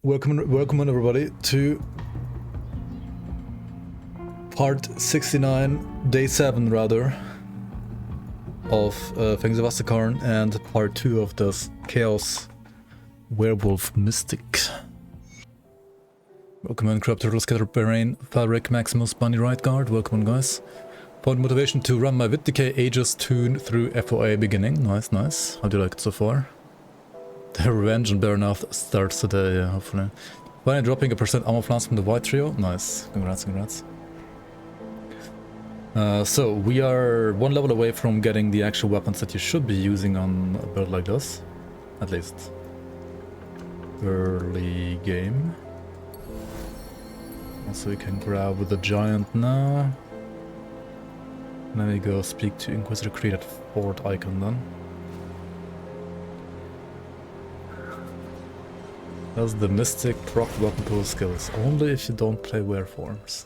welcome everybody to part 69, day 7 rather, of Fangs of Asterkarn, and part 2 of this Chaos Werewolf Mystic. Welcome in, Crab Turtle, Scatter Brain, Fabric, Maximus, Bunny, Right Guard, welcome on guys. Found motivation to run my Vitdecay Aegis tune through FOA beginning, nice. How do you like it so far? The Revenge and Burnout starts today, yeah, hopefully. Finally dropping a % ammo flans from the White Trio, nice, congrats. So, we are one level away from getting the actual weapons that you should be using on a build like this. At least. Early game. Also we can grab with the Giant now. And then we go speak to Inquisitor, create that fort icon then. Does the Mystic proc weapon pool skills? Only if you don't play Wereforms.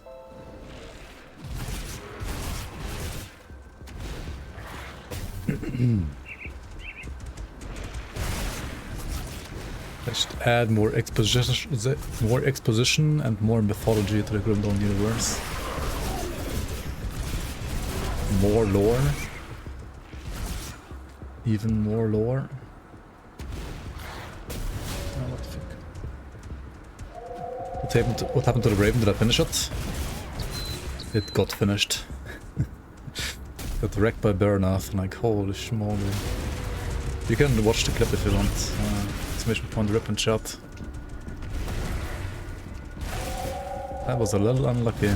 I should add more exposition and more mythology to the Grimtools universe. More lore. Even more lore. Oh, what the fuck? What happened to the Raven? Did I finish it? It got finished. Got wrecked by Burnout, like holy schmoly. You can watch the clip if you want. Exclamation point rip in chat. That was a little unlucky.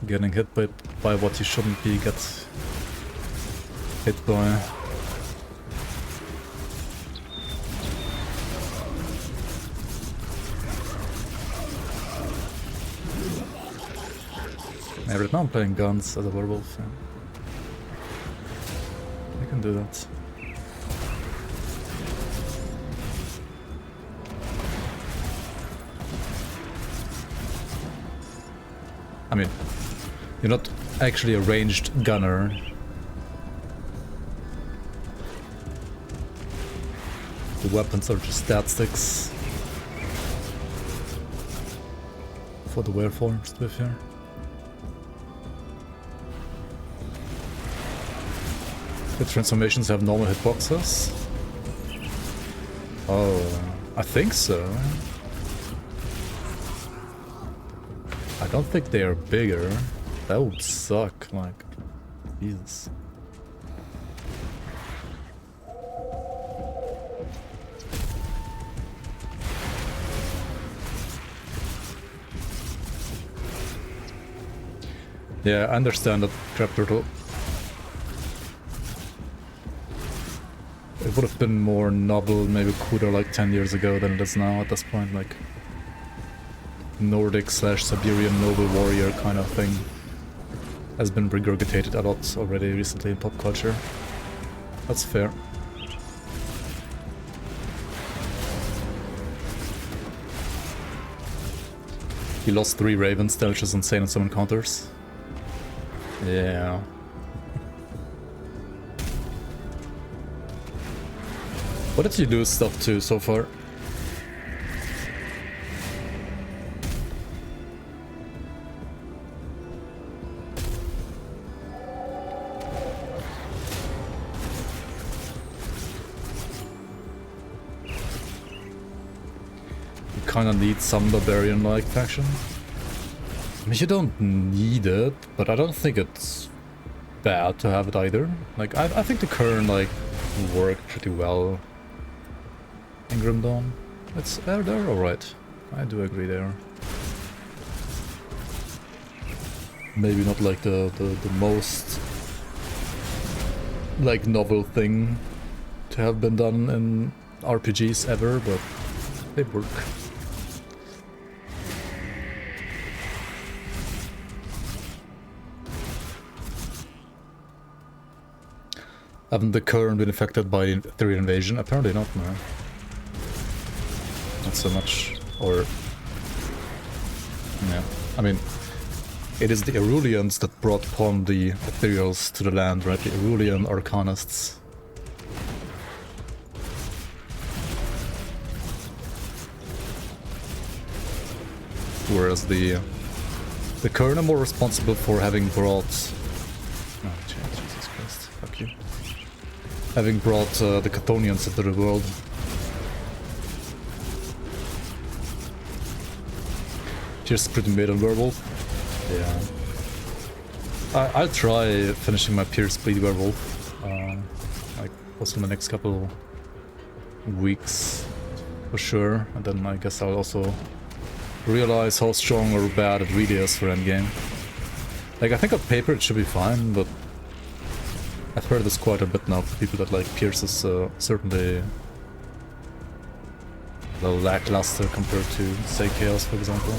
Getting hit by what you shouldn't be get hit by. Yeah, right now I'm playing guns as a werewolf. Yeah. I can do that. I mean, you're not actually a ranged gunner. The weapons are just stat sticks. For the wereforms, to be fair. The transformations have normal hitboxes? Oh, I think so. I don't think they are bigger. That would suck, like, Jesus. Yeah, I understand that, Crab Turtle. It would have been more novel, maybe cooler like 10 years ago than it is now at this point, like Nordic / Siberian noble warrior kind of thing has been regurgitated a lot already recently in pop culture. That's fair. He lost 3 ravens, they're just insane in some encounters. Yeah. What did you do stuff to so far? You kinda need some barbarian-like faction. I mean, you don't need it, but I don't think it's bad to have it either. Like, I think the current, like, work pretty well in Grimtools. They're alright. I do agree there. Maybe not like the most like novel thing to have been done in RPGs ever, but they work. Haven't the current been affected by the Ethereal invasion? Apparently not, no. Not so much, or... yeah, I mean, it is the Erulians that brought upon the Ethereals to the land, right? The Erulian Arcanists. whereas the Kern are more responsible for having brought... Oh, Jesus Christ, fuck you. Having brought the Chthonians into the world. Just pretty mid on Werewolf. Yeah. I'll try finishing my Pierce Bleed Werewolf. Like, also in the next couple weeks, for sure. And then I guess I'll also realize how strong or bad it really is for endgame. Like, I think on paper it should be fine, but I've heard this quite a bit now from people that like Pierce is certainly a little lackluster compared to, say, Chaos, for example.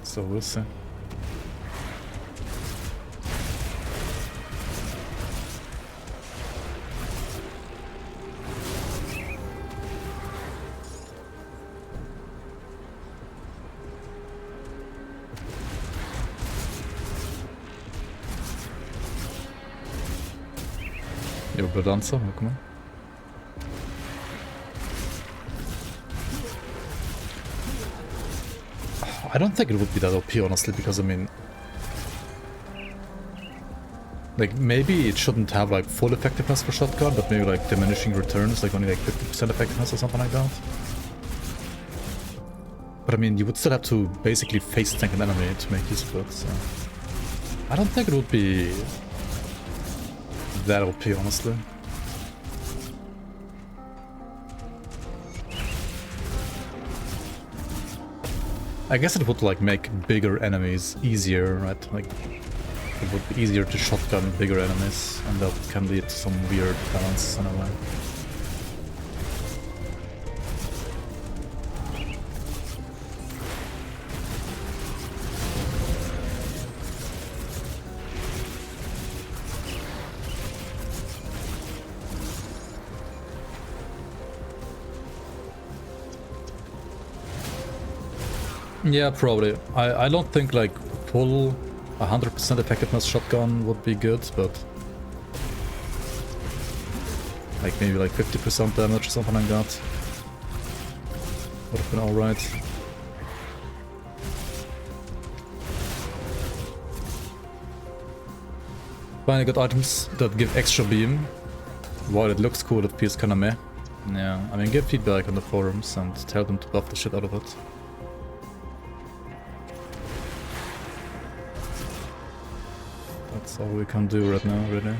So we'll see. Your blood answer, come on. I don't think it would be that OP, honestly, because I mean, like, maybe it shouldn't have like full effectiveness for shotgun, but maybe like diminishing returns, like only like 50% effectiveness or something like that. But I mean, you would still have to basically face tank an enemy to make use of it, so I don't think it would be that OP, honestly. I guess it would like make bigger enemies easier, right? Like, it would be easier to shotgun bigger enemies, and that can lead to some weird balance in a way. Yeah, probably. I don't think like full 100% effectiveness shotgun would be good, but like maybe like 50% damage or something like that would have been alright. Finally got items that give extra beam. While it looks cool, it feels kinda meh. Yeah, I mean, give feedback on the forums and tell them to buff the shit out of it. That's all we can do right now, really,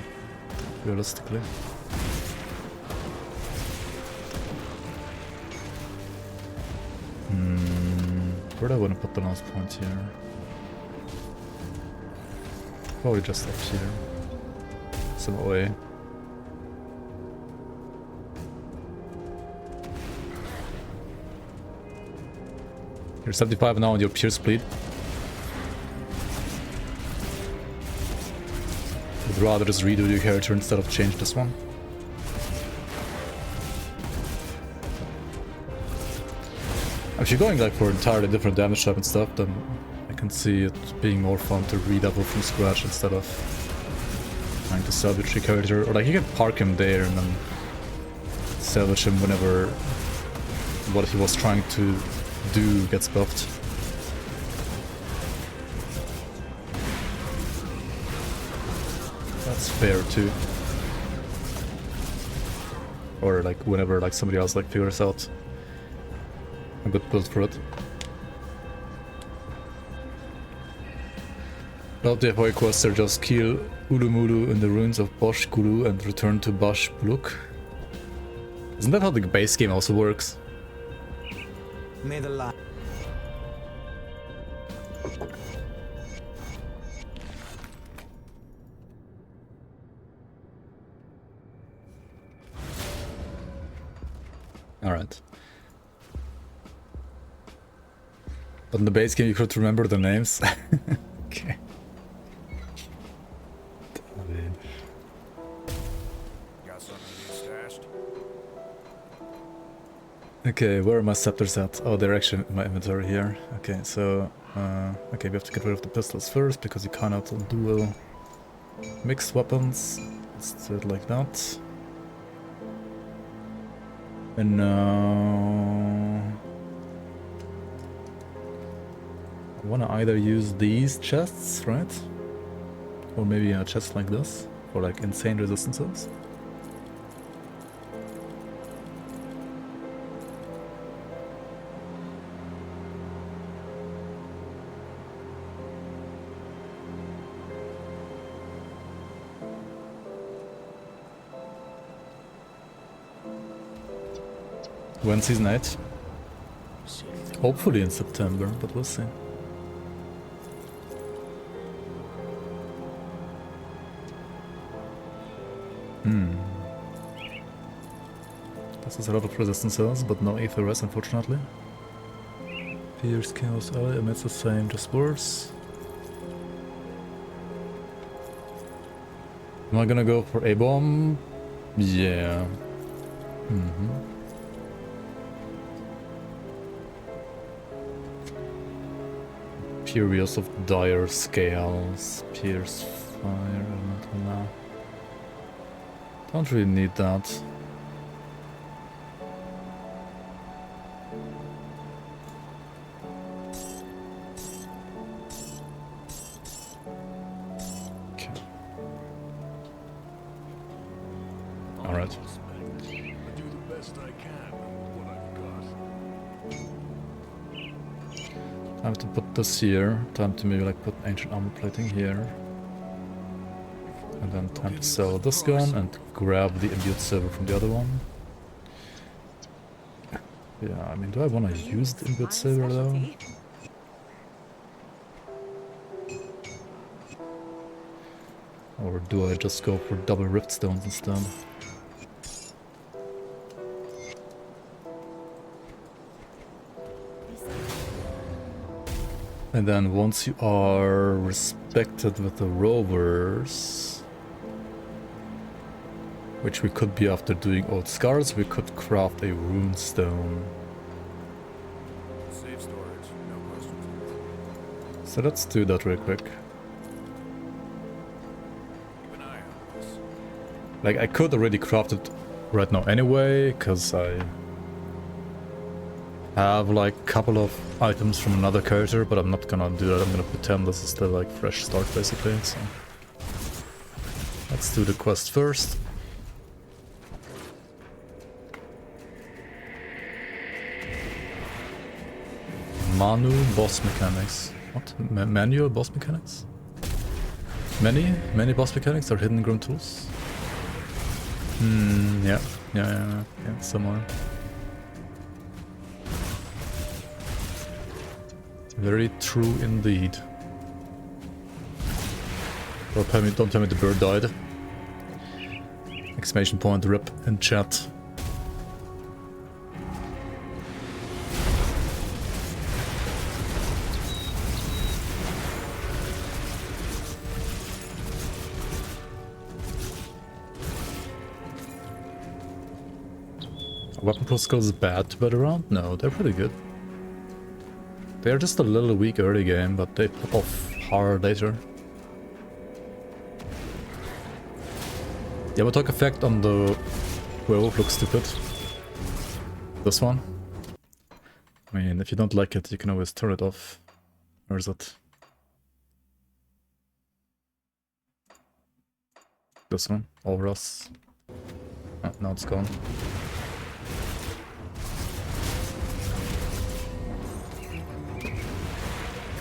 realistically. Where do I want to put the last point here? Probably just up here. Some OA. You're 75 now on your Pierce Bleed. Would rather just redo your character instead of change this one. If you're going like for entirely different damage type and stuff, then I can see it being more fun to redouble from scratch instead of trying to salvage your character. Or like you can park him there and then salvage him whenever what he was trying to do gets buffed. That's fair too. Or like whenever like somebody else like figures out a good build for it. Without the FOI quests, they just kill Ulumulu in the ruins of Bosch Gulu and return to Bash Buluk. Isn't that how the base game also works? May the light. Alright. But in the base game you could remember the names. Okay. Got something stashed? Okay, where are my scepters at? Oh, they're actually in my inventory here. Okay, so okay, we have to get rid of the pistols first because you cannot dual mixed weapons. Let's do it like that. And now I wanna either use these chests, right? Or maybe a chest like this for like insane resistances. When season 8? Hopefully in September, but we'll see. This is a lot of resistances, but no Aether Rest, unfortunately. Fierce Chaos Ally emits the same, just worse. Am I gonna go for a bomb? Yeah. Furious of Dire Scales. Pierce Fire, Elemental now. Don't really need that. Okay. Alright. Time to put this here. Time to maybe like put ancient armor plating here. And then time to sell this gun and grab the imbued silver from the other one. Yeah, I mean, do I want to use the imbued silver though? Or do I just go for double rift stones instead? And then once you are respected with the rovers, which we could be after doing old scars, we could craft a rune stone. Safe storage, no questions. So let's do that real quick. Keep an eye on this. Like, I could already craft it right now anyway, because I have like a couple of items from another character, but I'm not gonna do that. I'm gonna pretend this is the like fresh start basically, so let's do the quest first. Manu boss mechanics. What? Manual boss mechanics? Many boss mechanics are hidden in Grimtools. Yeah, somewhere. Very true indeed. Don't tell me the bird died. Exclamation point, rip in chat. Weapon pro skills bad to bet around? No, they're pretty good. They're just a little weak early game, but they pop off hard later. The Avatar effect on the werewolf looks stupid. This one. I mean, if you don't like it, you can always turn it off. Where is it? This one, over us. Oh, now it's gone.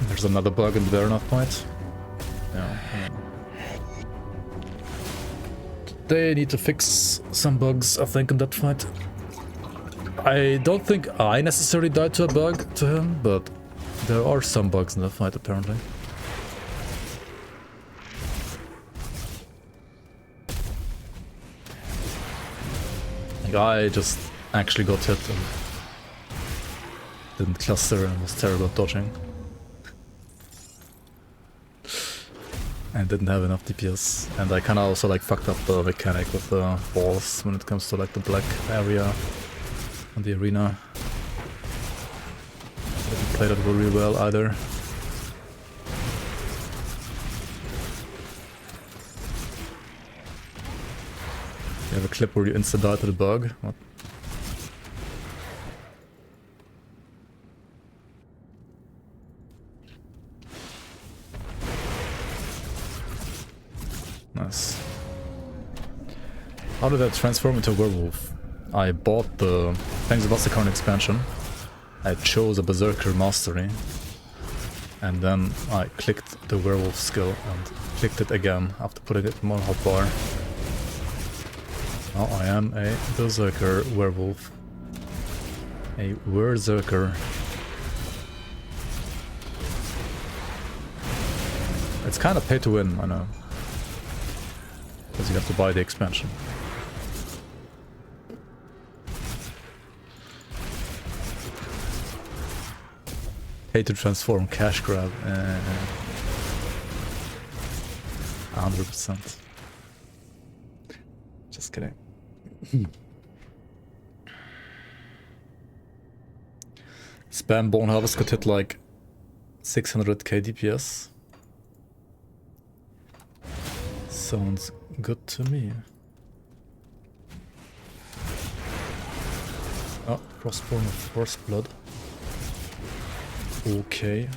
There's another bug in the Baronath point. Yeah. They need to fix some bugs, I think, in that fight. I don't think I necessarily died to a bug to him, but there are some bugs in that fight, apparently. The guy just actually got hit and didn't cluster and was terrible at dodging. And didn't have enough DPS, and I kinda also like fucked up the mechanic with the balls when it comes to like the black area and the arena. Didn't play that really well either. You have a clip where you insta die to the bug. What? How did I transform into a werewolf? I bought the Fangs of Asterkarn expansion. I chose a Berserker Mastery. And then I clicked the werewolf skill and clicked it again after putting it in my hotbar. Now I am a Berserker werewolf. A Berserker. It's kind of pay to win, I know. Because you have to buy the expansion. Pay to transform, cash grab. 100%. Just kidding. Spam Bone Harvest could hit like 600k DPS. Sounds good to me. Oh, Frostborn of Force Blood. Okay.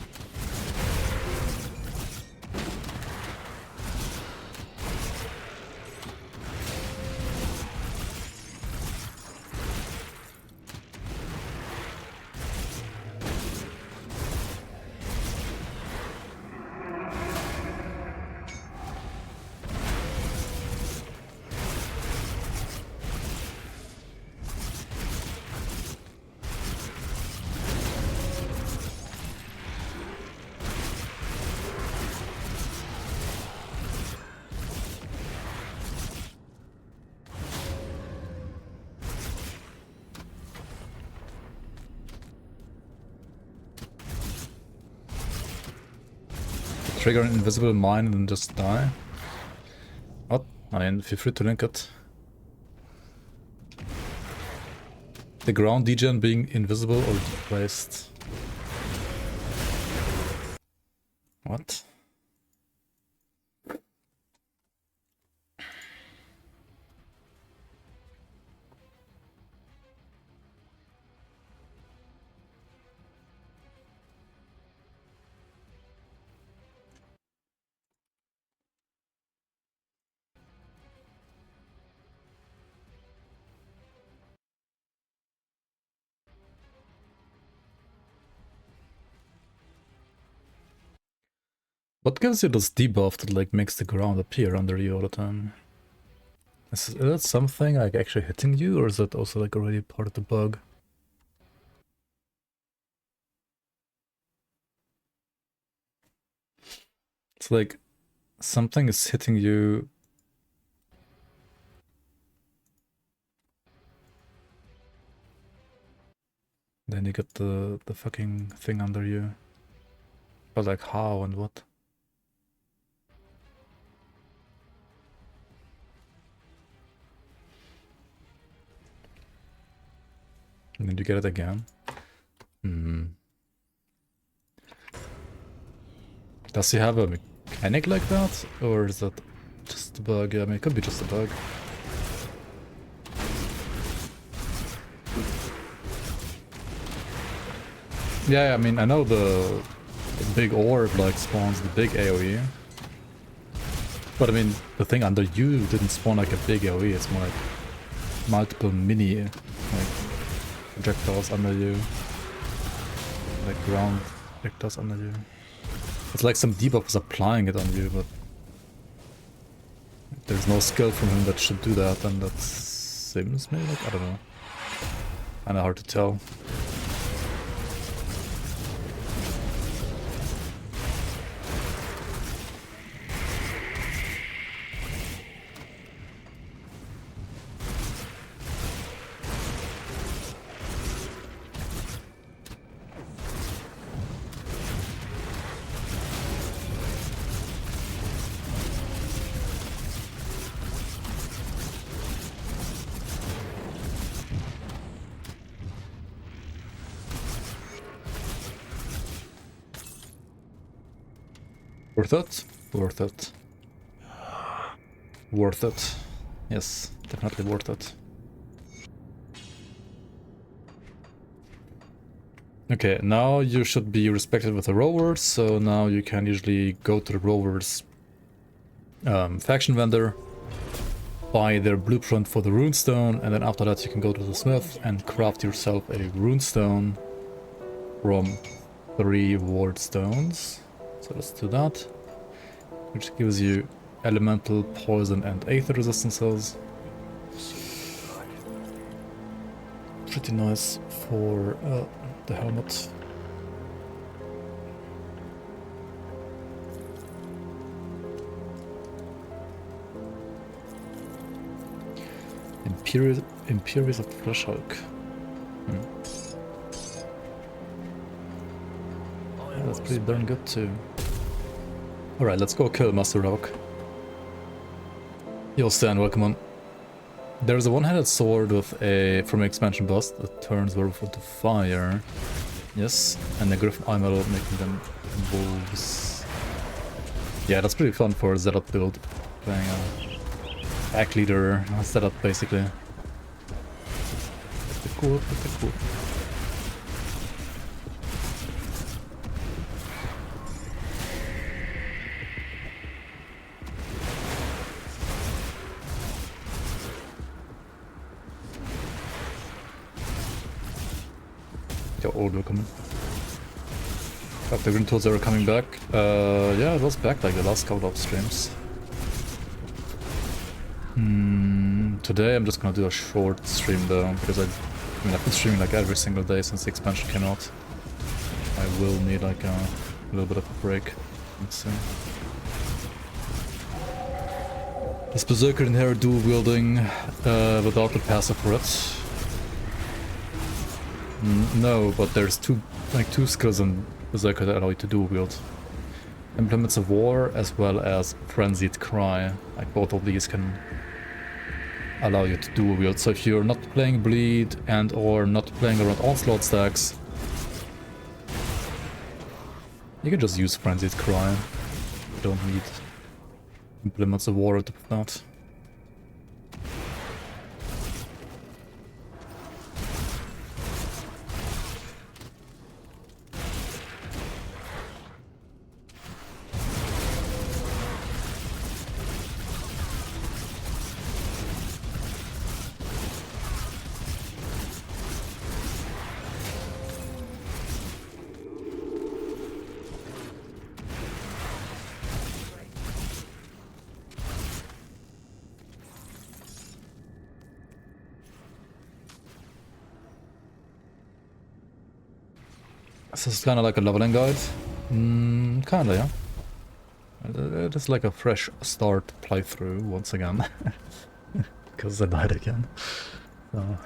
Trigger an invisible mine and then just die. What? I mean, feel free to link it. The ground degen being invisible or displaced. What? What gives you this debuff that like makes the ground appear under you all the time? Is that something like actually hitting you, or is that also like already part of the bug? It's like something is hitting you. Then you get the fucking thing under you. But like how and what? And then you get it again. Does he have a mechanic like that? Or is that just a bug? I mean, it could be just a bug. Yeah, I mean, I know the big orb like spawns the big AoE. But I mean, the thing under you didn't spawn like a big AoE, it's more like multiple mini like projectiles under you. Like ground projectiles under you. It's like some debuff is applying it on you, but if there's no skill from him that should do that, and that's Sims maybe? Like, I don't know. Kinda hard to tell. Worth it? Worth it. Worth it. Yes, definitely worth it. Okay, now you should be respected with the rovers, so now you can usually go to the rovers faction vendor buy their blueprint for the runestone, and then after that you can go to the smith and craft yourself a runestone from 3 ward stones. So let's do that, which gives you elemental, poison and aether resistances. Pretty nice for the helmet. Imperious of the Flesh Hulk. Yeah, that's pretty darn good too. Alright, let's go kill Master Hulk. Yo Stan, welcome on. There's a one-handed sword with from an expansion boss that turns werewolf into fire. Yes, and the griffin eye metal making them wolves. Yeah, that's pretty fun for a Zealot build. Playing a pack leader setup basically. Pretty cool, pretty cool. Your old welcome. The Grimtools are coming back. Yeah, it was back like the last couple of streams. Today I'm just gonna do a short stream though, because I've been streaming like every single day since the expansion came out. I will need like a little bit of a break. Let's see. Is Berserker in here dual wielding without the passive for it? No, but there's two skills in Berserker that allow you to dual wield. Implements of War as well as Frenzied Cry. Like both of these can allow you to dual wield. So if you're not playing Bleed and or not playing around Onslaught stacks, you can just use Frenzied Cry. You don't need Implements of War to put that. This is kind of like a leveling guide. Kinda, yeah. It is like a fresh start playthrough once again. Because I died again. So,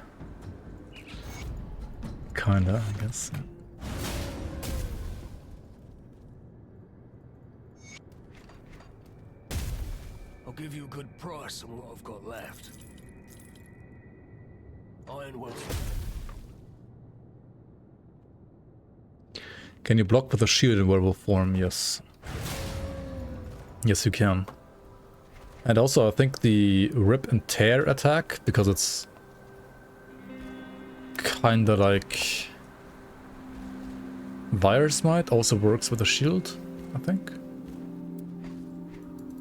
kinda, I guess. I'll give you a good price on what I've got left. Iron will. Can you block with a shield in werewolf form? Yes. Yes, you can. And also, I think the rip and tear attack, because it's kinda like Virus Might, also works with a shield, I think.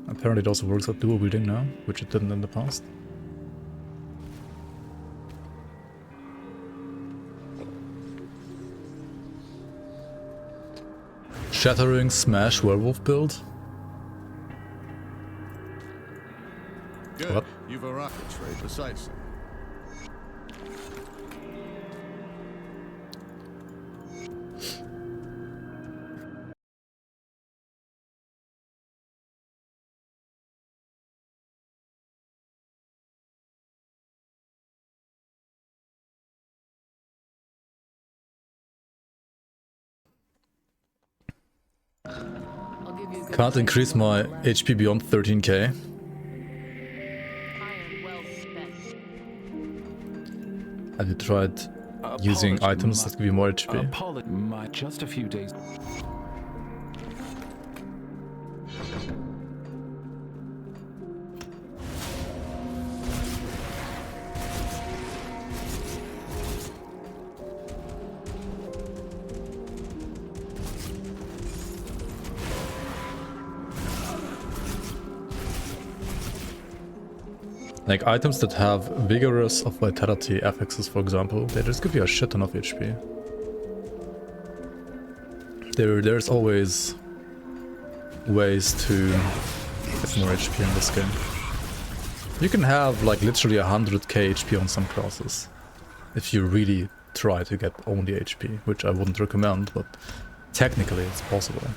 Apparently it also works with dual wielding now, which it didn't in the past. Shattering Smash Werewolf build? Good. What? You've a rocket trade precisely. Can't increase my HP beyond 13k. Have you tried using items that give you more HP? Just a few days. Like items that have vigorous of vitality affixes, for example, they just give you a shit ton of HP. There's always ways to get more HP in this game. You can have like literally 100k HP on some classes if you really try to get only HP, which I wouldn't recommend, but technically it's possible.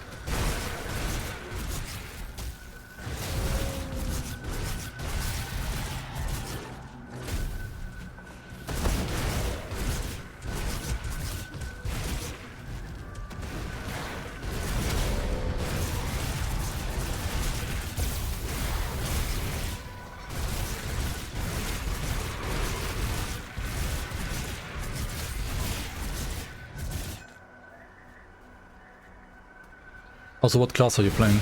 Also, what class are you playing?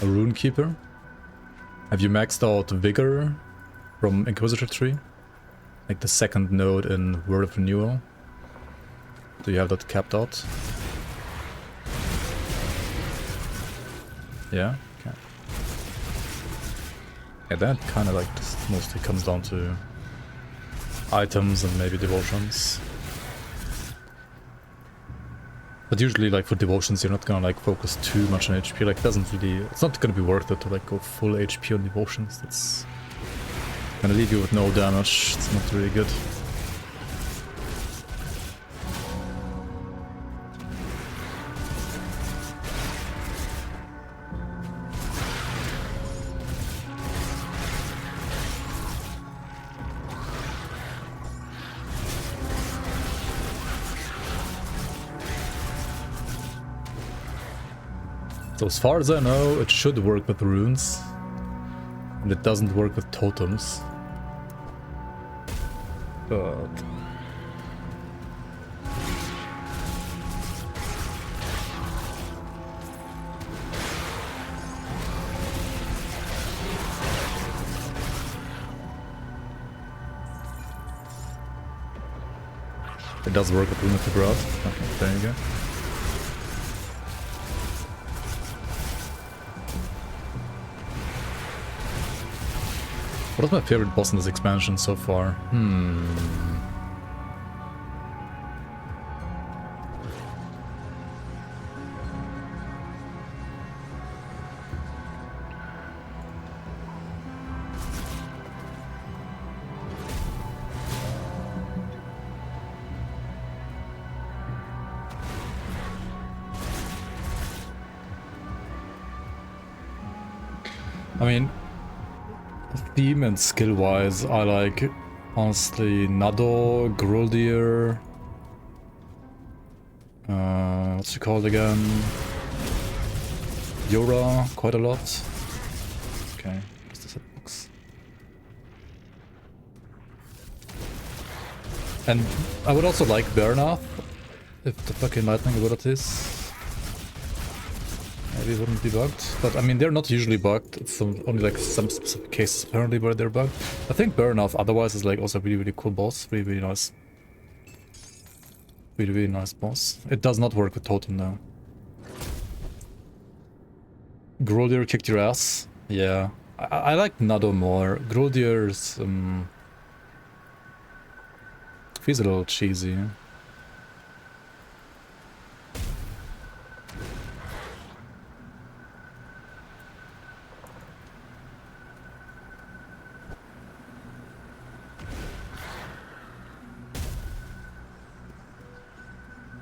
A Rune Keeper? Have you maxed out Vigor from Inquisitor tree? Like the second node in Word of Renewal? Do you have that capped out? Yeah? Okay. Yeah, that kind of like just mostly comes down to items and maybe devotions. But usually like for devotions you're not gonna like focus too much on HP, like it doesn't really, it's not gonna be worth it to like go full HP on devotions. That's gonna leave you with no damage, it's not really good. So as far as I know, it should work with runes, and it doesn't work with totems. But it does work with Lunatic Rod. Okay, there you go. What is my favorite boss in this expansion so far? I mean, theme and skill wise, I like honestly Nado, Gruldir, what's it called again? Yora, quite a lot. Okay, what's the hitbox? And I would also like Bernath, if the fucking lightning abilities maybe wouldn't be bugged, but I mean they're not usually bugged. It's only like some specific cases apparently where they're bugged. I think Burnout otherwise is like also a really cool boss, really nice, really nice boss. It does not work with Totem though. Gruldir kicked your ass. Yeah, I like Nado more. Gruldir's feels a little cheesy.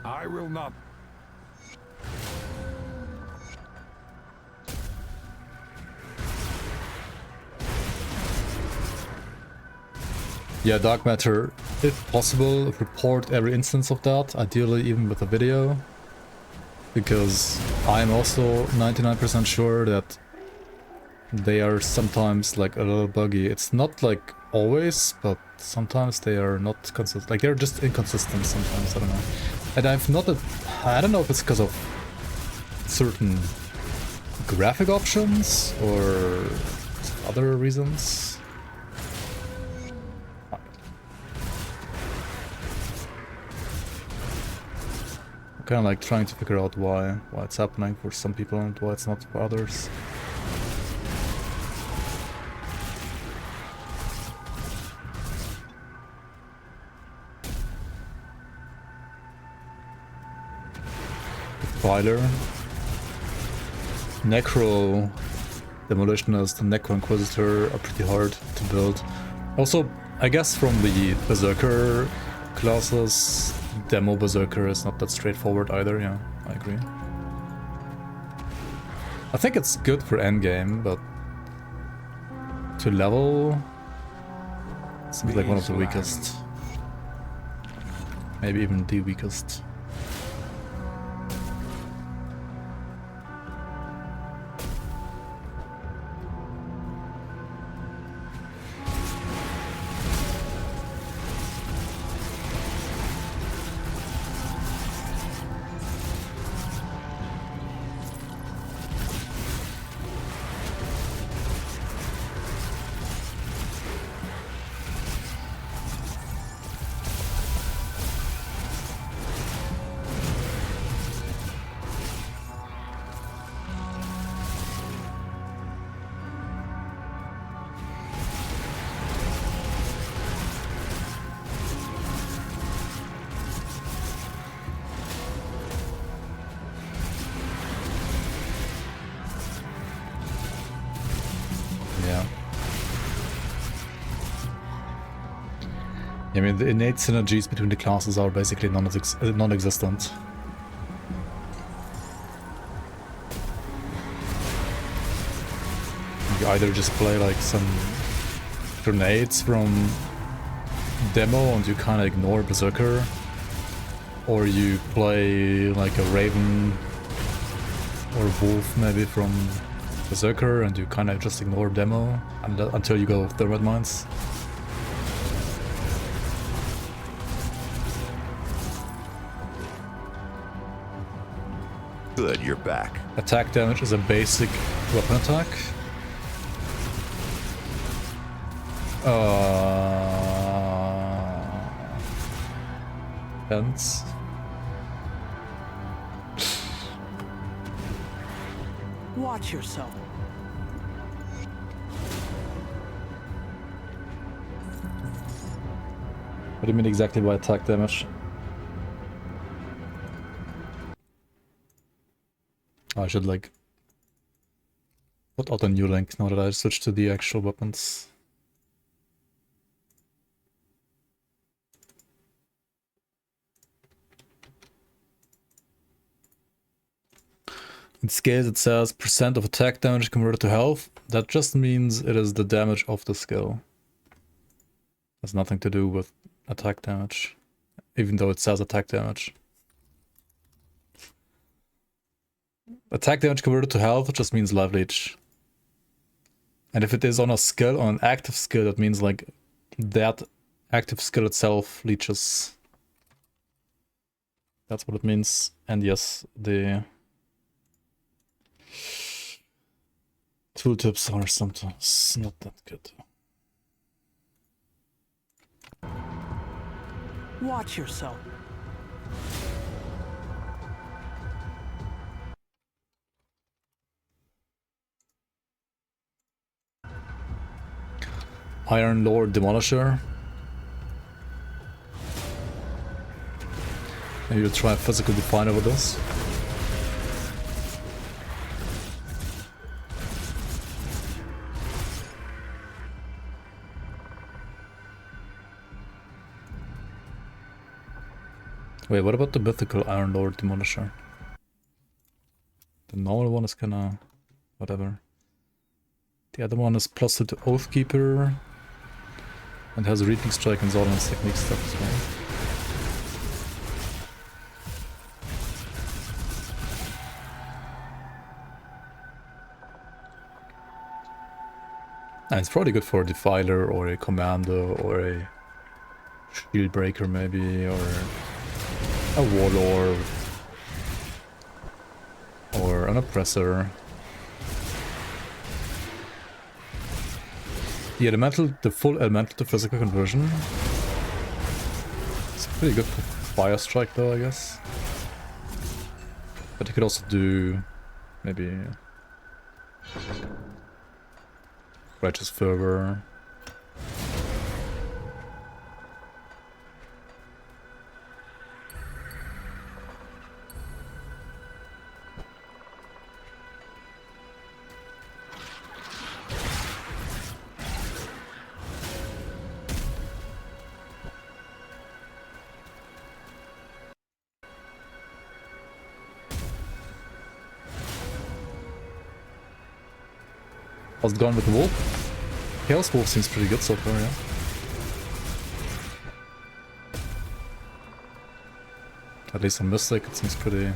I will not. Yeah, dark matter, if possible, report every instance of that, ideally even with a video. Because I'm also 99% sure that they are sometimes like a little buggy. It's not like always, but sometimes they are not consistent. Like they're just inconsistent sometimes, I don't know. And I've not, I don't know if it's because of certain graphic options or other reasons. Okay. kind of like trying to figure out why it's happening for some people and why it's not for others. Defiler, Necro Demolitionist and Necro Inquisitor are pretty hard to build. Also, I guess from the Berserker classes, Demo Berserker is not that straightforward either, yeah, I agree. I think it's good for endgame, but to level, it seems like one of the weakest. Maybe even the weakest. I mean, the innate synergies between the classes are basically non-existent. You either just play like some grenades from Demo and you kind of ignore Berserker, or you play like a Raven or Wolf maybe from Berserker and you kind of just ignore Demo until you go Thermite Mines. Good, you're back. Attack damage is a basic weapon attack. Depends. Watch yourself. What do you mean exactly by attack damage? I should like put out a new link now that I switched to the actual weapons. In scales it says percent of attack damage converted to health. That just means it is the damage of the skill. Has nothing to do with attack damage, even though it says attack damage. Attack damage converted to health just means life leech. And if it is on a skill, on an active skill, that means like that active skill itself leeches. That's what it means. And yes, the tooltips are sometimes not that good. Watch yourself. Iron Lord Demolisher. Maybe you'll try physical define over this. Wait, what about the mythical Iron Lord Demolisher? The normal one is kinda whatever. The other one is +2 to Oathkeeper and has a Reaping Strike and Zolon's technique stuff as well. And it's probably good for a Defiler or a Commando or a Shield Breaker maybe, or a Warlord or an Oppressor. The full elemental to physical conversion. It's pretty good for Fire Strike though, I guess. could also do maybe Righteous Fervor. How's it going with the Wolf? Chaos Wolf seems pretty good so far, yeah. At least on Mystic it seems pretty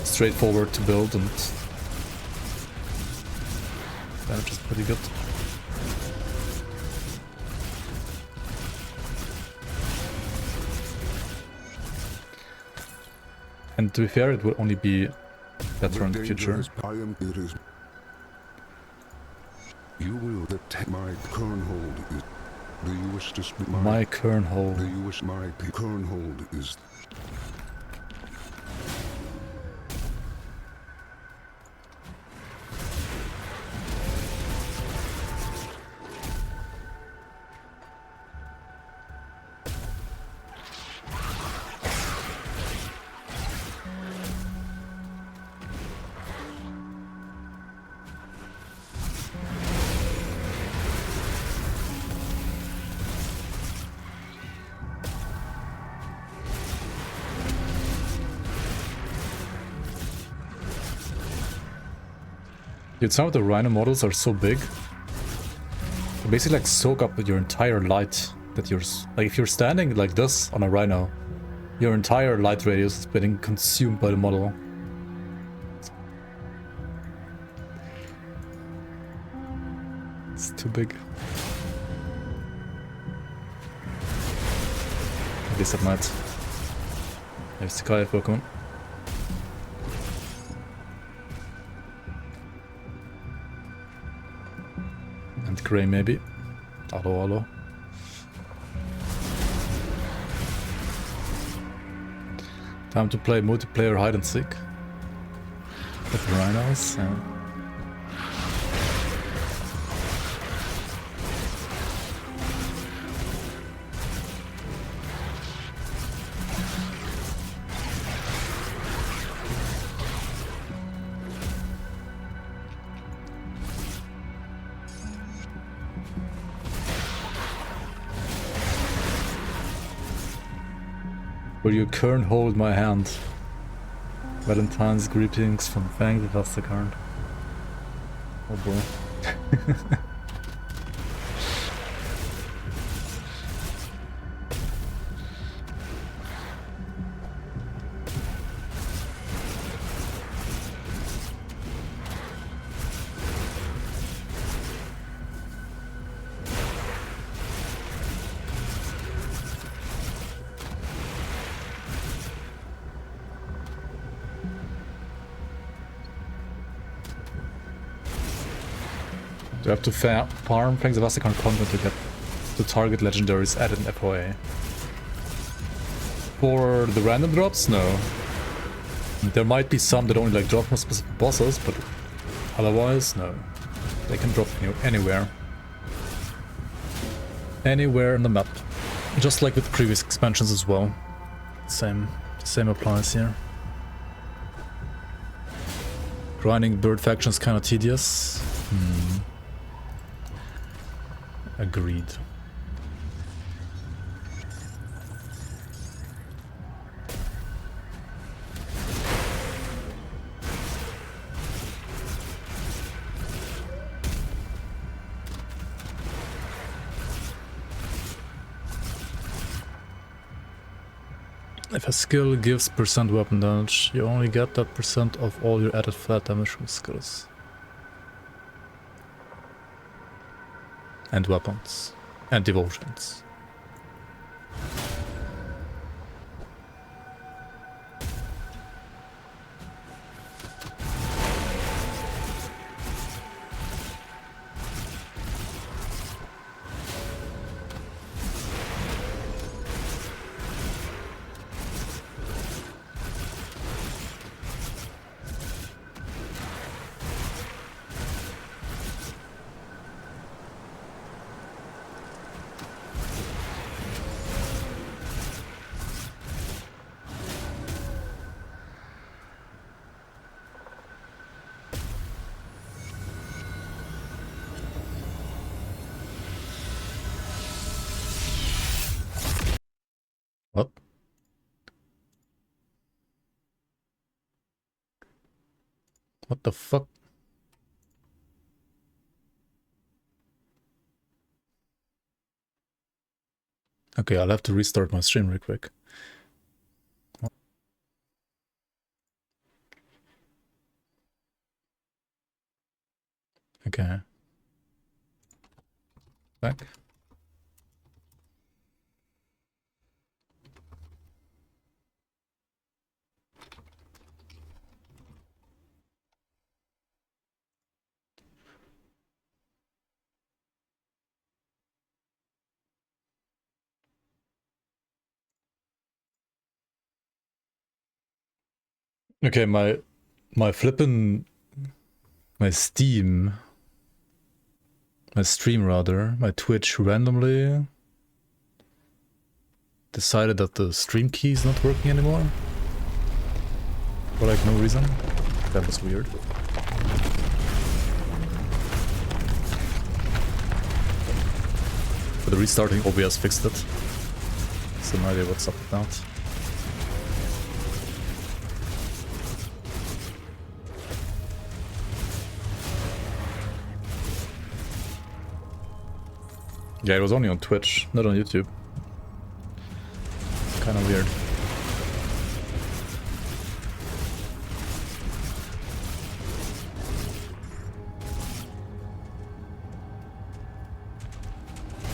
straightforward to build and damage is pretty good. And to be fair, it will only be better in the future. You will detect my Kernhold is. Do you wish to speak My Kernhold. Do you wish my Kernhold is? Dude, some of the Rhino models are so big. They basically like soak up your entire light that you're... Like if you're standing like this on a Rhino, your entire light radius is getting consumed by the model. It's too big. At least at night. There's the Kaya Pokemon. Gray maybe. Hello. Time to play multiplayer hide and seek. With rhinos. Yeah. Will you Kern hold my hand? Valentine's greetings from Fangs of Asterkarn. Oh boy. You have to farm Fangs of Asterkarn content to get to target legendaries added in FOA. For the random drops, no. There might be some that only like drop from specific bosses, but otherwise, no. They can drop anywhere. Anywhere in the map. Just like with previous expansions as well. Same applies here. Grinding bird faction is kind of tedious. Agreed. If a skill gives % weapon damage, you only get that % of all your added flat damage from skills. And weapons. And devotions. the fuck? Okay, I'll have to restart my stream real quick. Okay. Back. Okay, my flippin', my Steam, my stream rather, my Twitch randomly decided that the stream key is not working anymore. For like no reason. That was weird. But the restarting OBS fixed it. So no idea what's up with that. Yeah, it was only on Twitch, not on YouTube. Kind of weird.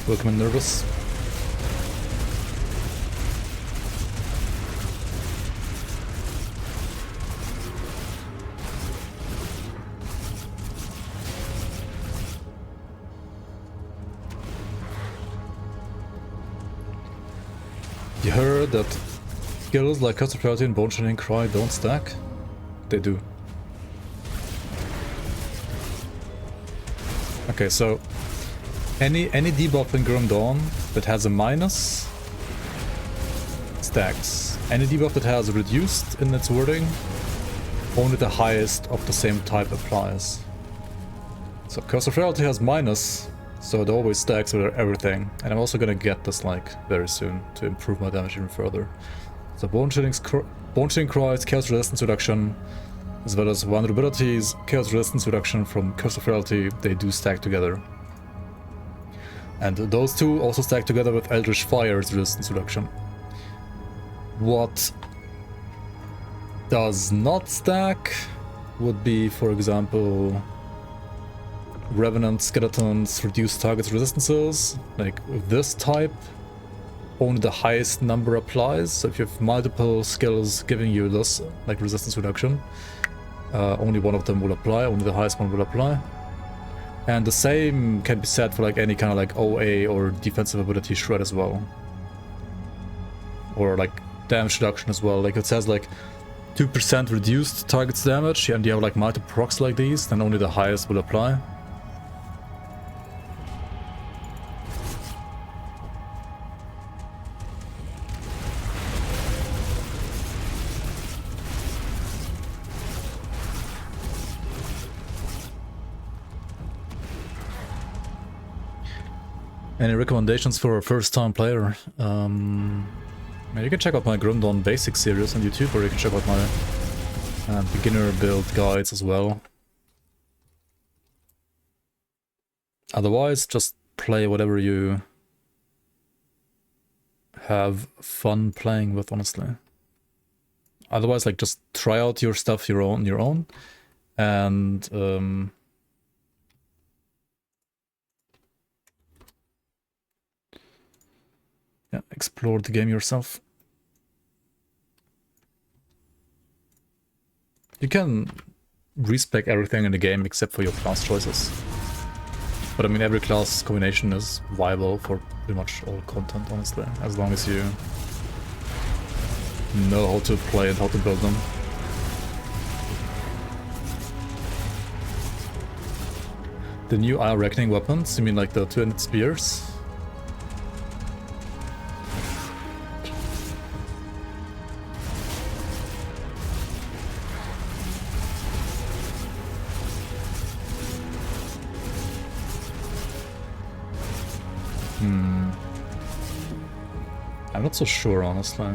Welcome and nervous. You heard that skills like Custom Priority and Bone Shining Cry don't stack? They do. Okay, so any debuff in Grim Dawn that has a minus stacks. Any debuff that has reduced in its wording, only the highest of the same type applies. So Curse of Reality has minus, so it always stacks with everything. And I'm also gonna get this like very soon to improve my damage even further. So Bone Shining Cries, Chaos Resistance Reduction, as well as Vulnerabilities, Chaos Resistance Reduction from Curse of Reality, they do stack together. And those two also stack together with Eldritch Fire's Resistance Reduction. What does not stack would be, for example, Revenant Skeletons reduce target's resistances. Like with this type, only the highest number applies. So if you have multiple skills giving you this, like resistance reduction, only one of them will apply, only the highest one will apply. And the same can be said for like any kind of like OA or defensive ability shred as well. Or like damage reduction as well. Like it says like 2% reduced target's damage, and you have like multiple procs like these, then only the highest will apply. Any recommendations for a first-time player? You can check out my Grim Dawn Basics series on YouTube, or you can check out my beginner build guides as well. Otherwise, just play whatever you have fun playing with, honestly. Otherwise, like, just try out your stuff your own, and yeah, explore the game yourself. You can respec everything in the game except for your class choices. But I mean, every class combination is viable for pretty much all content, honestly, as long as you know how to play and how to build them. The new Eye Reckoning weapons, you mean like the two-handed spears? I'm not so sure, honestly.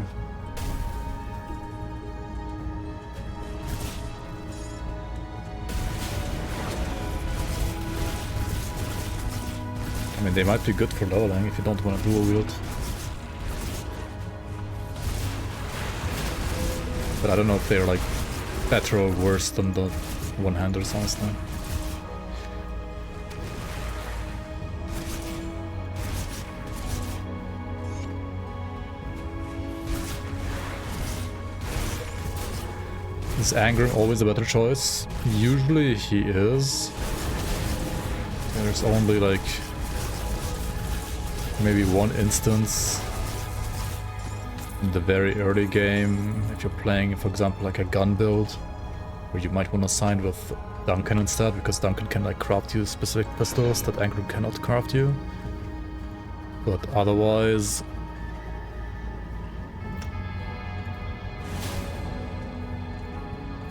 I mean, they might be good for leveling if you don't want to dual wield. But I don't know if they're like better or worse than the one-handers, honestly. Is Anger always a better choice? Usually he is. There's only like maybe one instance in the very early game, if you're playing, for example, like a gun build, where you might want to sign with Duncan instead, because Duncan can like craft you specific pistols that Anger cannot craft you. But otherwise,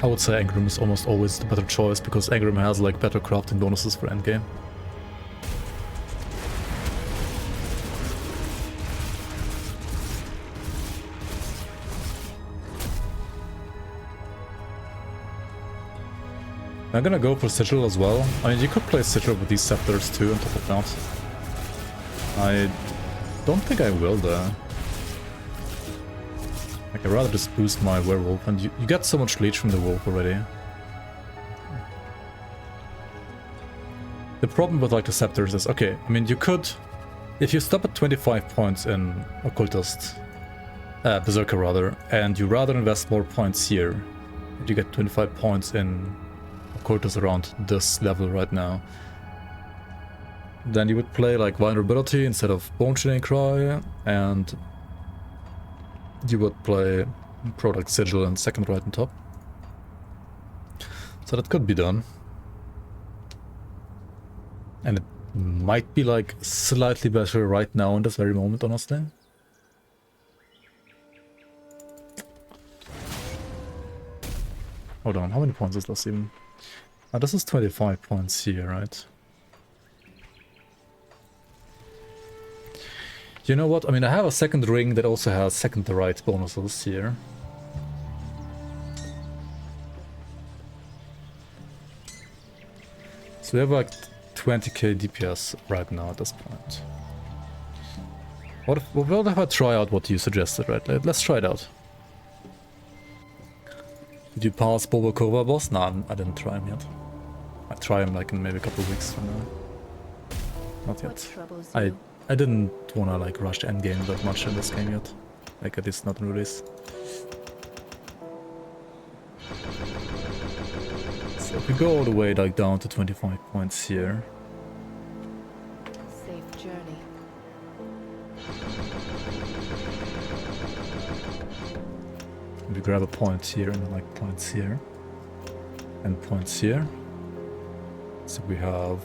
I would say Engram is almost always the better choice, because Engram has like better crafting bonuses for endgame. I'm gonna go for Sigil as well. I mean, you could play Sigil with these Scepters too on top of that. I don't think I will though. Like, I'd rather just boost my Werewolf, and you get so much leech from the Wolf already. The problem with like the Scepters is, okay, I mean, you could, if you stop at 25 points in Occultist, Berserker rather, and you rather invest more points here, and you get 25 points in Occultist around this level right now, then you would play like Vulnerability instead of Bone Chilling Cry, and you would play Product Sigil and second right on top. So that could be done. And it might be like slightly better right now in this very moment, honestly. Hold on, how many points is this even? Oh, this is 25 points here, right? You know what? I mean, I have a second ring that also has second to right bonuses here. So we have like 20k DPS right now at this point. What if I try out what you suggested, right? Let's try it out. Did you pass Boba Kova boss? No, I didn't try him yet. I'll try him like in maybe a couple of weeks from now. Not yet. I didn't want to like rush the endgame that much in this game yet. Like at least not in release. So if we go all the way like down to 25 points here. Safe journey. We grab a point here and then like points here. And points here. So we have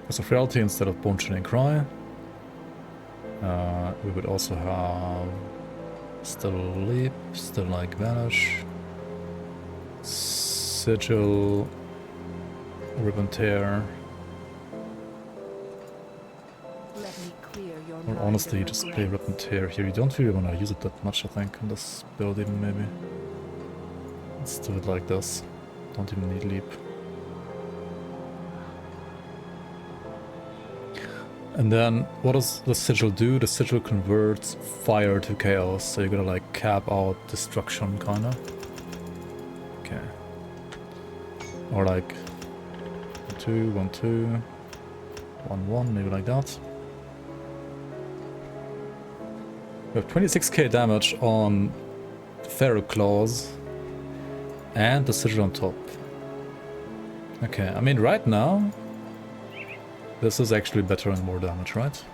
Curse of Reality instead of Bone Chilling Cry. We would also have Still Leap, Still like Vanish, Sigil, Rip and Tear. Or honestly, just play Rip and Tear here. You don't really want to use it that much, I think, in this build even maybe. Let's do it like this. Don't even need Leap. And then, what does the Sigil do? The Sigil converts fire to chaos, so you're gonna like cap out destruction, kinda. Okay. Or like 2, 1, 2, 1, 1, maybe like that. We have 26k damage on Pharaoh Claws and the Sigil on top. Okay, I mean right now this is actually better and more damage, right?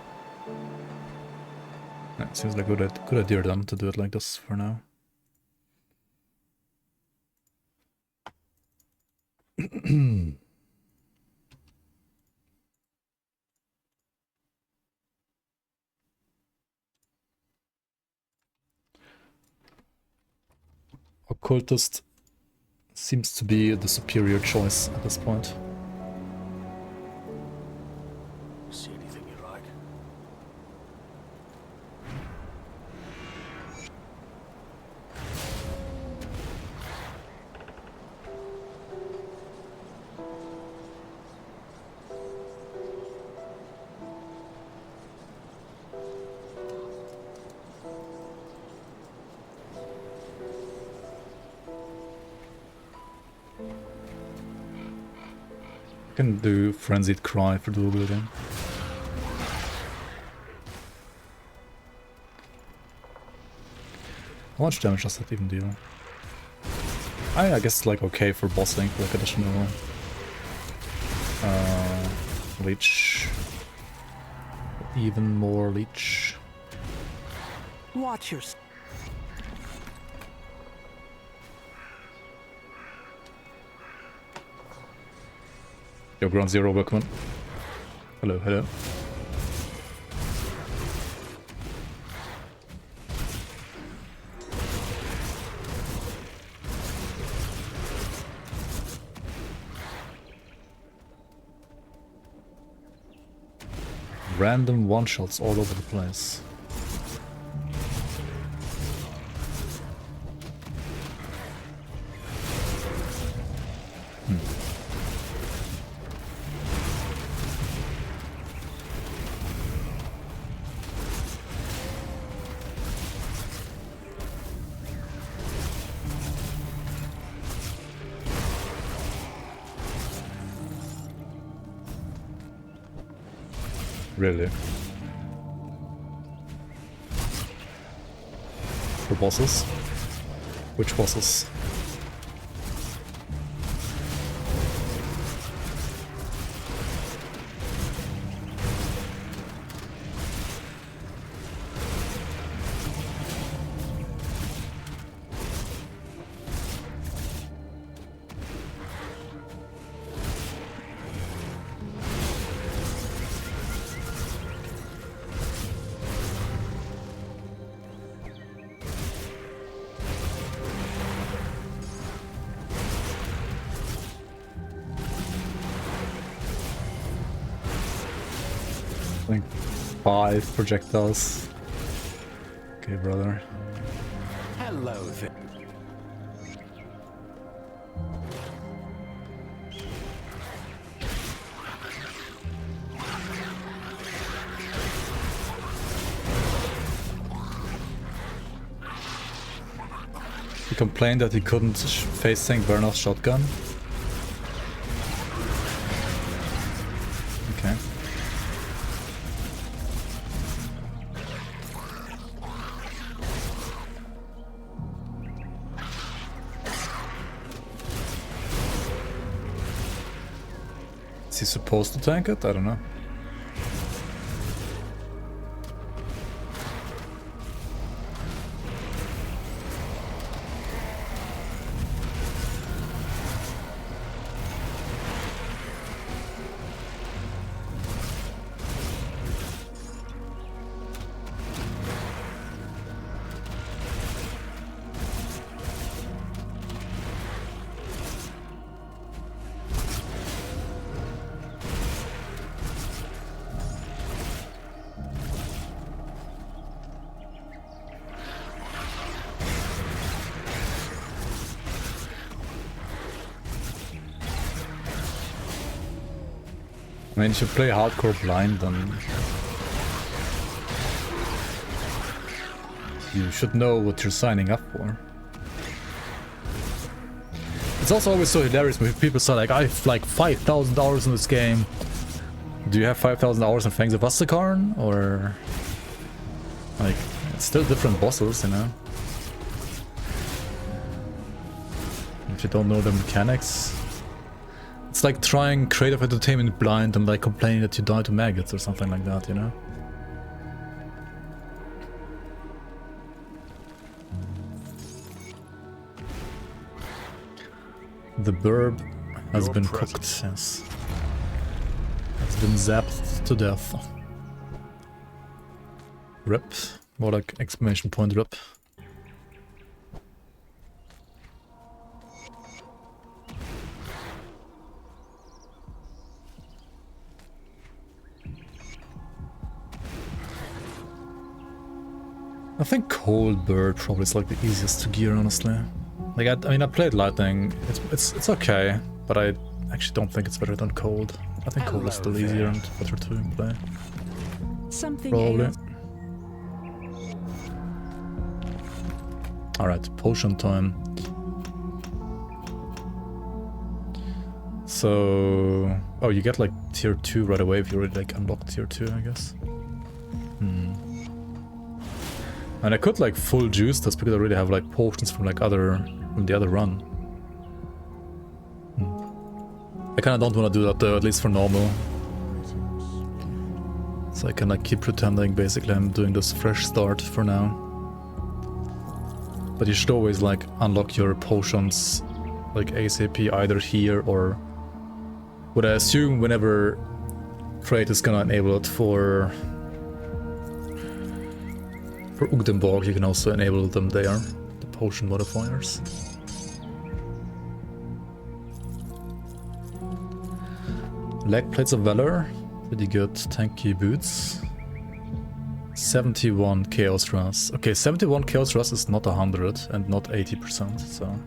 It seems like a good idea then to do it like this for now. Occultist seems to be the superior choice at this point. See anything you like? Can do Frenzied Cry for doable again. How much damage does that even deal? I guess like okay for bossing, like additional leech. Even more leech. Watch yourself. Yo, Ground Zero, welcome. Hello, hello. Random one-shots all over the place. Really? For bosses? Which bosses? I think 5 projectiles. Okay, brother. Hello there. He complained that he couldn't face tank Bernard's shotgun. Okay. Is he supposed to tank it? I don't know. I mean, if you play hardcore blind, then you should know what you're signing up for. It's also always so hilarious when people say like, I have like 5,000 hours in this game. Do you have 5,000 hours in Fangs of Asterkarn? Or like, it's still different bosses, you know? If you don't know the mechanics. It's like trying creative entertainment blind and like complaining that you die to maggots or something like that, you know? The burb has been cooked, yes. It's been zapped to death. Rip. More like exclamation point rip. I think Cold Bird probably is like the easiest to gear, honestly. Like I mean, I played Lightning. It's okay, but I actually don't think it's better than Cold. I think Cold is still easier and better to play. Something Probably. ails. All right, potion time. So... Oh, you get like tier 2 right away if you already like unlock tier 2, I guess. And I could like full juice this because I already have like potions from like from the other run. I kinda don't wanna do that though, at least for normal. So I can like keep pretending basically I'm doing this fresh start for now. But you should always like unlock your potions like ASAP either here or what I assume whenever Trade is gonna enable it for Ugdenborg, you can also enable them there, the potion modifiers. Leg plates of valor, pretty good. Tanky boots. 71 chaos rust. Okay, 71 chaos rust is not 100 and not 80%, so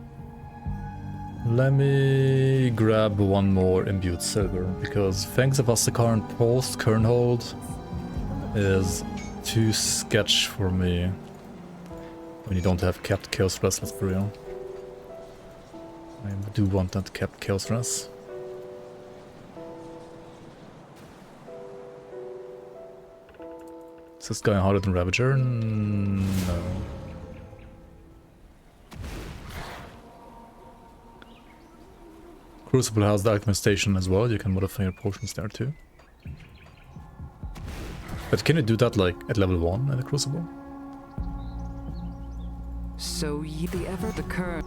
let me grab one more imbued silver because Fangs of Asterkarn post Kernhold is too sketch for me when you don't have capped chaos rust, let's be real. I do want that capped chaos rust. Is this guy harder than Ravager? No. Crucible has the alchemist station as well, you can modify your potions there too. But can you do that like at level 1 in the Crucible? So ye the ever the current.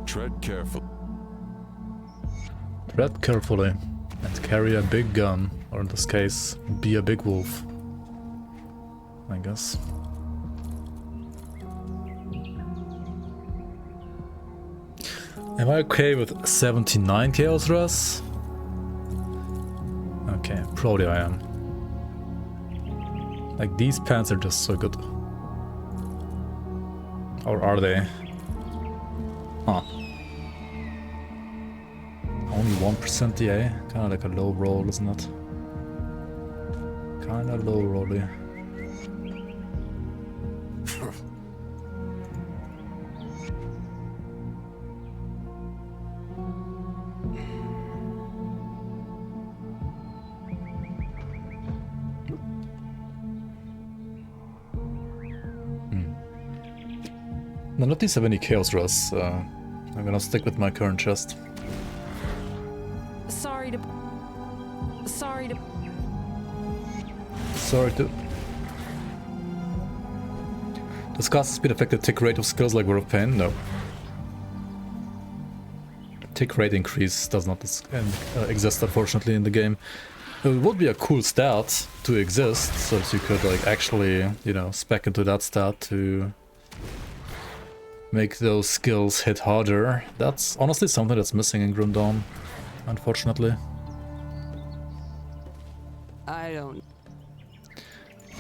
Tread careful. Tread carefully and carry a big gun, or in this case, be a big wolf, I guess. Am I okay with 79 chaos rust? Okay, probably I am. Like, these pants are just so good. Or are they? Huh. Only 1% DA? Kinda like a low roll, isn't it? Kinda low rolly. None of these have any chaos rusts, I'm gonna stick with my current chest. Sorry to... Does cast speed affect the tick rate of skills like Word of Pain? No. Tick rate increase does not exist unfortunately in the game. It would be a cool stat to exist, so that you could like actually, you know, spec into that stat to make those skills hit harder. That's honestly something that's missing in Grim Dawn, unfortunately. I don't.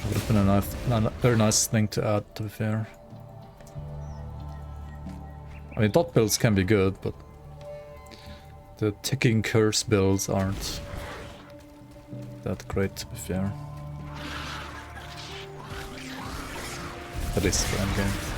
It would have been a very nice thing to add, to be fair. I mean, dot builds can be good, but the ticking curse builds aren't that great, to be fair. At least for endgame.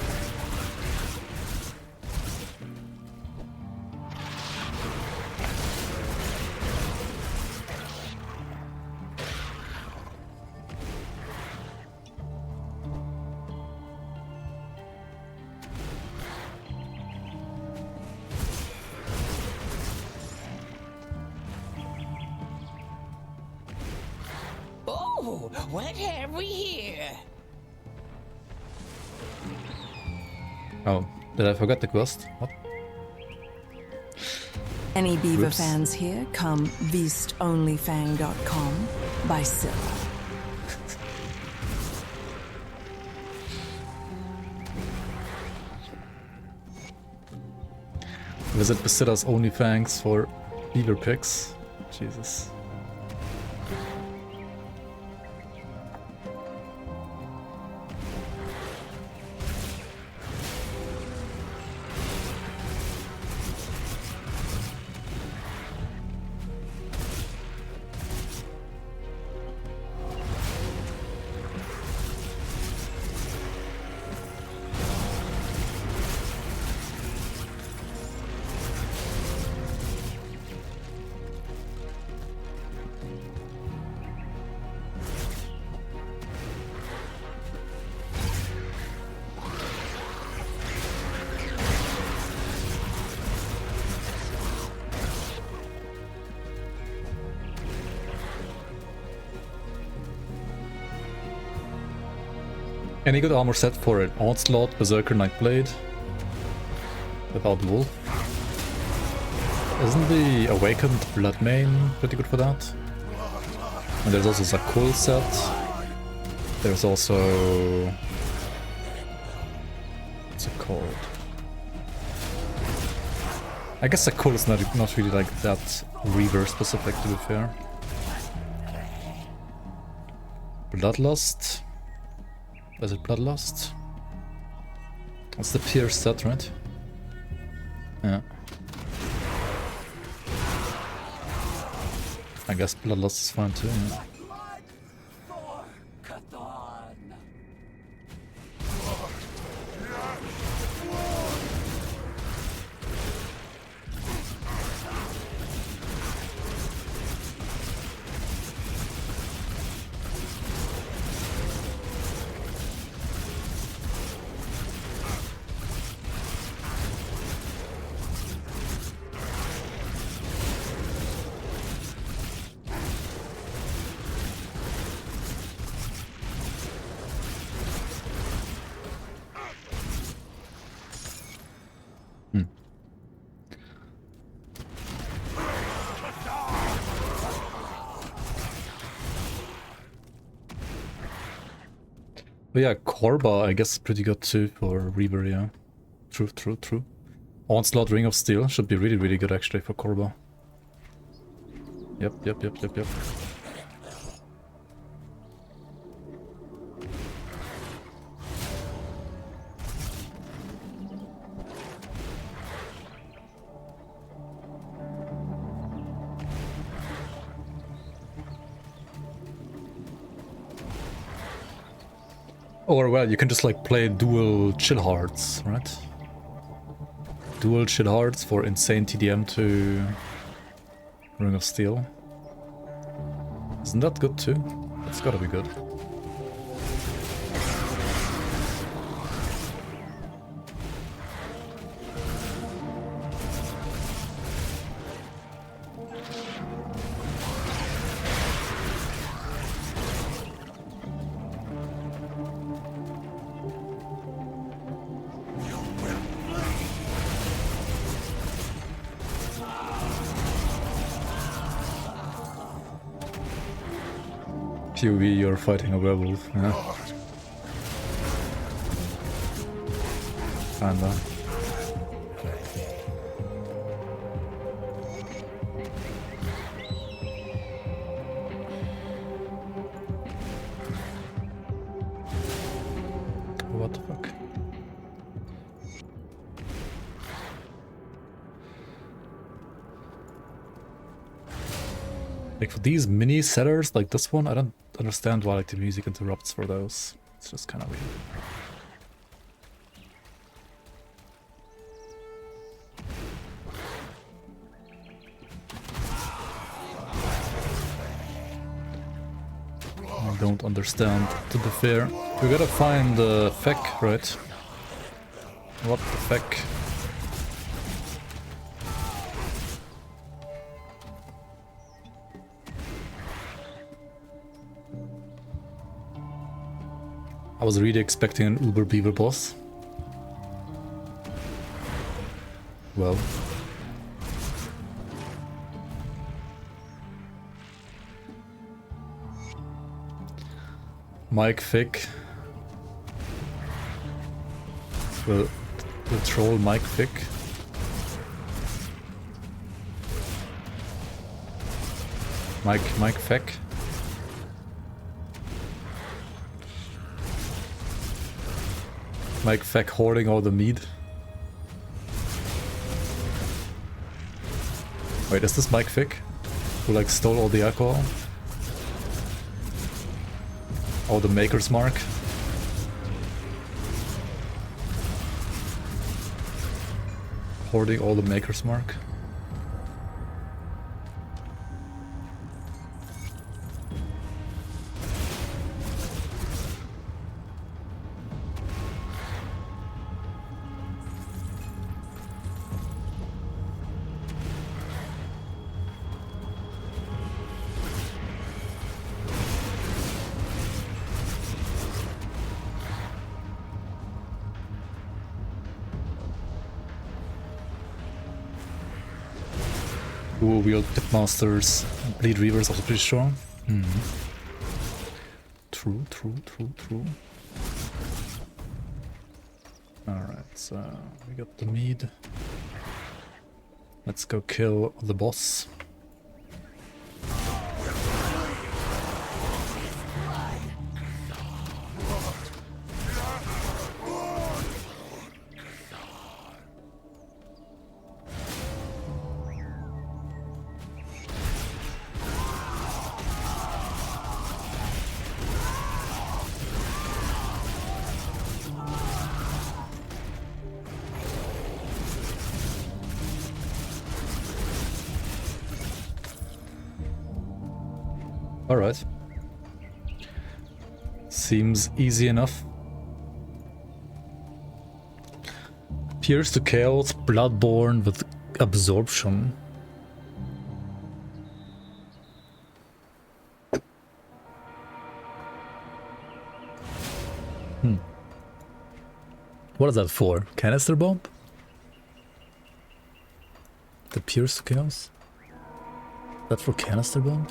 Oh, what have we here? Oh, did I forget the quest? What? Any Beaver Oops. fans here? Come beastonlyfang.com by Scylla. Visit Basilla's OnlyFangs for beaver pics. Jesus. Any good armor set for an Onslaught, Berserker, Nightblade? Without Wolf? Isn't the Awakened Bloodmane pretty good for that? And there's also Zakul set. There's also... what's it called? I guess Zakul is not really like that Reaver specific, to be fair. Bloodlust? Is it Bloodlust? That's the Pierce set, right? Yeah. I guess Bloodlust is fine too, yeah. But yeah, Korba, I guess, is pretty good too for Reaver, yeah. True. Onslaught, Ring of Steel should be really, really good actually for Korba. Yep. Or, well, you can just like play dual Chill Hearts, right? Dual Chill Hearts for insane TDM to Ring of Steel. Isn't that good too? That's gotta be good. POV, you're fighting a werewolf, yeah. Kinda. What the fuck? Like for these mini setters like this one, I don't understand why like the music interrupts for those. It's just kind of weird. I don't understand, to be fair. We gotta find Feck, right? What the Feck? I was really expecting an Uber Beaver boss. Well. Mike Fick. The troll Mike Fick. Mike Fick. Mike Feck hoarding all the mead. Wait, is this Mike Fick? Who like stole all the alcohol? Oh, the Maker's Mark. Hoarding all the Maker's Mark. Dual wield pitmasters, bleed reavers also pretty strong. True. Alright, so we got the mead. Let's go kill the boss. Alright. Seems easy enough. Pierce to Chaos, Bloodborne with Absorption. What is that for? Canister bomb? The Pierce to Chaos? That for canister bomb?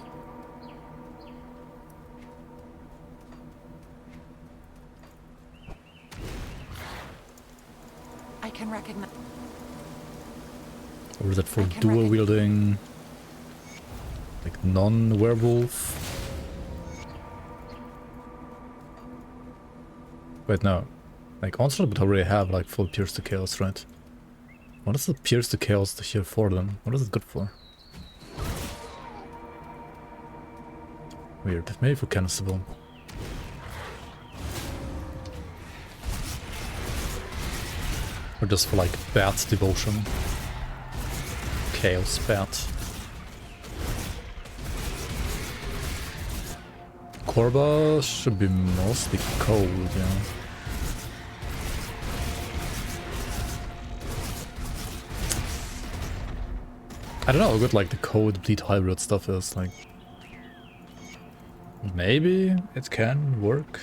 I can recognize. Or is that for dual wielding? Like non-werewolf? Wait, no. Like Onslaught would already have like full Pierce to Chaos, right? What is the Pierce to Chaos here for then? What is it good for? Weird. Maybe for canister bomb. Or just for like bat devotion. Chaos bat. Korba should be mostly cold, yeah. I don't know how good like the code bleed hybrid stuff is, like maybe it can work.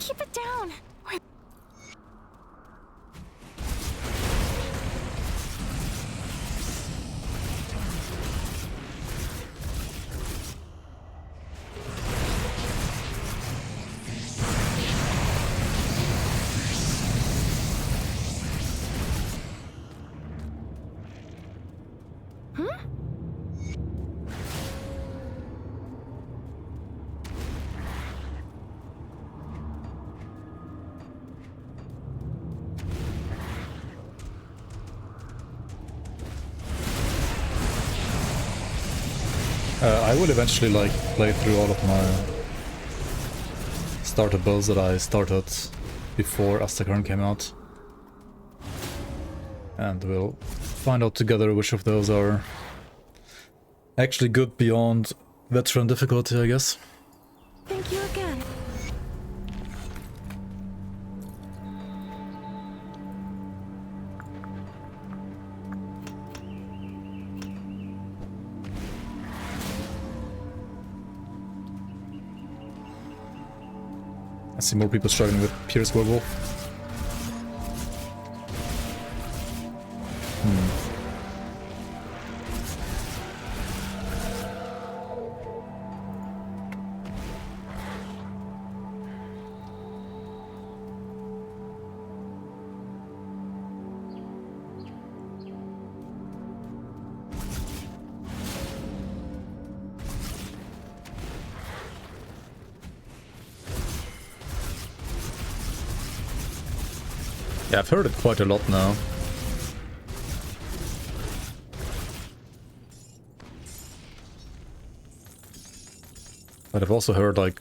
Keep it down. I would eventually like play through all of my starter builds that I started before Asterkarn came out. And we'll find out together which of those are actually good beyond veteran difficulty, I guess. Thank you again. I see more people struggling with Pierce Werewolf. Yeah, I've heard it quite a lot now. But I've also heard like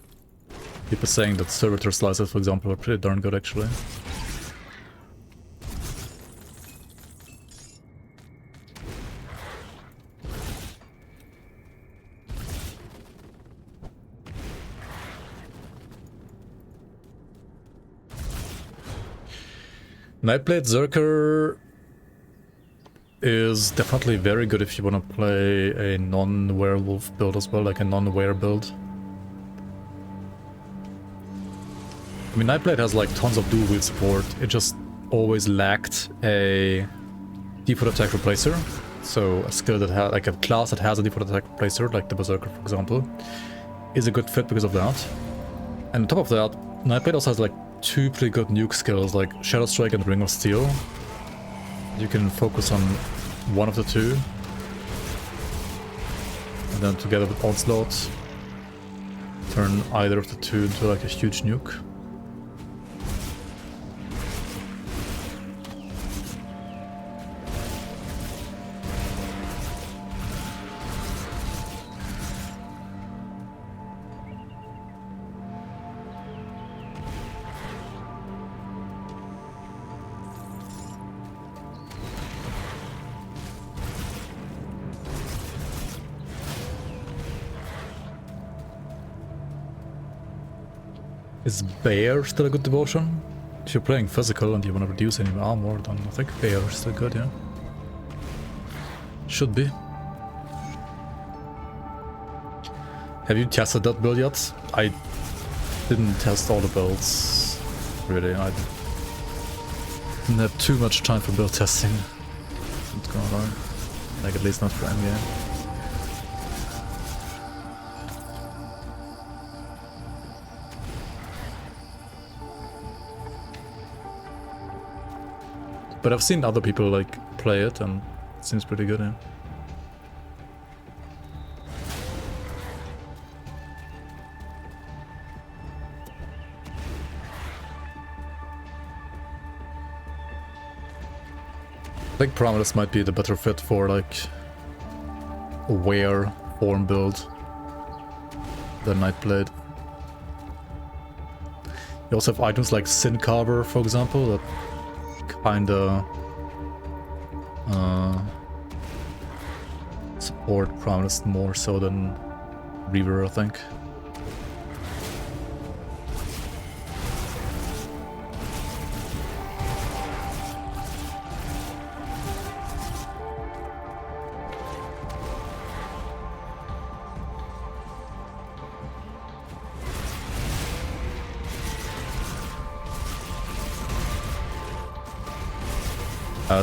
people saying that servitor slices, for example, are pretty darn good actually. Nightblade Zerker is definitely very good if you want to play a non-werewolf build as well, like a non-were build. I mean, Nightblade has like tons of dual wield support, it just always lacked a default attack replacer. So a skill that has, like a class that has a default attack replacer, like the Berserker for example, is a good fit because of that. And on top of that, Nightblade also has like two pretty good nuke skills, like Shadow Strike and Ring of Steel. You can focus on one of the two, and then together with Onslaught, turn either of the two into like a huge nuke. Is Bear still a good devotion? If you're playing physical and you want to reduce any armor, then I think Bear is still good, yeah. Should be. Have you tested that build yet? I didn't test all the builds, really. I didn't have too much time for build testing. What's going on? Like, at least not for endgame. But I've seen other people like play it and it seems pretty good, yeah. I think Prometheus might be the better fit for like a were form build than Nightblade. You also have items like Sin Carver, for example, that kinda support Prometheus more so than Reaver, I think.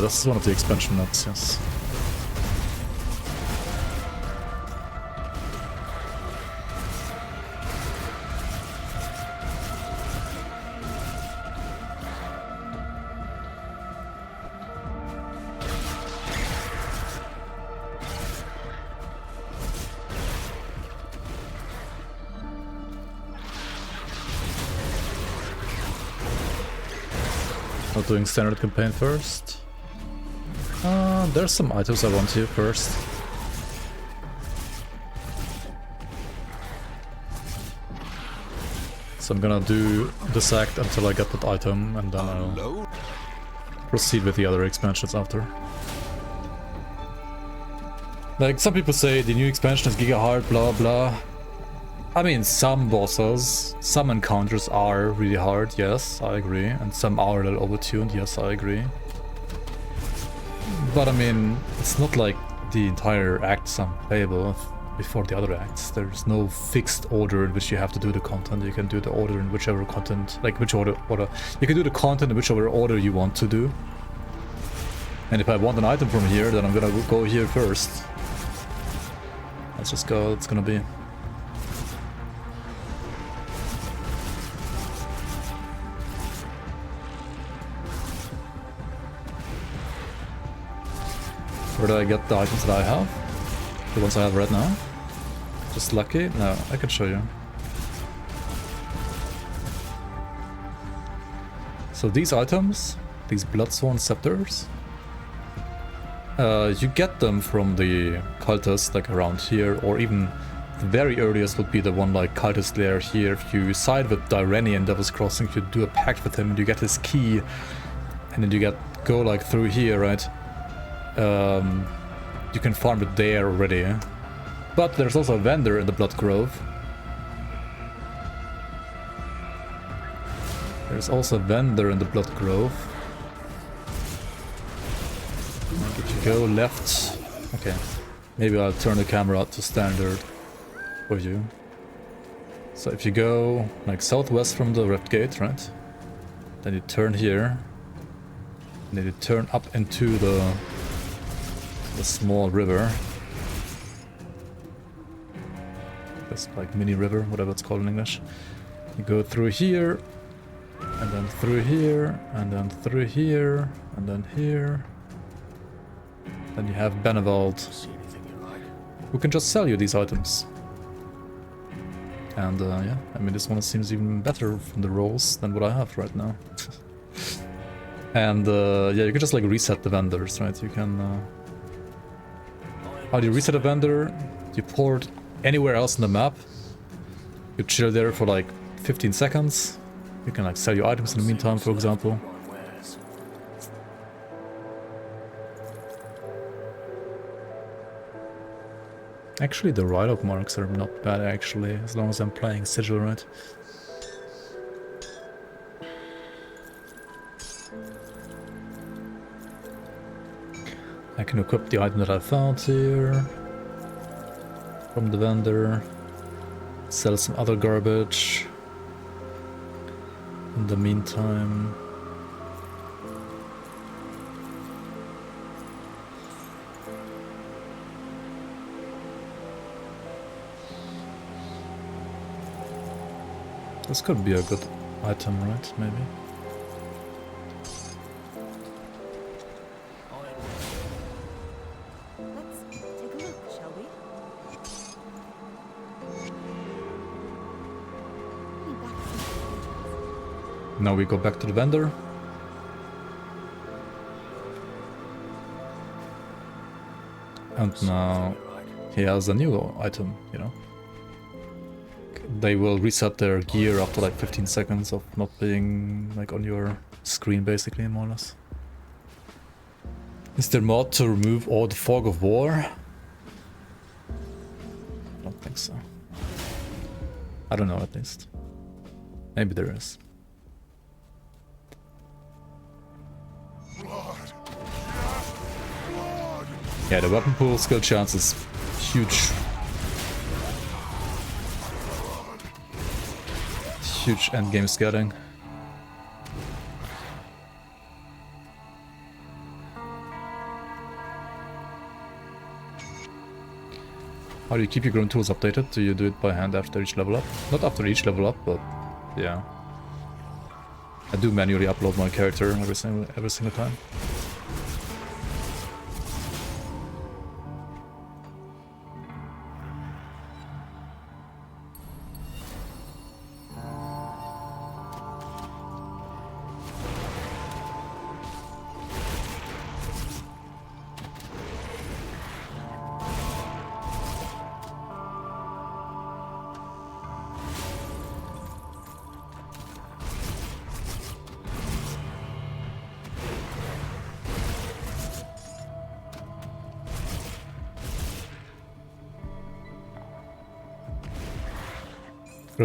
This is one of the expansion maps, yes. Not doing standard campaign first. There's some items I want here first. So I'm gonna do this act until I get that item, and then I'll proceed with the other expansions after. Like, some people say the new expansion is giga hard, blah blah. I mean, some bosses, some encounters are really hard, yes, I agree. And some are a little overtuned, yes, I agree. But I mean, it's not like the entire acts are playable before the other acts. There's no fixed order in which you have to do the content. You can do the order in whichever content, like which order. You can do the content in whichever order you want to do. And if I want an item from here, then I'm gonna go here first. Let's just go, it's gonna be. Where do I get the items that I have? The ones I have right now? Just lucky? No, I can show you. So these items, these Bloodsworn Scepters. You get them from the cultists, like around here, or even the very earliest would be the one like Cultist Lair here. If you side with Direni in Devil's Crossing, if you do a pact with him and you get his key, and then you go like through here, right? You can farm it there already. But there's also a vendor in the Blood Grove. There's also a vendor in the Blood Grove. Like if you go left... Okay, maybe I'll turn the camera to standard for you. So if you go like southwest from the Rift Gate, right? Then you turn here. And then you turn up into the small river. This like mini river, whatever it's called in English. You go through here, and then through here, and then through here, and then here. Then you have Benevald, who can just sell you these items. And yeah, I mean this one seems even better from the rolls than what I have right now. And yeah, you can just like reset the vendors, right? You can... how do you reset a vendor? You port anywhere else on the map. You chill there for like 15 seconds. You can like sell your items in the meantime, for example. Actually, the write-up marks are not bad, actually, as long as I'm playing Sigil right. I can equip the item that I found here from the vendor, sell some other garbage in the meantime. This could be a good item, right? Maybe. Let's take a look, shall we? Now we go back to the vendor. And now he has a new item, you know. They will reset their gear after like 15 seconds of not being like on your screen, basically, more or less. Is there mod to remove all the fog of war? I don't think so. I don't know, at least. Maybe there is. Yeah, the weapon pool skill chance is huge. Huge endgame scouting. How do you keep your Grimtools updated? Do you do it by hand after each level up? Not after each level up, but yeah. I do manually upload my character every single time.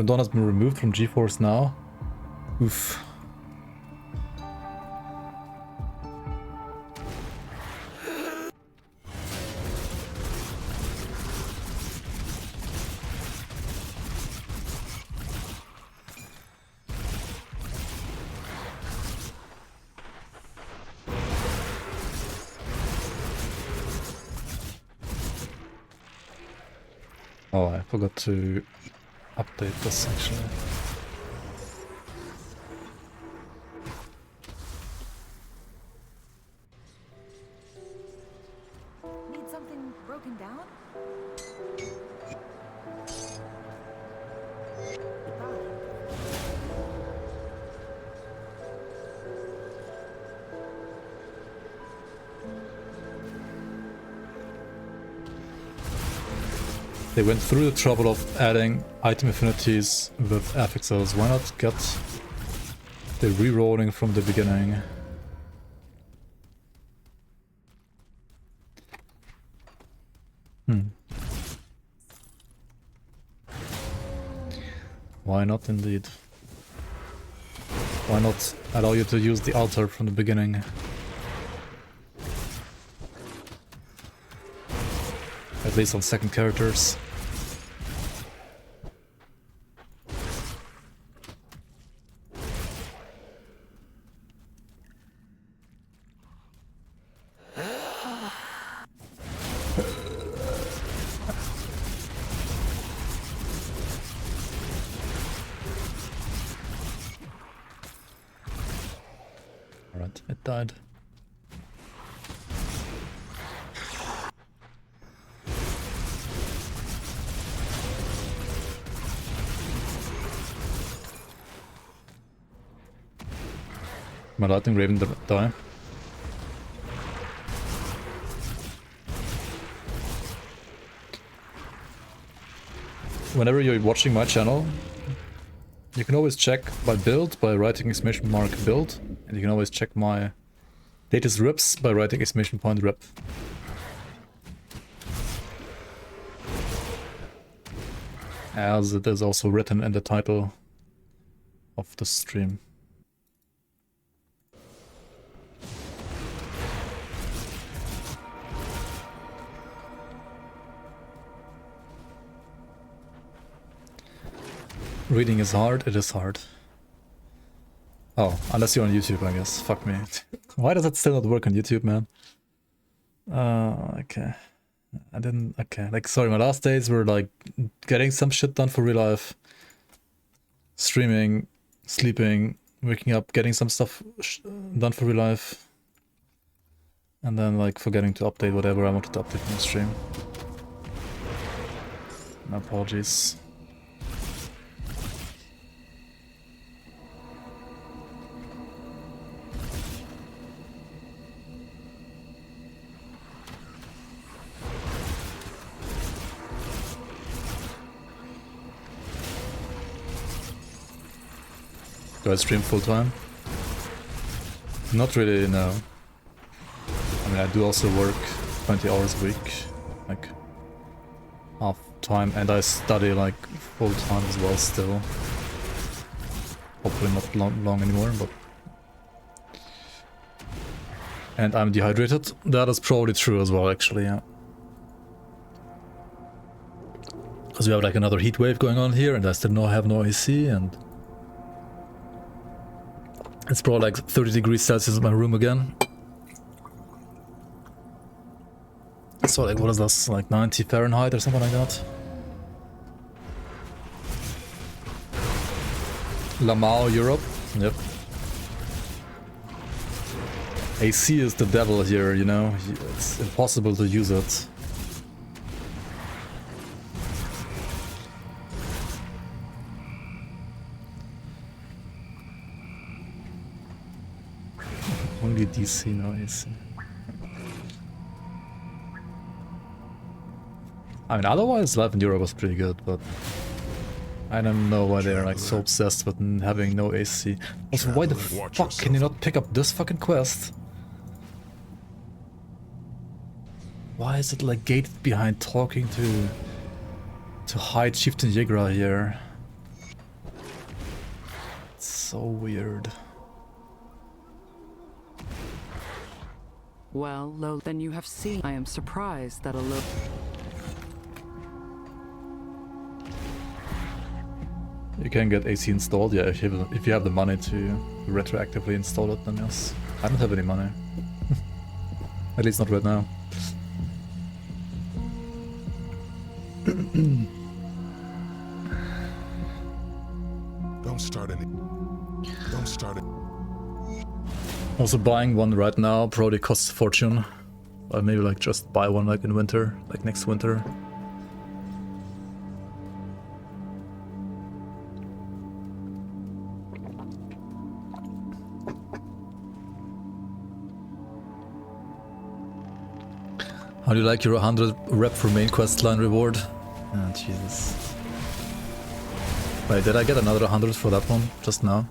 Dawn has been removed from GeForce Now. Oof. Oh, I forgot to update this actually. Need something broken down? They went through the trouble of adding item affinities with affixes. Why not get the rerolling from the beginning? Why not indeed? Why not allow you to use the altar from the beginning? At least on second characters. Alright, it died. My lightning raven die. Whenever you're watching my channel, you can always check my build by writing !mark build, and you can always check my latest rips by writing !rip. As it is also written in the title of the stream. Reading is hard, it is hard. Oh, unless you're on YouTube, I guess. Fuck me. Why does it still not work on YouTube, man? Okay. I didn't... Okay, like, sorry, my last days were, like, getting some shit done for real life. Streaming, sleeping, waking up, getting some stuff done for real life. And then, like, forgetting to update whatever I wanted to update in the stream. My apologies. Do I stream full time? Not really, no. I mean, I do also work 20 hours a week, like half time, and I study like full time as well still. Hopefully not long anymore, but... And I'm dehydrated. That is probably true as well, actually, yeah. Because we have like another heat wave going on here, and I still have no AC, and... It's probably like 30 degrees Celsius in my room again. So like, what is this? Like 90 Fahrenheit or something like that? Lamau, Europe. Yep. AC is the devil here, you know? It's impossible to use it. Only DC, no AC. I mean, otherwise life in Europe was pretty good, but I don't know why they're like so obsessed with having no AC. Also, why the fuck can you not pick up this fucking quest? Why is it like gated behind talking to High Chieftain Yegra here? It's so weird. Well, Lo, then you have seen. I am surprised that a Lo... You can get AC installed, yeah, if you have the money to retroactively install it, then yes. I don't have any money. At least not right now. Don't start it. Also buying one right now probably costs a fortune. Or maybe like just buy one like in winter, like next winter. How do you like your 100 rep for main quest line reward? Oh, Jesus. Wait, did I get another 100 for that one just now?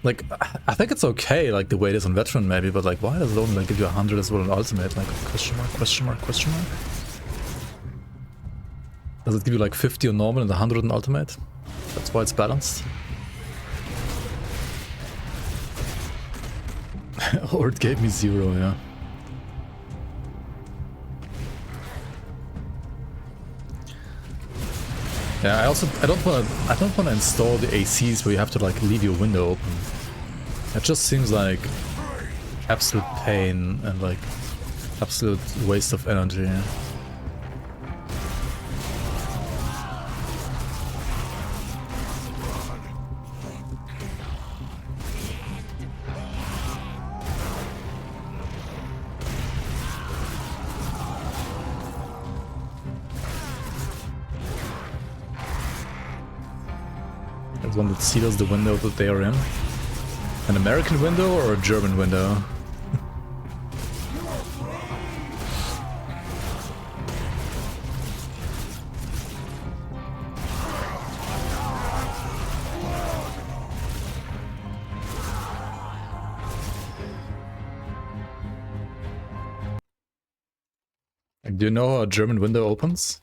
Like, I think it's okay, like, the way it is on Veteran maybe, but like, why does it only like, give you 100 as well on Ultimate? Like, question mark, question mark, question mark? Does it give you like 50 on normal and 100 on Ultimate? That's why it's balanced. Or it gave me 0, yeah. Yeah, I don't wanna install the ACs where you have to like leave your window open. That just seems like absolute pain and like absolute waste of energy. There's one that seals the window that they are in. An American window or a German window? Do you know how a German window opens?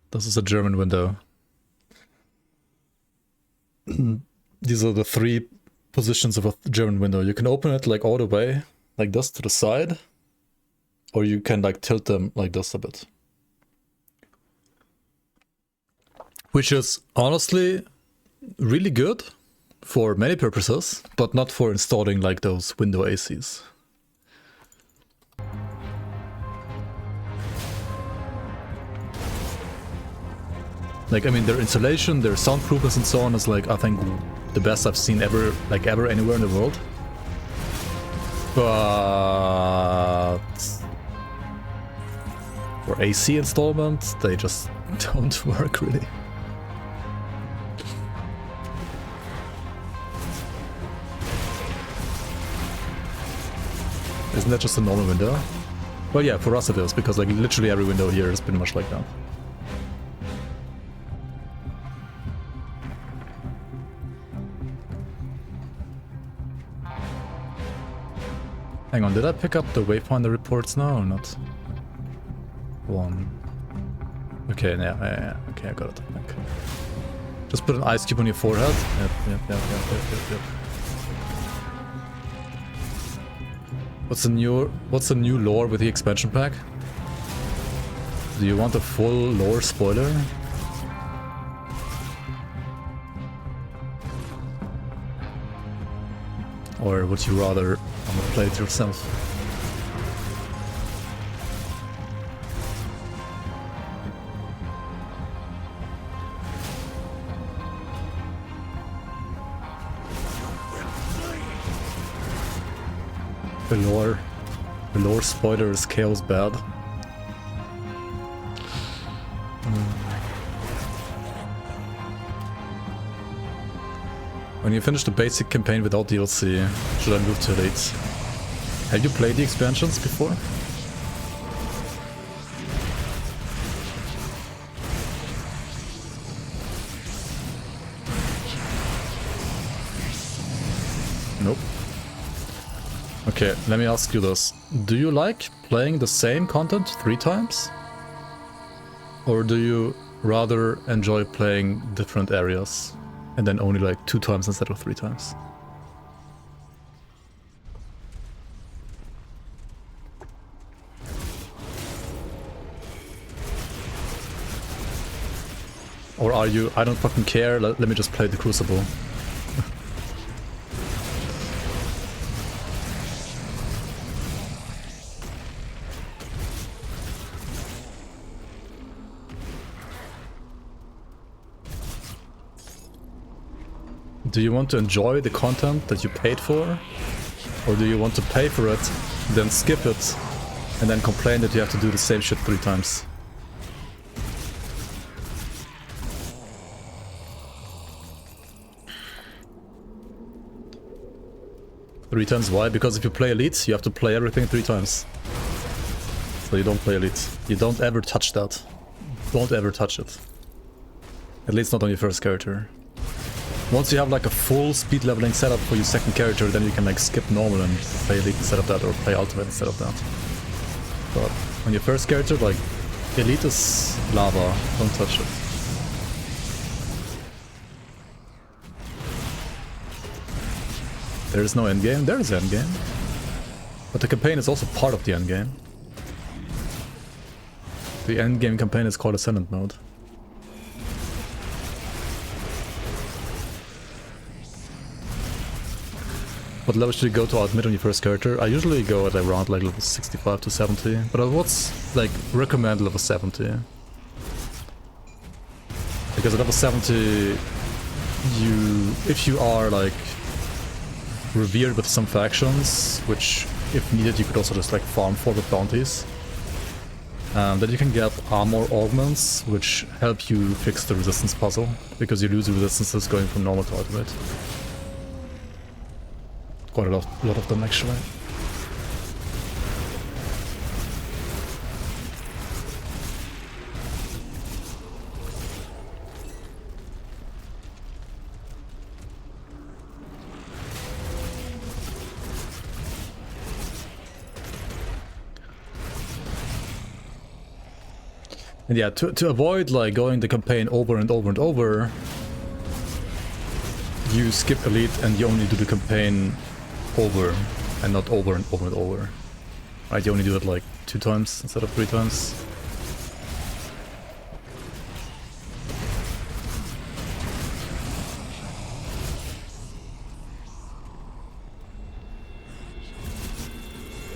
This is a German window. These are the 3 positions of a German window. You can open it like all the way, like this to the side, or you can like tilt them like this a bit. Which is honestly really good for many purposes, but not for installing like those window ACs. Like, I mean, their insulation, their soundproofness and so on is like, I think, the best I've seen ever, like ever anywhere in the world. But for AC installments, they just don't work really. Isn't that just a normal window? Well, yeah, for us it is, because like literally every window here is pretty much like that. Hang on, did I pick up the Wayfinder reports now or not? 1. Okay, yeah, okay, I got it. Okay. Just put an ice cube on your forehead. Yep. What's the new lore with the expansion pack? Do you want a full lore spoiler? Or would you rather play it yourself? The lore spoiler is chaos bad. When you finish the basic campaign without DLC, should I move to Elite? Have you played the expansions before? Nope. Okay, let me ask you this. Do you like playing the same content 3 times? Or do you rather enjoy playing different areas and then only like 2 times instead of 3 times? Or are you, I don't fucking care, let me just play the Crucible? Do you want to enjoy the content that you paid for? Or do you want to pay for it, then skip it, and then complain that you have to do the same shit 3 times? Three times, why? Because if you play Elite, you have to play everything 3 times. So you don't play Elite. You don't ever touch that. Don't ever touch it. At least not on your first character. Once you have like a full speed leveling setup for your second character, then you can like skip normal and play Elite instead of that, or play Ultimate instead of that. But on your first character, like, Elite is lava, don't touch it. There is no endgame, there is endgame. But the campaign is also part of the endgame. The endgame campaign is called Ascendant Mode. What level should you go to Ultimate on your first character? I usually go at around like level 65 to 70, but I would like recommend level 70. Because at level 70, if you are like revered with some factions, which if needed you could also just like farm for with bounties, then you can get armor augments, which help you fix the resistance puzzle, because you lose resistances going from normal to Ultimate. Quite a lot of them actually. And yeah, to avoid like going the campaign over and over and over, you skip Elite and you only do the campaign over and not over and over and over. Right, you only do it like 2 times instead of 3 times.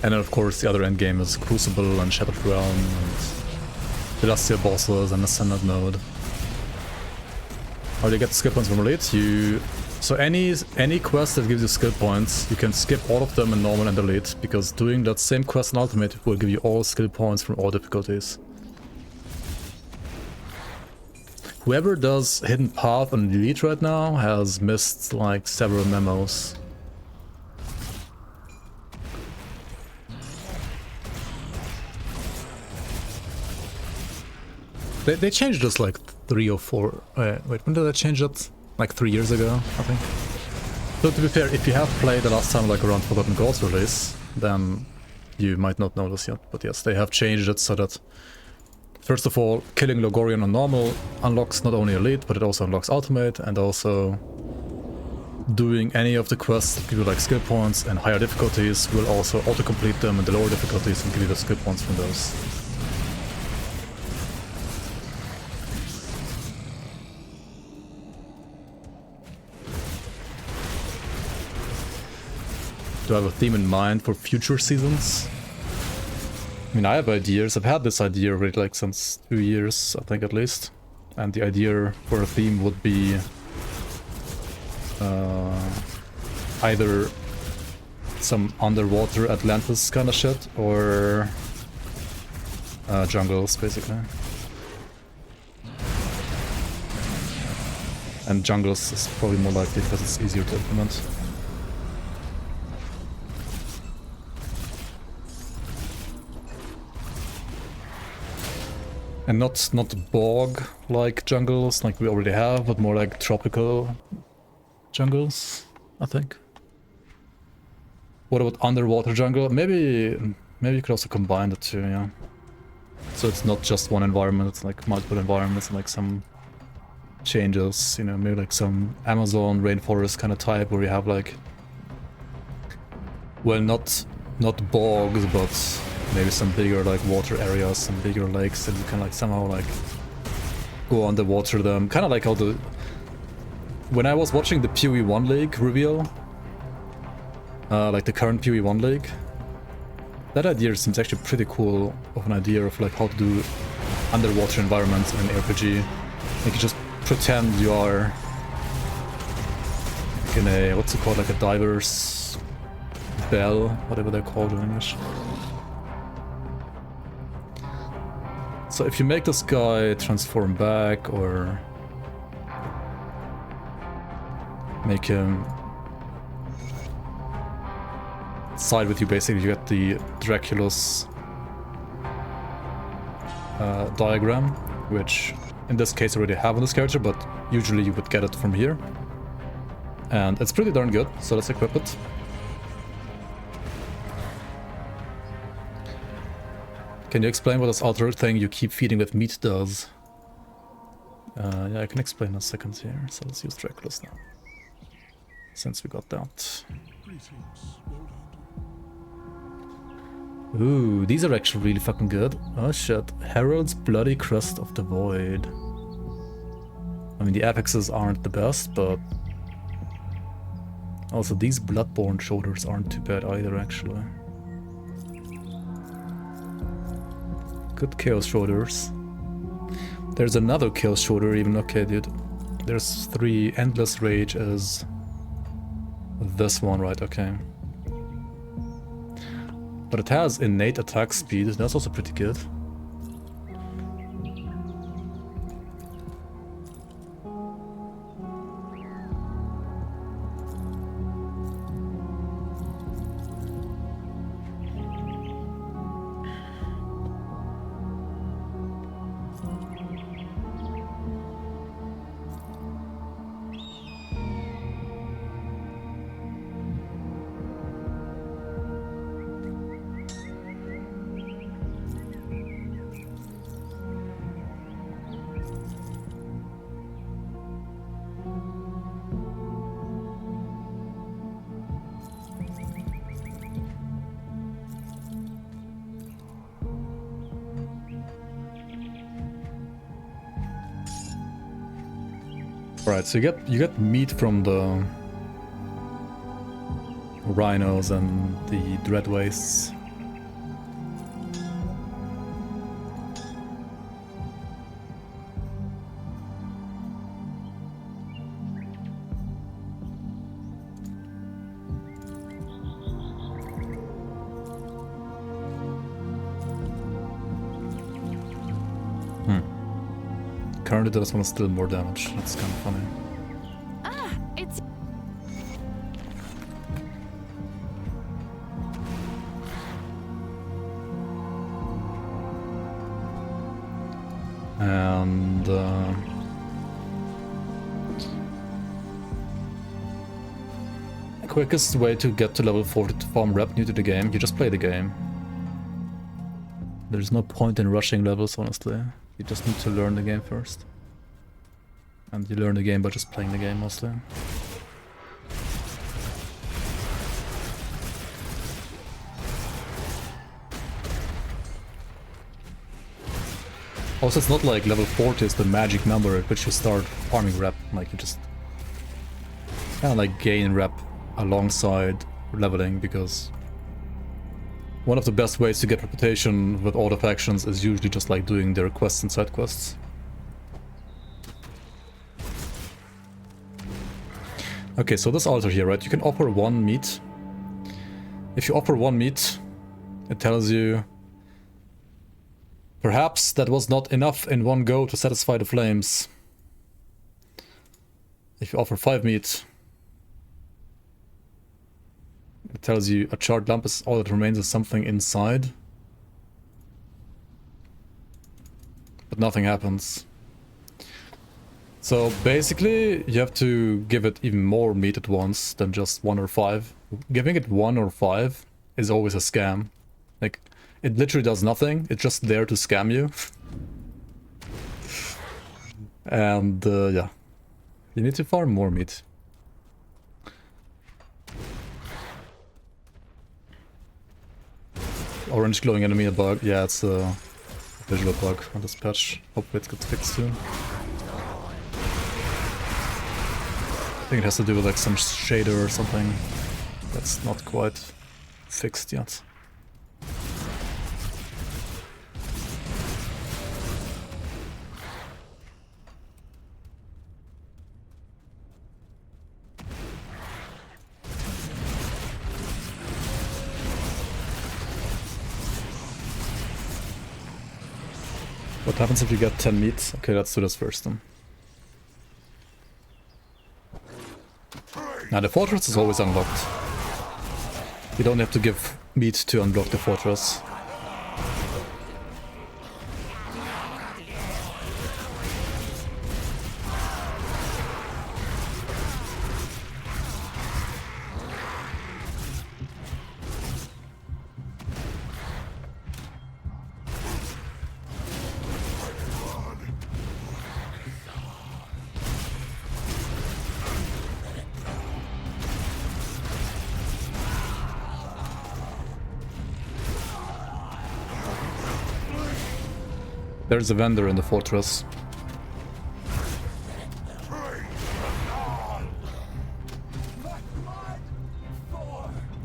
And then of course the other endgame is Crucible and Shattered Realm and Celestial bosses and Ascendant Mode. How do you get skill points from Elite? So any quest that gives you skill points, you can skip all of them in normal and Elite, because doing that same quest in Ultimate will give you all skill points from all difficulties. Whoever does Hidden Path on Elite right now has missed like several memos. They changed this like 3 or 4... wait, when did they change it? Like 3 years ago, I think. So to be fair, if you have played the last time like around Forgotten Gods release, then you might not know this yet. But yes, they have changed it so that, first of all, killing Logorian on normal unlocks not only Elite, but it also unlocks Ultimate, and also doing any of the quests that give you like skill points and higher difficulties will also auto-complete them in the lower difficulties and give you the skill points from those. Do I have a theme in mind for future seasons? I mean, I have ideas. I've had this idea already like since 2 years, I think at least. And the idea for a theme would be either some underwater Atlantis kind of shit, or jungles, basically. And jungles is probably more likely because it's easier to implement. And not bog-like jungles like we already have, but more like tropical jungles, I think. What about underwater jungle? Maybe you could also combine the two, yeah. So it's not just one environment, it's like multiple environments and like some changes, you know, maybe like some Amazon rainforest kind of type where you have like, well, not bogs, but maybe some bigger like water areas, some bigger lakes, and you can like somehow like go underwater them. Kind of like how when I was watching the PoE1 League reveal, like the current PoE1 League, that idea seems actually pretty cool of an idea of like how to do underwater environments in an RPG. Like you just pretend you are like in a, what's it called, like a diver's spell, whatever they're called in English. So if you make this guy transform back or make him side with you, basically you get the Draculus diagram, which in this case I already have on this character, but usually you would get it from here. And it's pretty darn good, so let's equip it. Can you explain what this altar thing you keep feeding with meat does? Yeah, I can explain in a second here, so let's use Draculus now. Since we got that. Ooh, these are actually really fucking good. Oh shit. Herald's Bloody Crust of the Void. I mean, the apexes aren't the best, but... also, these Bloodborne shoulders aren't too bad either, actually. Good Chaos shoulders. There's another Chaos shoulder even. Okay, dude. There's 3. Endless Rage is... this one, right? Okay. But it has innate attack speed. That's also pretty good. Right, so you get meat from the rhinos and the dread wastes. Currently does one still more damage. That's kind of funny. Ah, it's And the quickest way to get to level 40 to farm rep new to the game, you just play the game. There's no point in rushing levels, honestly. You just need to learn the game first. And you learn the game by just playing the game, mostly. Also, it's not like level 40 is the magic number at which you start farming rep. Like, you just kind of like gain rep alongside leveling, because one of the best ways to get reputation with all the factions is usually just like doing their quests and side quests. Okay, so this altar here, right? You can offer 1 meat. If you offer 1 meat, it tells you perhaps that was not enough in one go to satisfy the flames. If you offer 5 meat, it tells you a charred lump is all that remains of something inside. But nothing happens. So basically, you have to give it even more meat at once than just 1 or 5. Giving it 1 or 5 is always a scam. Like, it literally does nothing, it's just there to scam you. And yeah, you need to farm more meat. Orange glowing enemy a bug. Yeah, it's a visual bug on this patch. Hopefully it gets fixed soon. I think it has to do with like some shader or something that's not quite fixed yet. What happens if you get 10 meat? Okay, let's do this first then. Now the fortress is always unlocked. You don't have to give meat to unblock the fortress. There's a vendor in the fortress.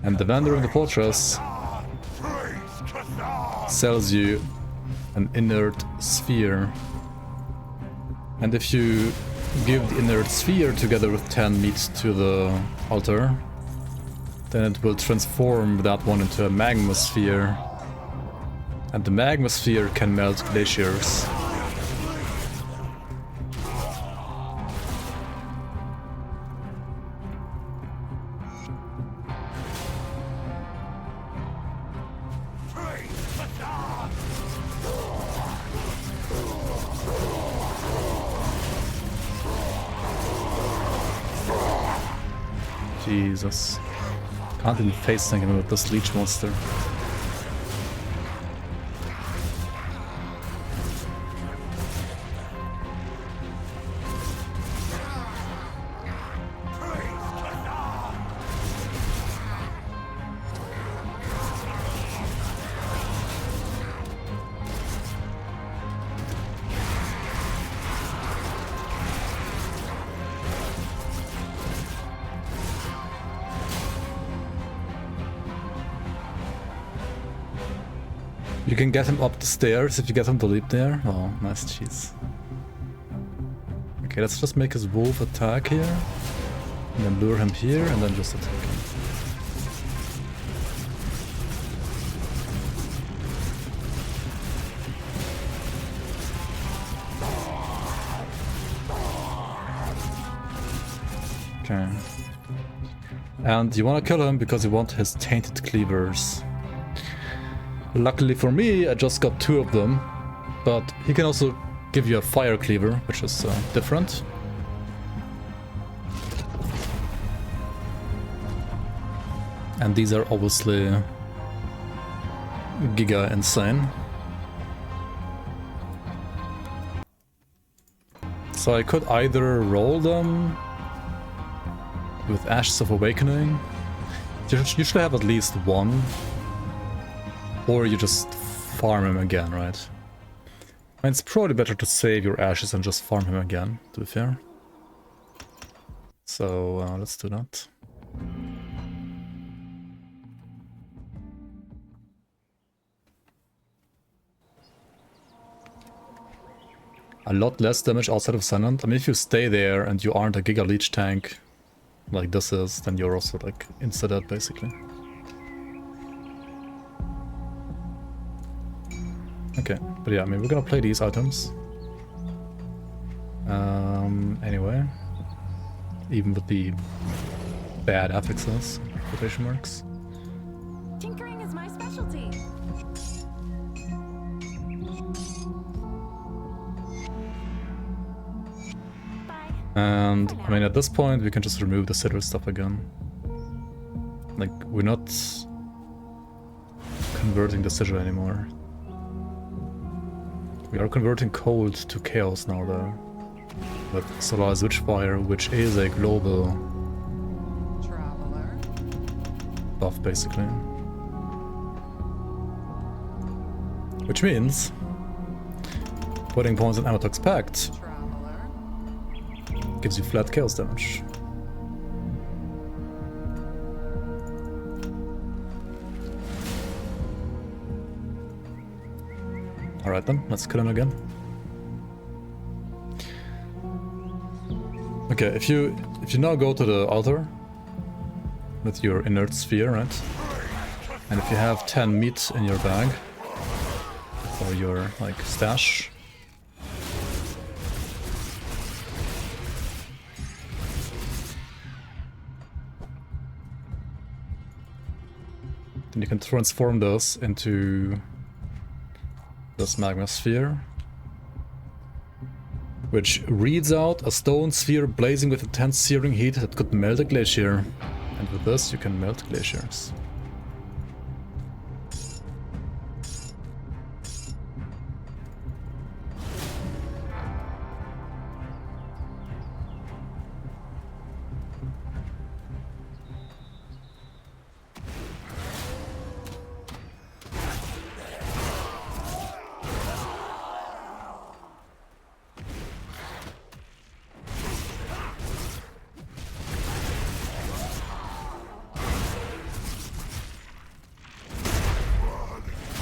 And the vendor in the fortress sells you an inert sphere. And if you give the inert sphere together with 10 meat to the altar, then it will transform that one into a magma sphere. And the magma sphere can melt glaciers. Jesus. Can't even face him with this leech monster. You can get him up the stairs if you get him to leap there. Oh, nice cheese. Okay, let's just make his wolf attack here. And then lure him here and then just attack him. Okay. And you want to kill him because you want his tainted cleavers. Luckily for me, I just got 2 of them, but he can also give you a fire cleaver, which is different. And these are obviously giga insane. So I could either roll them with Ashes of Awakening. You usually have at least one. Or you just farm him again, right? I mean, it's probably better to save your ashes and just farm him again, to be fair. So, let's do that. A lot less damage outside of Senant. I mean, if you stay there and you aren't a Giga Leech tank, like this is, then you're also like insta-dead, basically. Okay, but yeah, I mean, we're gonna play these items. Anyway. Even with the bad affixes, quotation marks. Tinkering is my specialty. Bye. And, I mean, at this point, we can just remove the Cither stuff again. Like, we're not converting the Cither anymore. We are converting cold to chaos now, though. With Solaris Witchfire, which is a global Traveler. buff, basically. Which means putting points in Amatok's Pact Traveler. gives you flat chaos damage. Alright then, let's kill him again. Okay, if you now go to the altar with your inert sphere, right? And if you have 10 meat in your bag or your like stash, And you can transform those into this magma sphere, which reads out a stone sphere blazing with intense searing heat that could melt a glacier. And with this you can melt glaciers.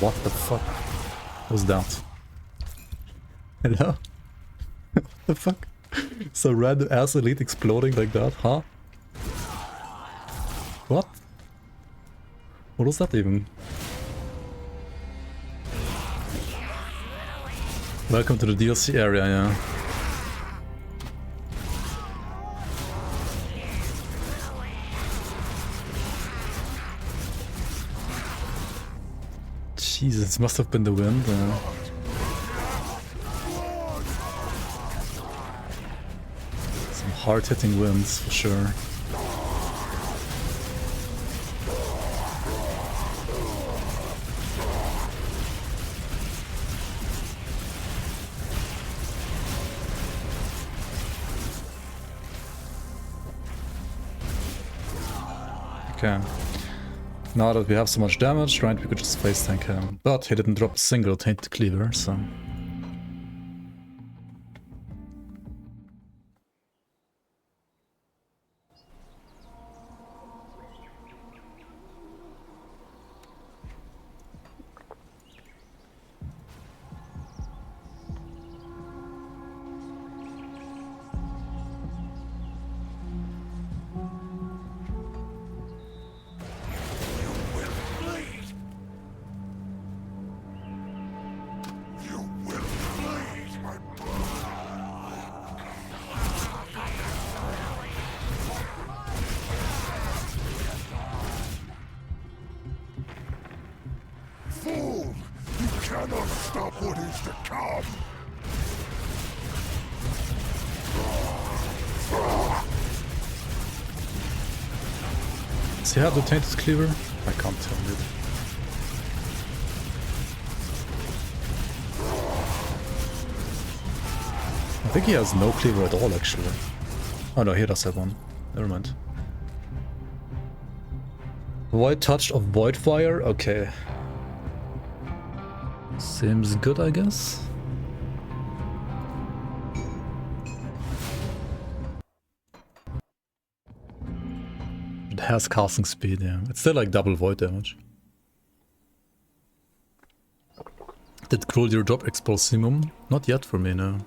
What the fuck was that? Hello? What the fuck? So random ass elite exploding like that, huh? What? What was that even? Welcome to the DLC area, yeah. Jesus, must have been the wind. Some hard-hitting winds for sure. Okay. Now that we have so much damage, right, we could just face tank him. But he didn't drop a single tainted cleaver, so... Cannot stop what is to come. Does he have the tainted cleaver? I can't tell you. I think he has no cleaver at all, actually. Oh no, he does have one. Never mind. Void touch of void fire? Okay. Seems good, I guess. It has casting speed, yeah. It's still like double void damage. Did Kruldir drop Expulsimum? Not yet for me, no.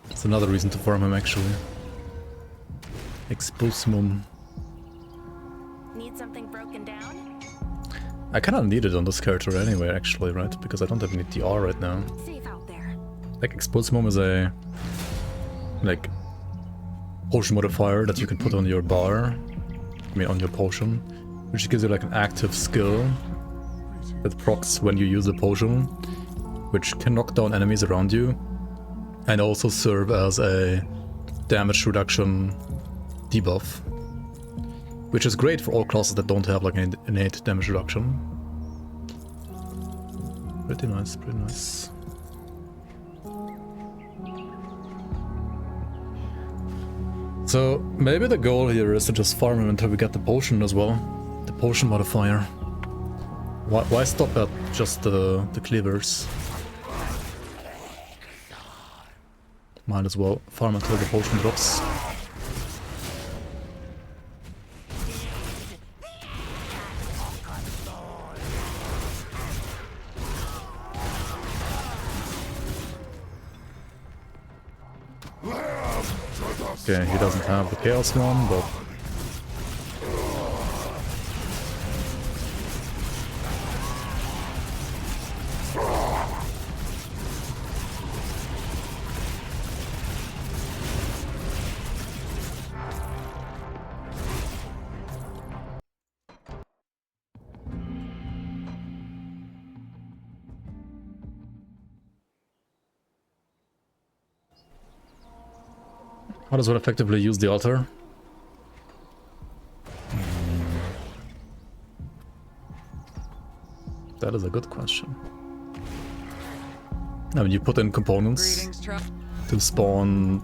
It's another reason to farm him, actually. Expulsimum. Need something broken down? I kinda need it on this character anyway, actually, right? Because I don't have any DR right now. Safe out there. Like, Expulsimum is a... like... potion modifier that you can put on your bar. I mean, on your potion. Which gives you like an active skill that procs when you use a potion. Which can knock down enemies around you. And also serve as a damage reduction debuff. Which is great for all classes that don't have like an innate damage reduction. Pretty nice, pretty nice. So maybe the goal here is to just farm him until we get the potion as well. The potion modifier. Why stop at just the cleavers? Might as well farm until the potion drops. Okay, he doesn't have the Chaos one, but... How does one effectively use the altar? That is a good question. I mean, you put in components to spawn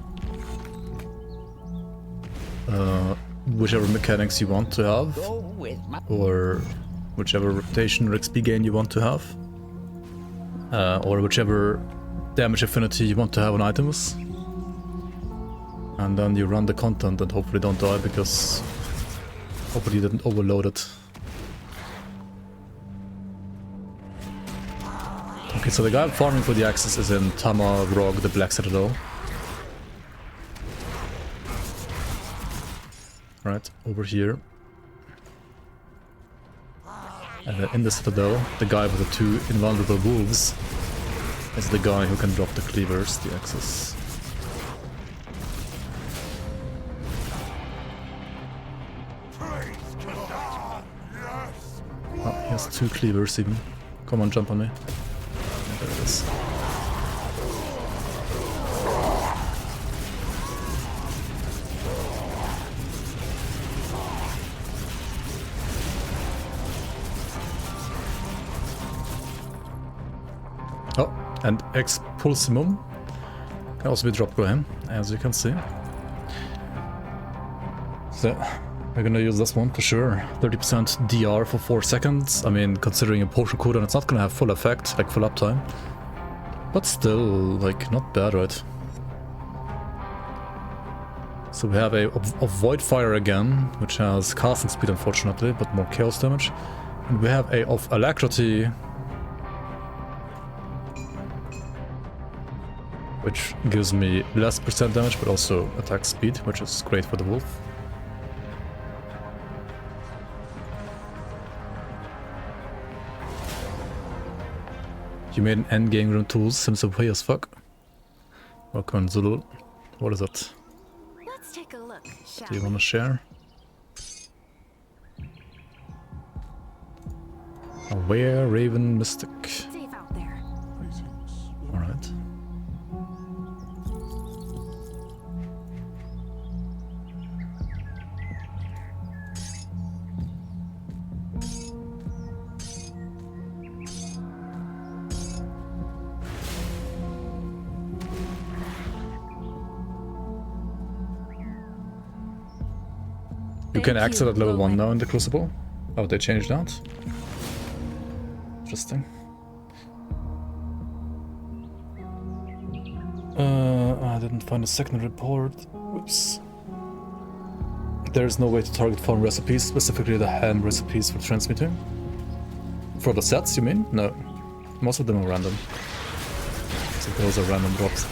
whichever mechanics you want to have, or whichever rotation or XP gain you want to have, or whichever damage affinity you want to have on items. And then you run the content and hopefully don't die because hopefully you didn't overload it. Okay, so the guy farming for the axes is in Tama Rog, the Black Citadel. Right, over here. And then in the Citadel, the guy with the 2 invulnerable wolves is the guy who can drop the cleavers, the axes. Oh, he has 2 cleavers even. Come on, jump on me. There it is. Oh, and Expulsimum can also be dropped by him, as you can see. So, we're gonna use this one for sure. 30% DR for 4 seconds. I mean, considering a potion cooldown, it's not gonna have full effect, like full uptime. But still, like, not bad, right? So we have a Void Fire again, which has casting speed unfortunately, but more chaos damage. And we have a of Alacrity, which gives me less percent damage, but also attack speed, which is great for the wolf. You made an endgame Grimtools, seems way as fuck. Welcome, Zulu. What is it? Let's take a look, shall Do you want to share? A Were Raven Mystic. safe out there. Alright. You can exit at level 1 now in the Crucible. Oh, they changed that? Interesting. I didn't find a second report. Whoops. There's no way to target farm recipes, specifically the ham recipes for transmitting. For the sets, you mean? No. Most of them are random. So those are random drops.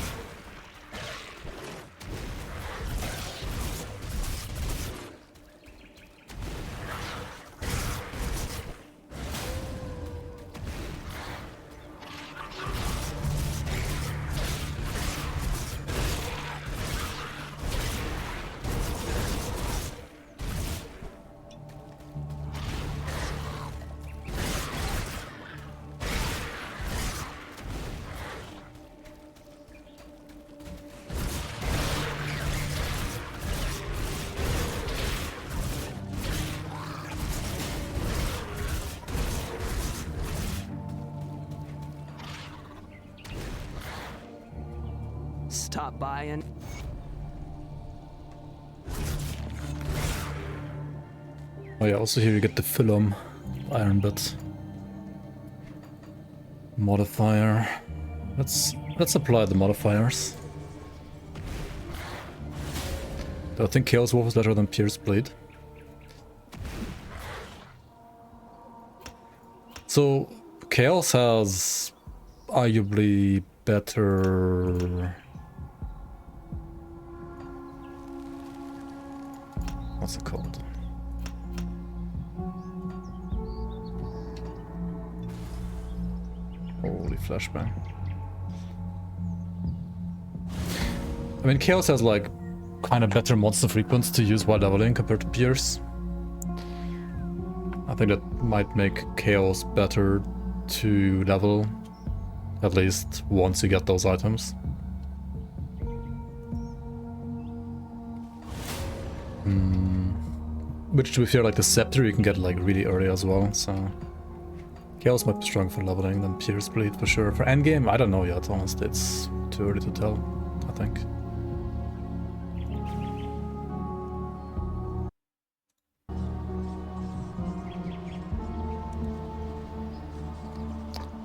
Stop by and... Oh yeah, also here you get the Philom Iron Bit modifier. Let's apply the modifiers. I think Chaos Wolf is better than Pierce Blade. So Chaos has arguably better... What's it called? Holy flashbang. I mean, Chaos has like kind of better monster frequency to use while leveling compared to Pierce. I think that might make Chaos better to level, at least once you get those items. Which, to be fair, like the Scepter you can get like really early as well, so... Chaos might be stronger for leveling than Pierce Bleed for sure. For endgame, I don't know yet, honestly. It's too early to tell, I think.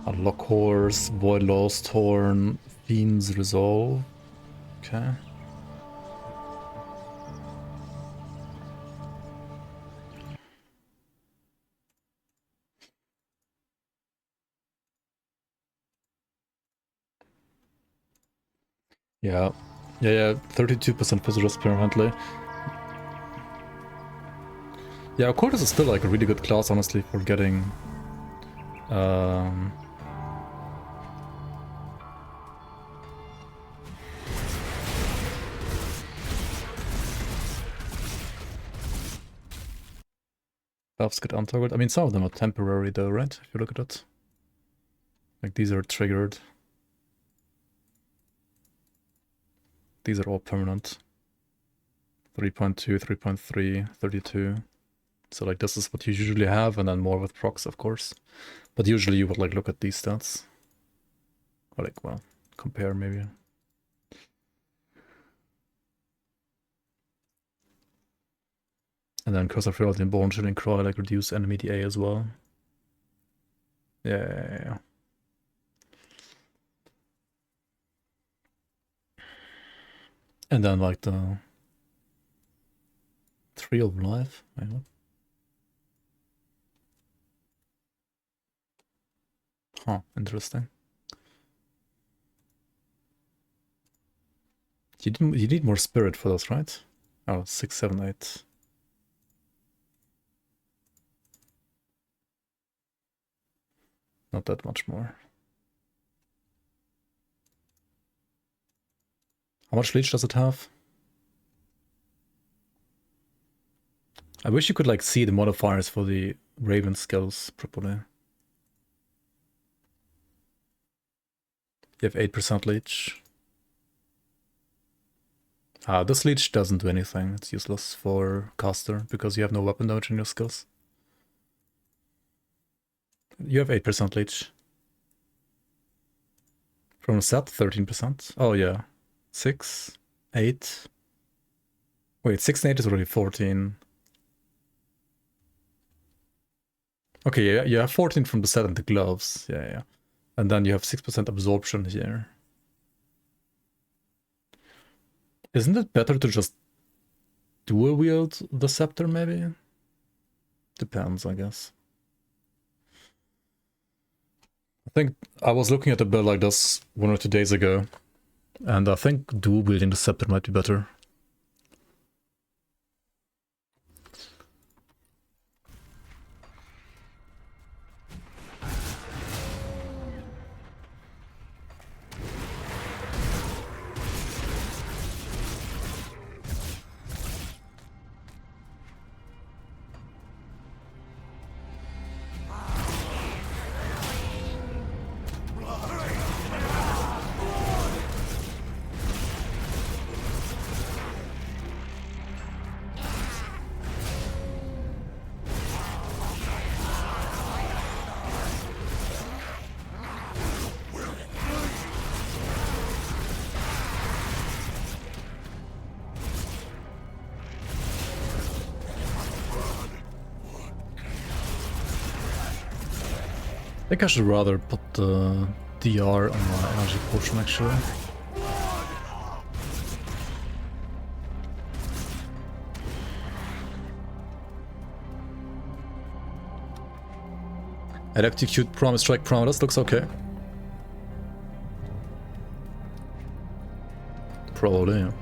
Unlock Horse, Void Lost Horn, Fiend's Resolve. Okay. Yeah. Yeah, 32% visitors permanently. Yeah, Occultist is still like a really good class, honestly, for getting... buffs get untoggled. I mean, some of them are temporary though, right? If you look at it. Like, these are triggered. These are all permanent. 3.2, 3.3, 32. So like this is what you usually have, and then more with procs, of course. But usually you would like look at these stats. Or like, well, compare maybe. And then Curse of Reality and Bone Chilling Cry like reduce enemy DA as well. Yeah. And then like the Tree of Life. Wait, what? Huh, interesting. You need more spirit for those, right? Oh, 6, 7, 8. Not that much more. How much leech does it have? I wish you could like see the modifiers for the Raven skills properly. You have 8% leech. This leech doesn't do anything. It's useless for caster because you have no weapon damage in your skills. You have 8% leech. From the set, 13%. Oh yeah. 6, 8. Wait, 6 and 8 is already 14. Okay, yeah, you have 14 from the set and the gloves. Yeah. And then you have 6% absorption here. Isn't it better to just dual wield the scepter, maybe? Depends, I guess. I think I was looking at a build like this 1 or 2 days ago, and I think dual wielding the scepter might be better. I think I should rather put the DR on my energy potion, actually. Electrocute Promise Strike Promise looks okay. Probably, yeah.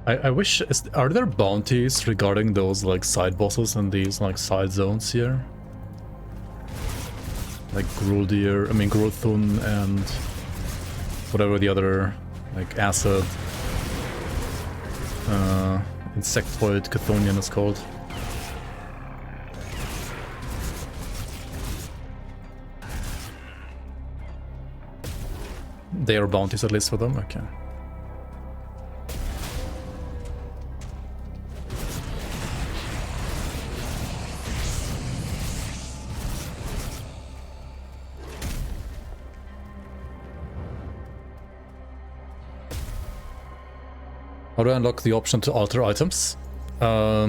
I wish... are there bounties regarding those like side bosses and these like side zones here? like Growthun and whatever the other, like acid, insectoid Chthonian is called. They are bounties at least for them, okay. How do I unlock the option to alter items? You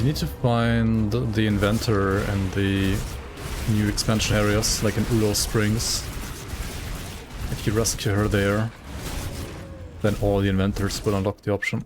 need to find the inventor and the new expansion areas, like in Ulo Springs. If you rescue her there, then all the inventors will unlock the option.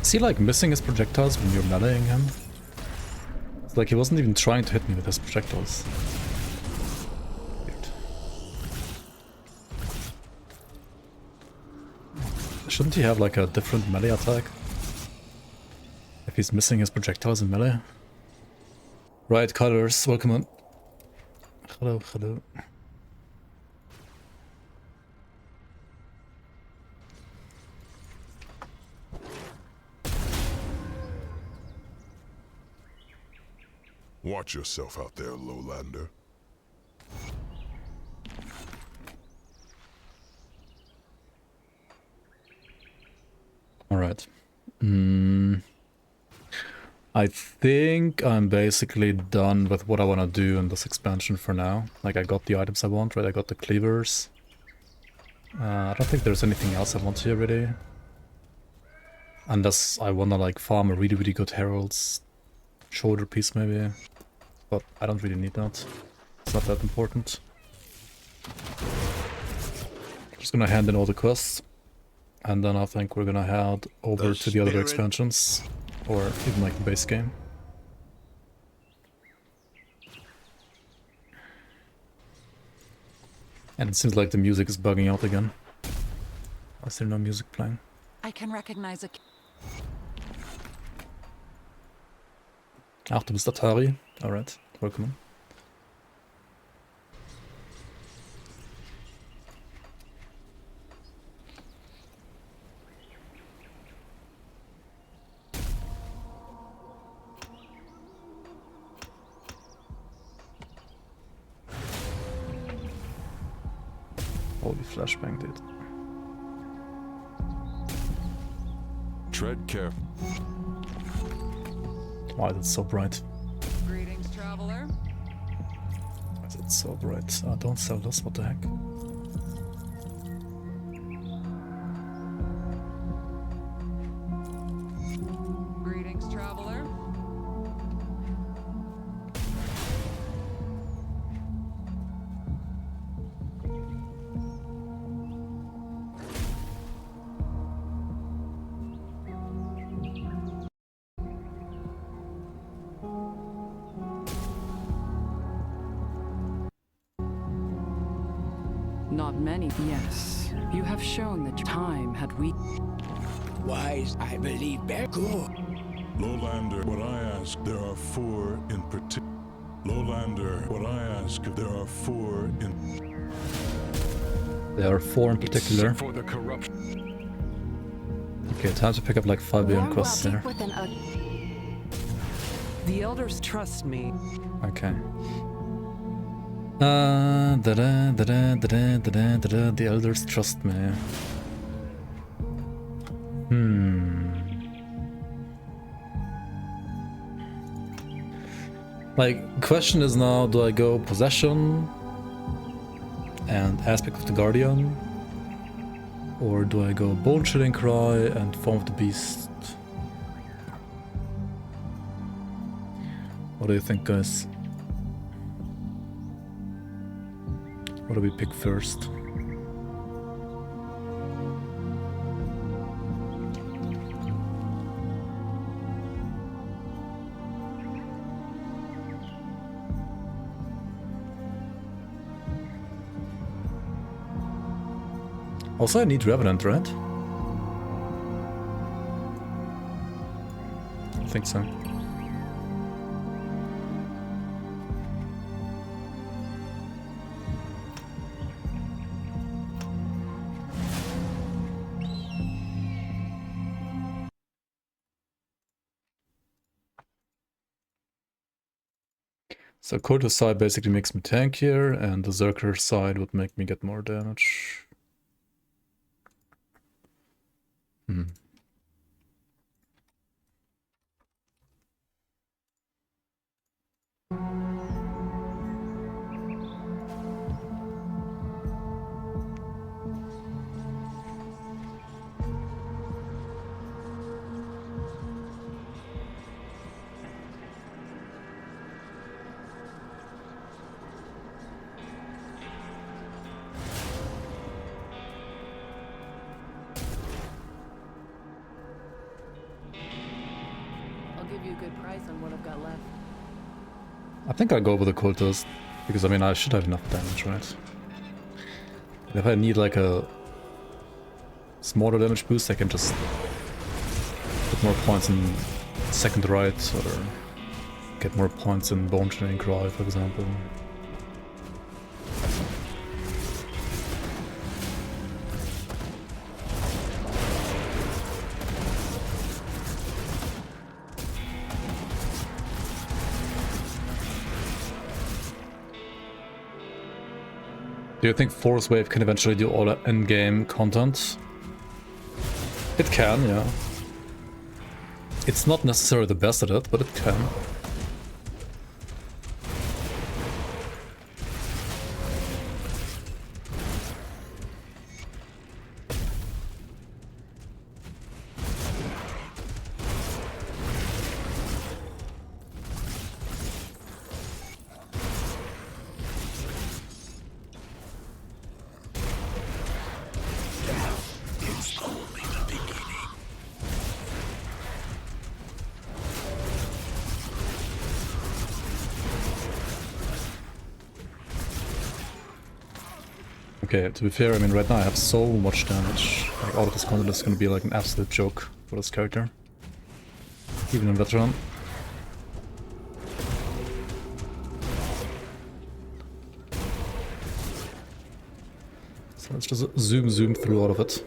Is he like missing his projectiles when you're meleeing him? It's like he wasn't even trying to hit me with his projectiles. Weird. Shouldn't he have like a different melee attack? If he's missing his projectiles in melee? Right, colors, welcome on. Hello, hello. Watch yourself out there, Lowlander. Alright. I think I'm basically done with what I want to do in this expansion for now. Like, I got the items I want, right? I got the cleavers. I don't think there's anything else I want here, really. Unless I want to, like, farm a really, really good Herald's shoulder piece, maybe. But I don't really need that. It's not that important. Just gonna hand in all the quests. And then I think we're gonna head over to the other expansions. Or even like the base game. And it seems like the music is bugging out again. Why is there no music playing? I can recognize a... Ach, du bist Atari? Alright, welcome. Holy flashbang, dude. Tread careful. Why is it so bright? Greetings, traveler. Why is it so bright? Don't sell this, what the heck? Greetings, traveler. Not many. Yes, you have shown that time had we. Wise, I believe, very good. Lowlander, what I ask, there are 4 in particular. Lowlander, what I ask, there are 4 in... There are 4 in particular. For the corruption. Okay, time to pick up like 5 billion More quests wealthy here. with an The elders trust me. Okay. The elders trust me. Like, question is now, do I go possession and aspect of the guardian? Or do I go bone chilling cry and form of the beast? What do you think, guys? What do we pick first? Also, I need Revenant, right? I think so. So Koto's side basically makes me tankier, and the Zerker side would make me get more damage. I'll give you a good price on what I've got left. I think I'll go with the Cultist, because I mean I should have enough damage, right? And if I need like a smaller damage boost, I can just put more points in second right, or get more points in Bone Chilling Cry, for example. Do you think Force Wave can eventually do all the endgame content? It can, yeah. It's not necessarily the best at it, but it can. Okay, to be fair, I mean right now I have so much damage. Like all of this content is gonna be like an absolute joke for this character. Even in veteran. So let's just zoom through all of it.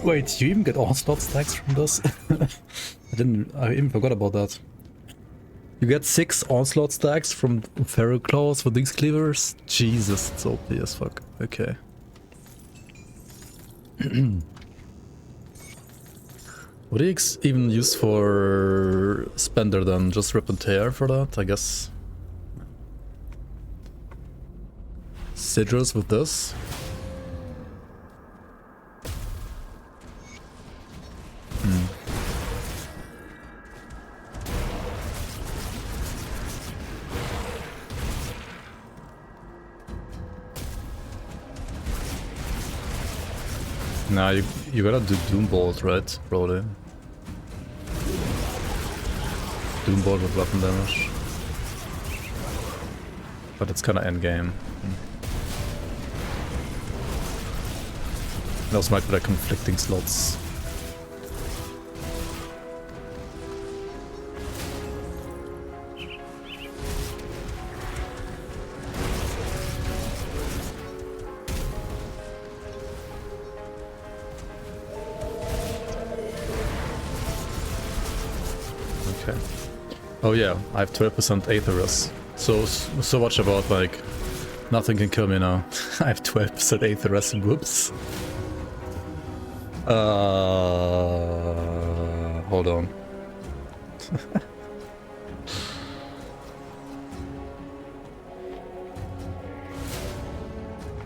Wait, you even get onslaught stacks from this? I even forgot about that. You get 6 onslaught stacks from Feral Claws for these cleavers? Jesus, it's OP as fuck. Okay. What do you even use for Spender then? Just Rip and Tear for that, I guess? Sidrus with this? Nah, you gotta do Doom Bolt, right? Probably. Doombolt with weapon damage. But it's kinda endgame. Those might be like conflicting slots. Okay. Oh yeah, I have 12% Aetherus. So much about like, nothing can kill me now. I have 12% Aetherus, whoops. Hold on.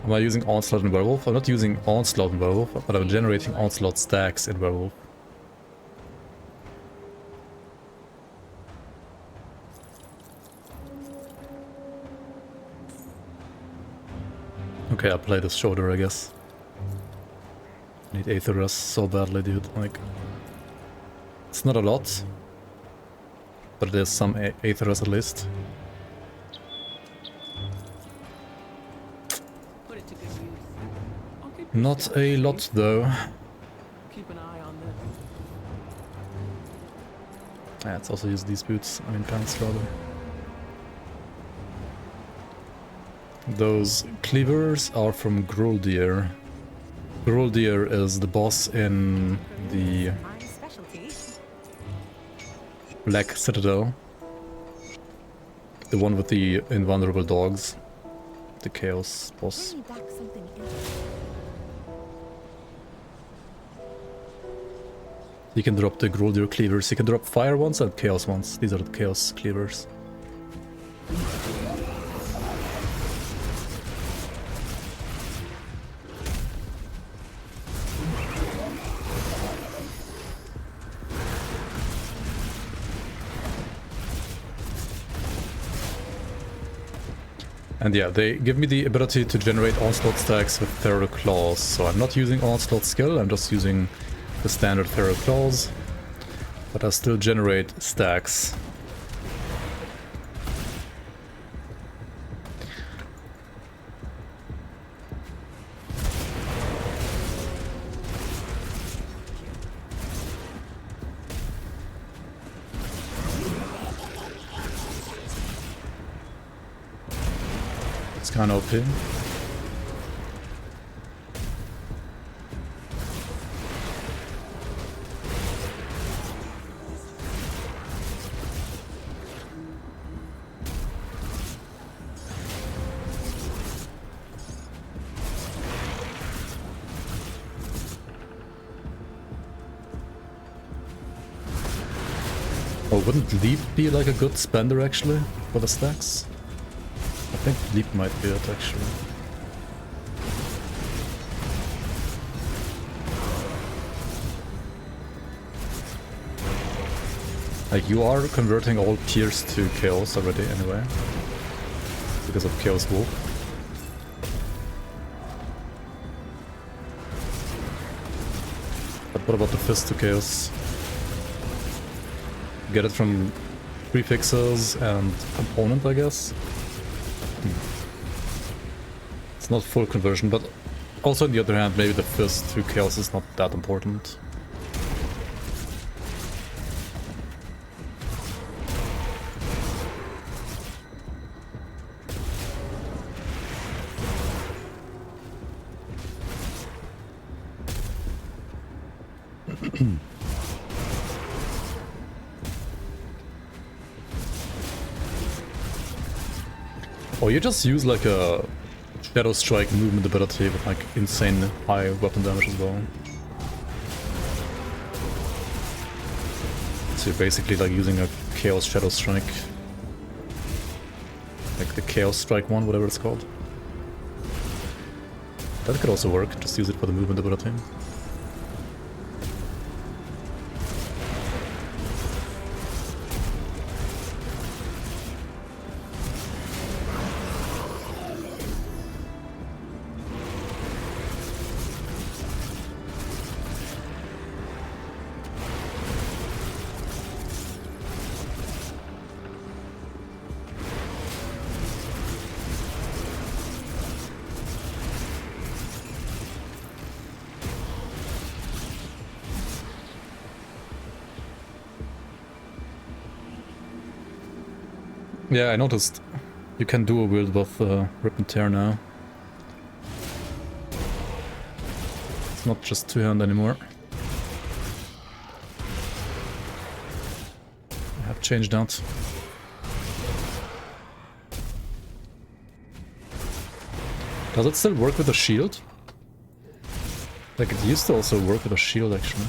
Am I using Onslaught in Werewolf? I'm not using Onslaught in Werewolf, but I'm generating Onslaught stacks in Werewolf. Okay, I'll play this shoulder, I guess. Need Aetherus so badly, dude. Like, it's not a lot, but it is some Aetherus at least. Put it to good use. I'll keep your Not steps a lot, though. Keep an eye on this. Yeah, let's also use these boots. I mean, pants rather. Those cleavers are from Groldir. Groldir is the boss in the Black Citadel. The one with the invulnerable dogs. The Chaos boss. You can drop the Groldir cleavers. You can drop fire ones and chaos ones. These are the chaos cleavers. And yeah, they give me the ability to generate Onslaught stacks with Feral Claws, so I'm not using Onslaught skill, I'm just using the standard Feral Claws, but I still generate stacks. Kind of OP. Oh, wouldn't Leap be like a good spender actually for the stacks? I think Leap might be it, actually. Like, you are converting all Pierce to Chaos already, anyway. Because of Chaos Wolf. But what about the Fist to Chaos? Get it from prefixes and component, I guess? It's not full conversion, but also on the other hand, maybe the Fist to Chaos is not that important. Oh, you just use like a Shadow Strike movement ability with like insane high weapon damage as well. So you're basically like using a Chaos Shadow Strike. Like the Chaos Strike one, whatever it's called. That could also work, just use it for the movement ability. Yeah, I noticed. You can do a wield with Rip and Tear now. It's not just two-hand anymore. I have changed that. Does it still work with a shield? Like, it used to also work with a shield, actually.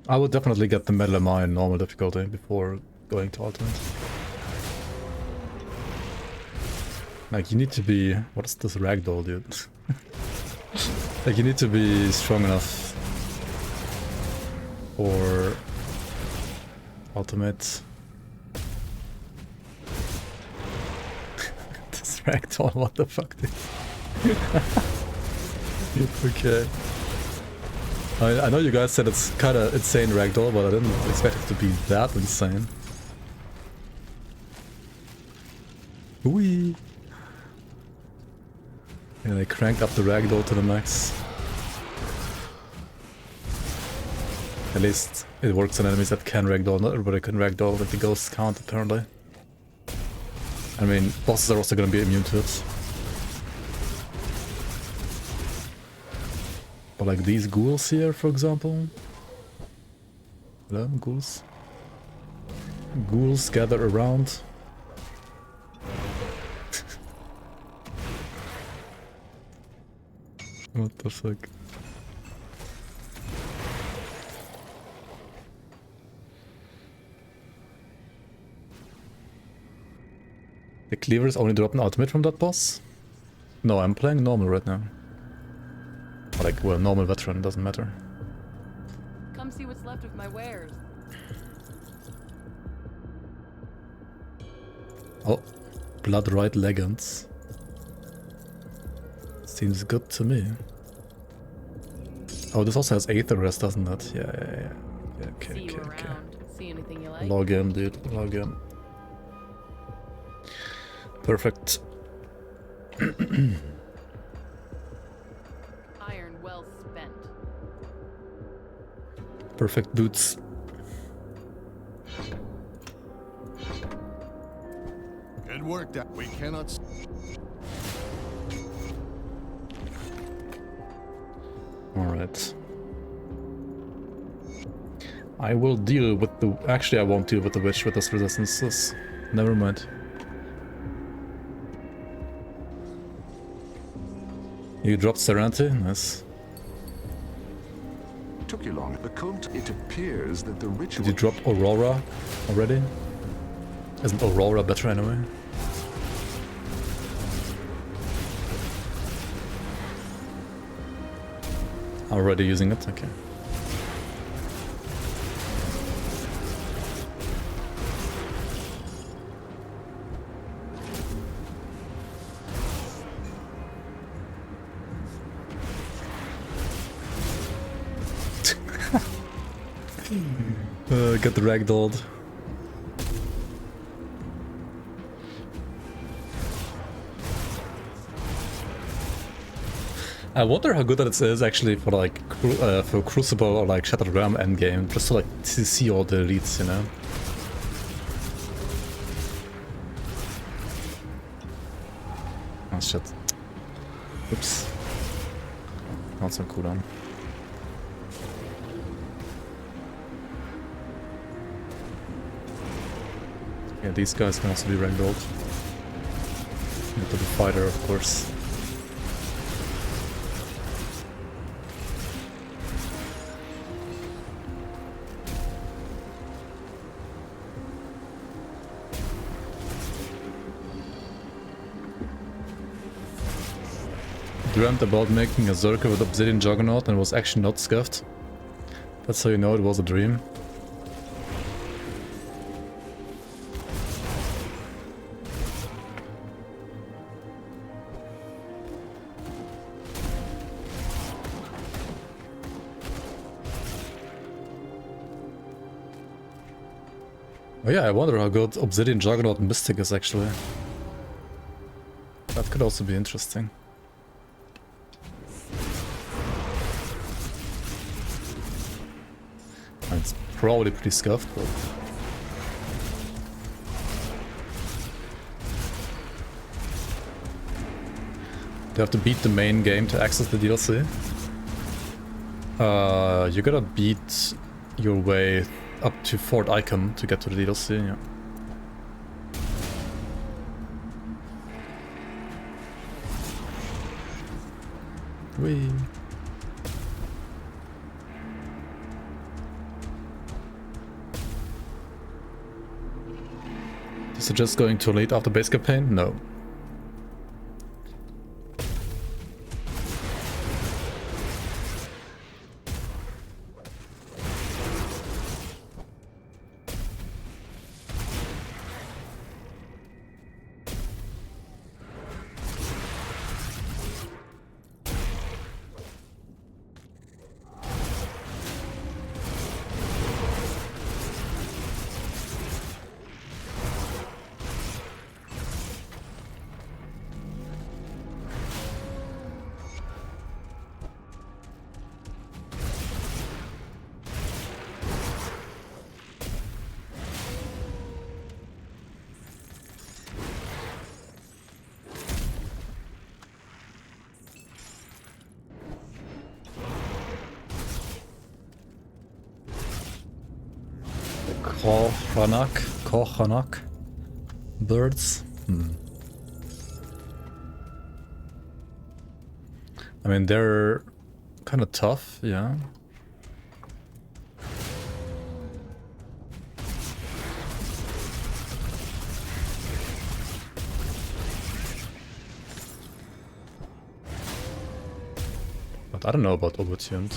I would definitely get the Metal MI in normal difficulty before going to ultimate. Like, you need to be... What is this ragdoll, dude? Like, you need to be strong enough for ultimate. This ragdoll, what the fuck, dude? Okay. I know you guys said it's kind of insane ragdoll, but I didn't expect it to be that insane. Whee! And I cranked up the ragdoll to the max. At least it works on enemies that can ragdoll. Not everybody can ragdoll with the ghost count, apparently. I mean, bosses are also gonna be immune to it. But like these ghouls here, for example. Hello, ghouls. Ghouls gather around. What the fuck? The cleavers only drop an ultimate from that boss? No, I'm playing normal right now. Like, well, normal veteran, doesn't matter. Come see what's left of my wares. Oh, blood right leggings. Seems good to me. Oh, this also has Aether Rest, doesn't it? Yeah. Okay, See you okay. around. See anything you like? Log in, dude. Log in. Perfect. Iron well spent. Perfect boots. Good work, Dad. We cannot. Alright. I will deal with the... Actually, I won't deal with the witch with those resistances. Never mind. You dropped Serenity? Nice. Took you long. The cult, it appears that the ritual... Did you drop Aurora already? Isn't Aurora better anyway? Already using it? Okay. Get the ragdolled. I wonder how good that it is actually for like for Crucible or like Shattered Realm endgame, just to like to see all the elites, you know. Oh shit. Oops. Not so cooldown. Yeah, these guys can also be ragdolled. Into the fighter, of course. Dreamt about making a Zerker with Obsidian Juggernaut and was actually not scuffed. That's how you know it was a dream. Oh yeah, I wonder how good Obsidian Juggernaut Mystic is actually. That could also be interesting. It's probably pretty scuffed, but... You have to beat the main game to access the DLC. You gotta beat your way up to Fort Icon to get to the DLC, yeah. Whee. Do you suggest going too late after base campaign? No. Kochanak birds. I mean, they're kind of tough, yeah. But I don't know about overtuned.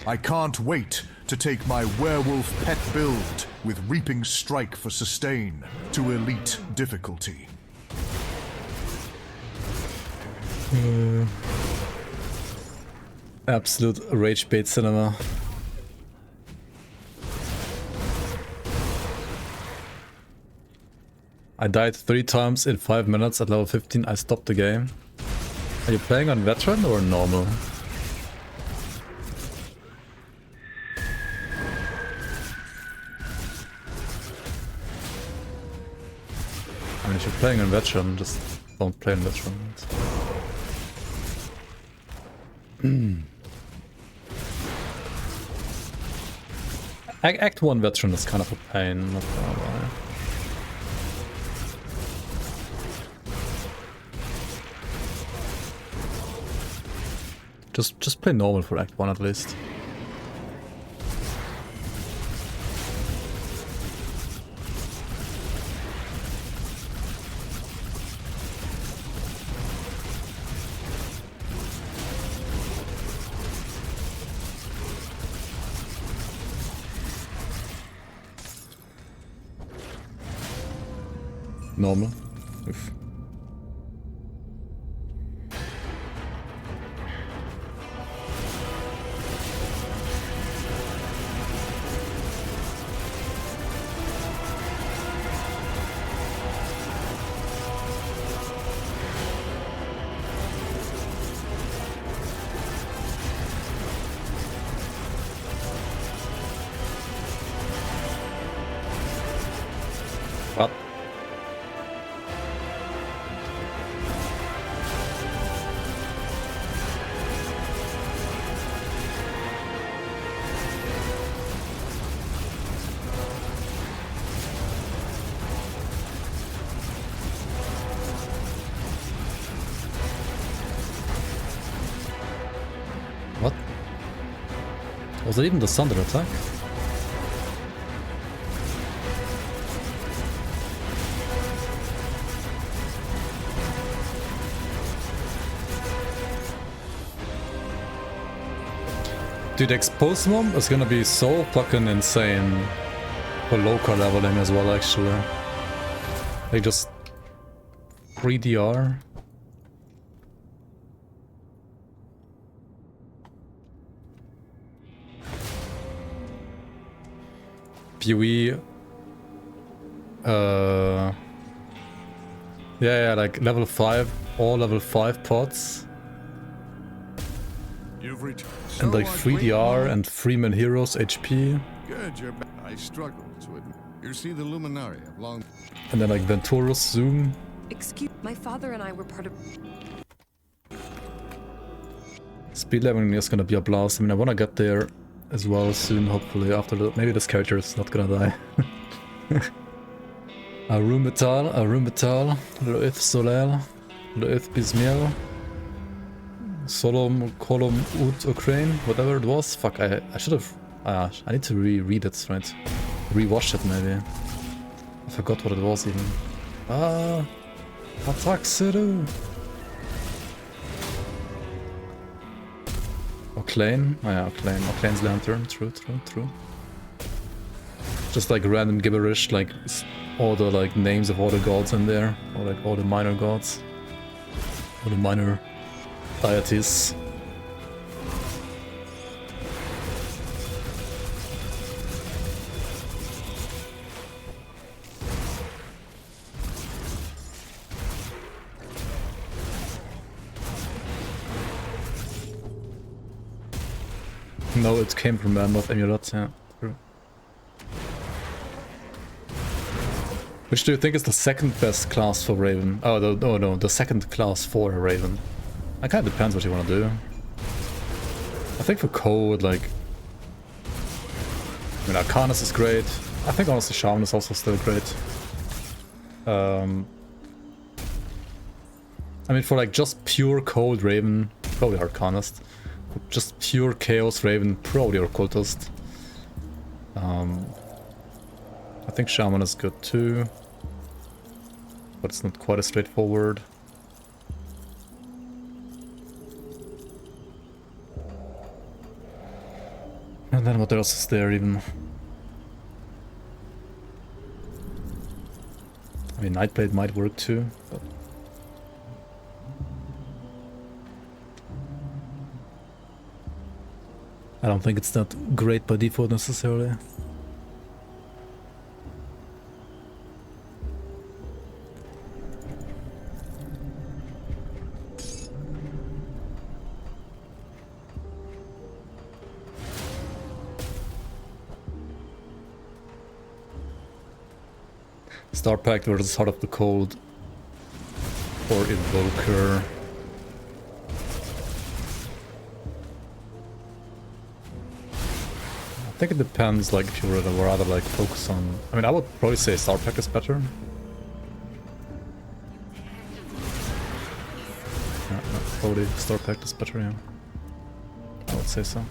I can't wait to take my werewolf pet build with Reaping Strike for sustain to elite difficulty. Absolute rage bait cinema. I died 3 times in 5 minutes at level 15. I stopped the game. Are you playing on veteran or normal? I mean, if you're playing on veteran, just don't play on veteran. Act 1 veteran is kind of a pain, not gonna lie. Just play normal for Act 1 at least. Normal. Oof. What? What? Was it even the thunder attack? Dude, Expose Mom is gonna be so fucking insane for local leveling as well, actually. Like just 3DR. PoE. Yeah, like level 5, all level 5 pods. You've returned. And like 3DR and Freeman Heroes HP. Good, you're back. I struggle to admit. You see the Luminari have long. And then like Venturus Zoom. Excuse my father and I were part of. Speed leveling is gonna be a blast. I mean, I wanna get there as well soon, hopefully, after the... Maybe this character is not gonna die. Arumetal, le Ith Solel, le Ith Bismiel, Solom, Colum, Ut, Ukraine, whatever it was. Fuck, I should have... I need to reread it, right? Rewatch it, maybe. I forgot what it was, even. Attack City! Oclane? Oh yeah, Oclane. Oclane's Lantern. True. Just like random gibberish, like all the like names of all the gods in there. Or like all the minor gods. All the minor deities. No, it came from random of Emulot, yeah. True. Which do you think is the second best class for Raven? Oh, no, the second class for a Raven. It kind of depends what you want to do. I think for code, like... I mean, Arcanus is great. I think honestly Shaman is also still great. I mean, for like just pure cold Raven, probably Arcanist. Just pure Chaos Raven, probably Occultist. I think Shaman is good too, but it's not quite as straightforward. And then what else is there even? I mean, Nightblade might work too, but... I don't think it's that great by default necessarily. Star Pact versus Heart of the Cold or Invoker. I think it depends, like, if you would rather, like, focus on... I mean, I would probably say Star Pack is better. Yeah, no, probably Star Pack is better, yeah. I would say so.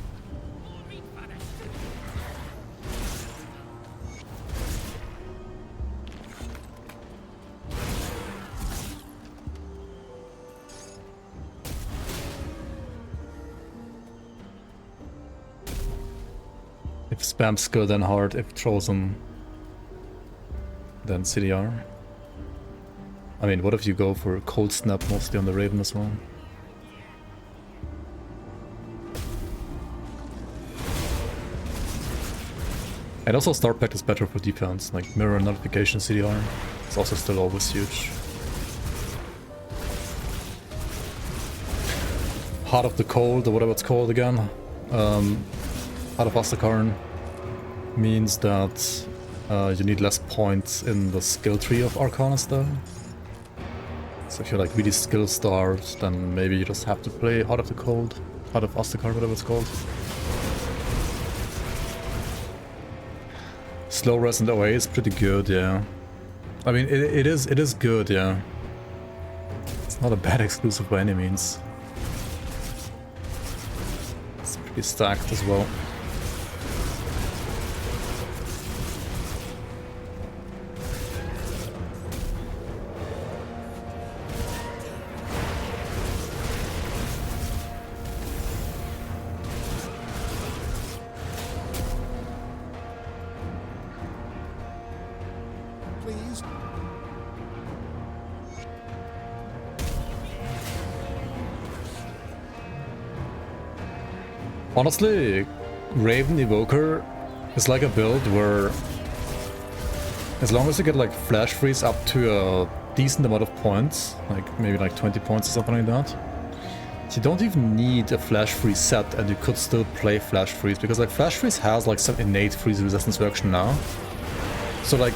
If spam's good, then hard. If chosen, then CDR. I mean, what if you go for Cold Snap mostly on the Raven as well? And also Star Pact is better for defense, like Mirror Notification CDR. It's also still always huge. Heart of the Cold, or whatever it's called again. Heart of Asterkarn means that You need less points in the skill tree of Arcanist though. So if you're like really skill starved, then maybe you just have to play Heart of the Cold. Heart of Asterkarn, whatever it's called. Slow res and OA is pretty good, yeah. I mean, it is good, yeah. It's not a bad exclusive by any means. It's pretty stacked as well. Please. Honestly, Raven Evoker is like a build where as long as you get like Flash Freeze up to a decent amount of points, like maybe like 20 points or something like that, you don't even need a Flash Freeze set and you could still play Flash Freeze, because like Flash Freeze has like some innate freeze resistance reaction now. So like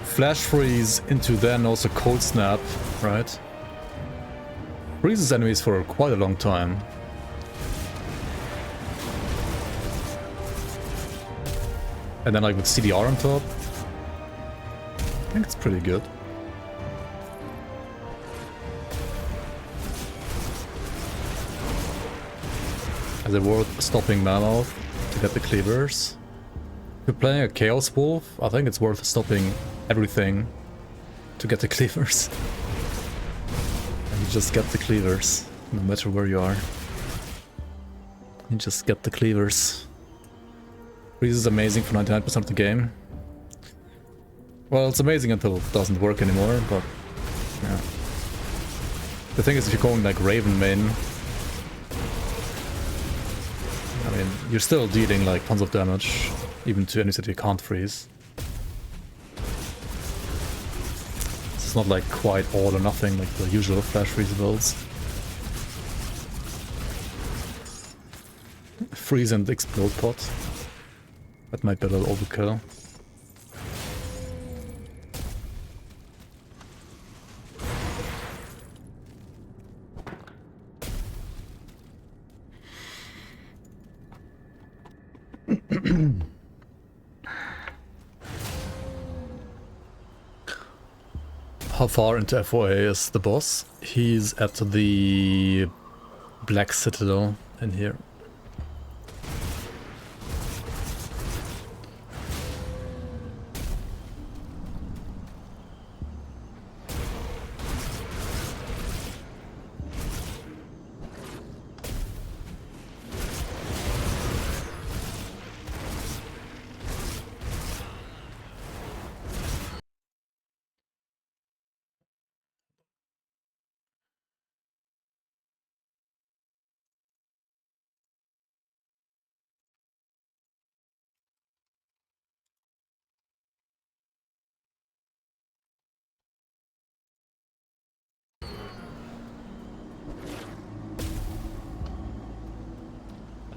Flash Freeze into then also Cold Snap, right? Freezes enemies for quite a long time. And then like with CDR on top, I think it's pretty good. Is it worth stopping Mammoth to get the cleavers? If you're playing a Chaos Wolf, I think it's worth stopping everything to get the cleavers. And you just get the cleavers, no matter where you are. You just get the cleavers. Freeze is amazing for 99% of the game. Well, it's amazing until it doesn't work anymore, but yeah. The thing is, if you're going like Raven main, I mean, you're still dealing like tons of damage, even to enemies that you can't freeze. It's not like quite all or nothing like the usual Flash Freeze builds. Freeze and Explode pot. That might be a little overkill. How far into FOA is the boss? He's at the Black Citadel in here.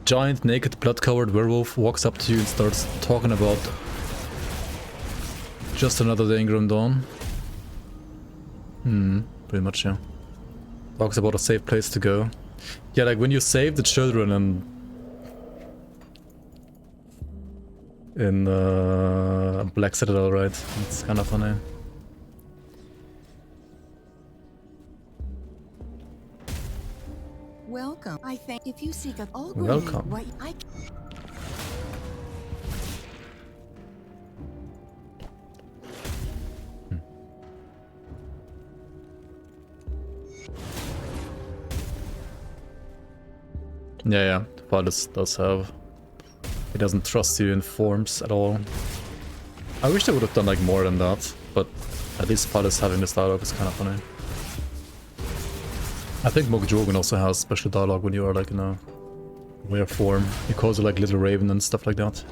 Giant, naked, blood-covered werewolf walks up to you and starts talking about just another day in Grim Dawn. Pretty much, yeah. Talks about a safe place to go. Yeah, like when you save the children in Black Citadel, right? It's kind of funny. Welcome. I think if you seek a welcome. What I Yeah, Phallus does have. He doesn't trust you in forms at all. I wish they would have done like more than that, but at least Phallus having this dialogue is kind of funny. I think Mokjogen also has special dialogue when you are like in a rare form. He calls you like Little Raven and stuff like that.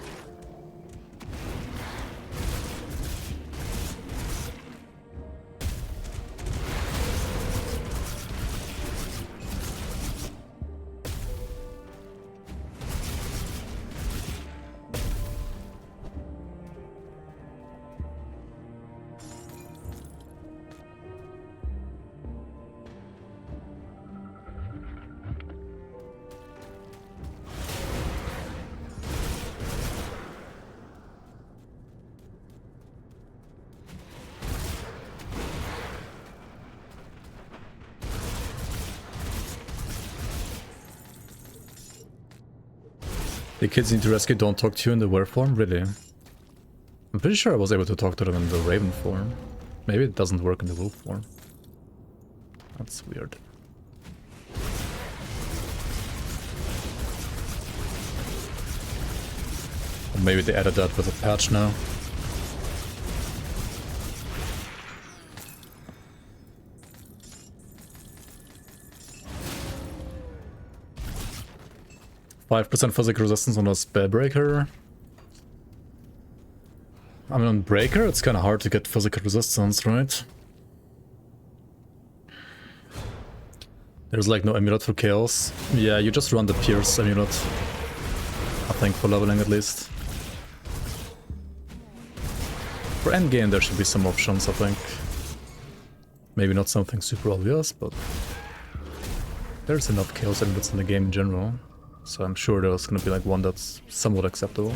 The kids you need to rescue don't talk to you in the were form? Really? I'm pretty sure I was able to talk to them in the raven form. Maybe it doesn't work in the wolf form. That's weird. Or maybe they added that with a patch now. %5 physical resistance on a Spellbreaker. I mean, on Breaker, it's kind of hard to get physical resistance, right? There's like no amulet for Chaos. Yeah, you just run the Pierce amulet. I think for leveling at least. For endgame there should be some options, I think. Maybe not something super obvious, but there's enough Chaos amulets in the game in general. So I'm sure there's gonna be like one that's somewhat acceptable.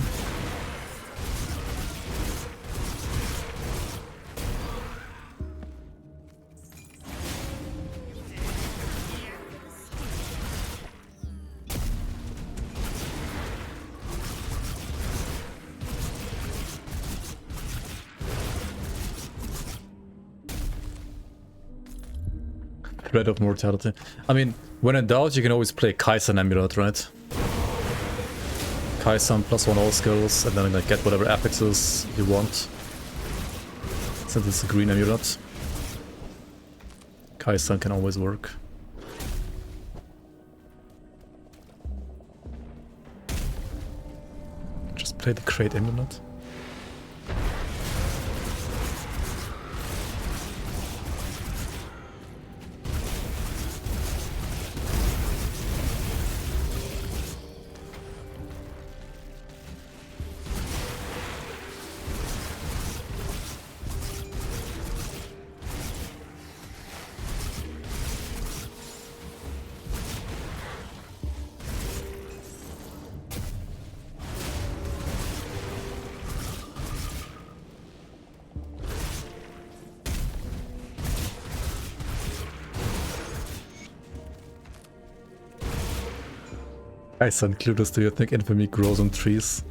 Threat of mortality. I mean, when in doubt, you can always play Kai'San amulet, right? Kai'San +1 all skills, and then like get whatever affixes you want. Since it's a green amulet, Kai'San can always work. Just play the crate amulet. Kai'San Clueless, do you think infamy grows on trees?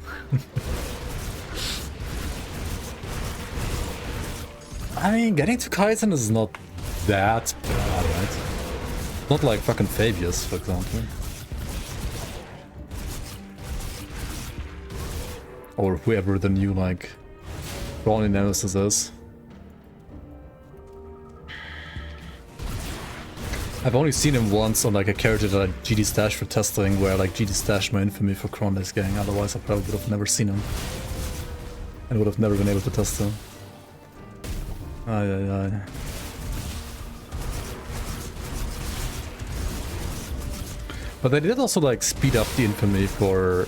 I mean, getting to Kai'San is not that bad, right? Not like fucking Fabius, for example. Or whoever the new, like, Ronnie Nemesis is. I've only seen him once on like a character that I GD stashed for testing, where like GD stashed my infamy for Kron's gang, otherwise I probably would have never seen him. And would have never been able to test him. Ay ay ay. But they did also like speed up the infamy for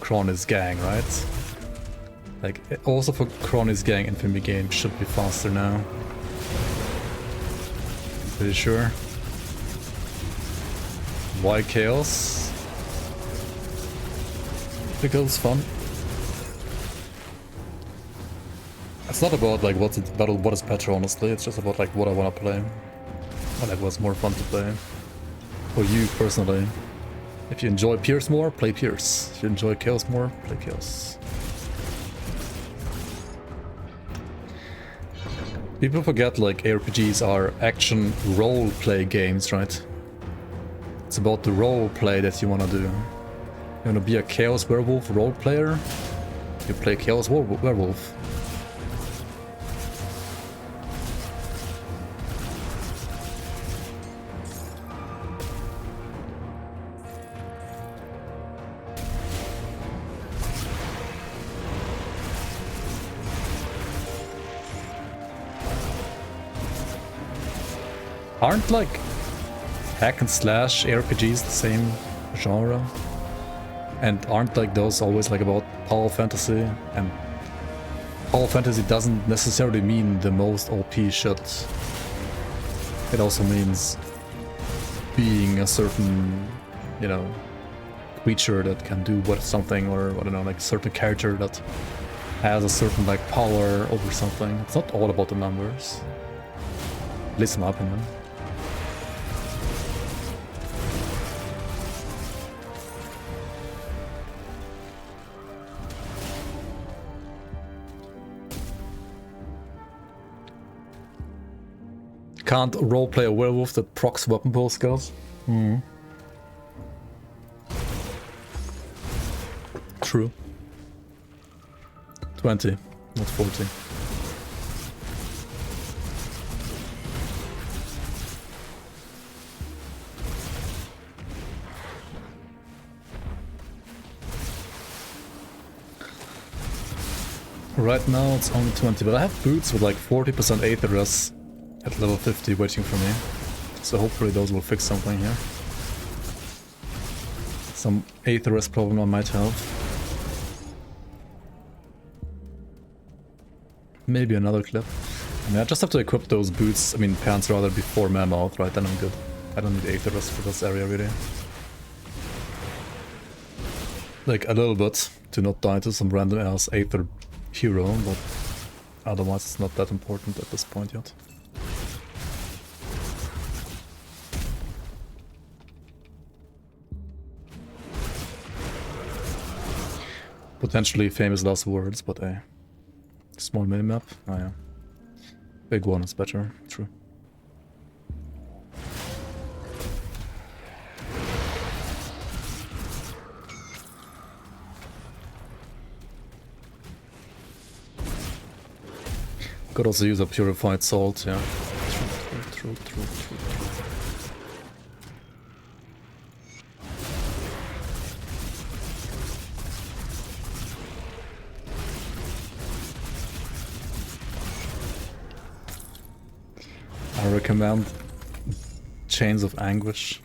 Kron's gang, right? Like also for Kron's gang infamy game should be faster now. Pretty sure. Why chaos? Because it's fun. It's not about like what is better, honestly. It's just about like what I want to play. And it was more fun to play. For you personally. If you enjoy Pierce more, play Pierce. If you enjoy Chaos more, play Chaos. People forget like RPGs are action role-play games, right? It's about the role-play that you wanna do. You wanna be a Chaos Werewolf role-player? You play Chaos Werewolf. Aren't like hack and slash RPGs the same genre? And aren't like those always like about power fantasy? And power fantasy doesn't necessarily mean the most OP shit. It also means being a certain, you know, creature that can do something, or I don't know, like a certain character that has a certain like power over something. It's not all about the numbers. At least in my opinion. Can't roleplay a werewolf that procs weapon pull skills. True. 20, not 40. Right now it's only 20, but I have boots with like 40% Aetherus at level 50 waiting for me. So hopefully those will fix something here. Some Aetherus problem I might have. Maybe another clip. I mean, I just have to equip those boots, I mean pants rather, before Mammoth, right? Then I'm good. I don't need Aetherus for this area really. Like a little bit to not die to some random ass Aether hero, but otherwise it's not that important at this point yet. Potentially famous last words, but a small minimap. Oh yeah. Big one is better, true. Could also use a purified salt, yeah. True. I recommend Chains of Anguish.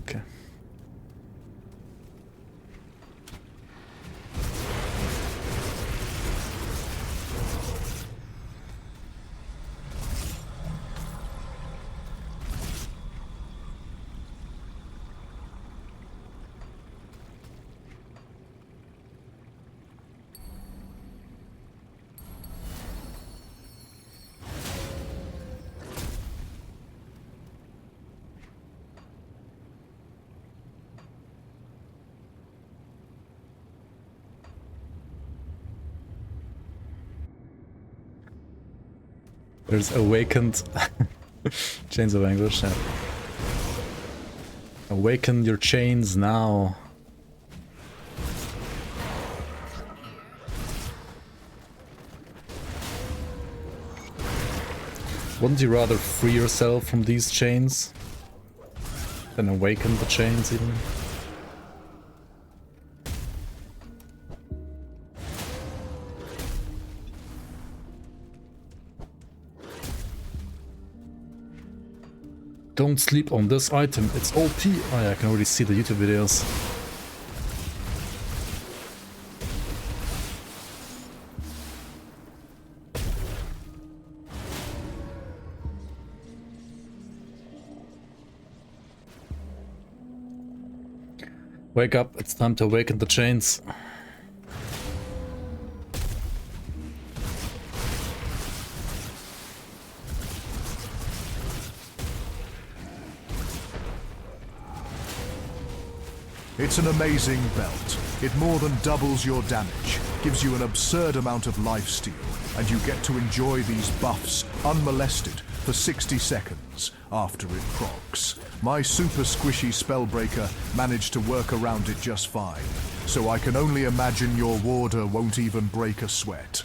Okay. There's awakened Chains of Anguish. Yeah. Awaken your chains now. Wouldn't you rather free yourself from these chains than awaken the chains even? Don't sleep on this item, it's OP. Oh yeah, I can already see the YouTube videos. Wake up, it's time to awaken the chains. It's an amazing belt. It more than doubles your damage, gives you an absurd amount of lifesteal, and you get to enjoy these buffs unmolested for 60 seconds after it procs. My super squishy Spellbreaker managed to work around it just fine, so I can only imagine your warder won't even break a sweat.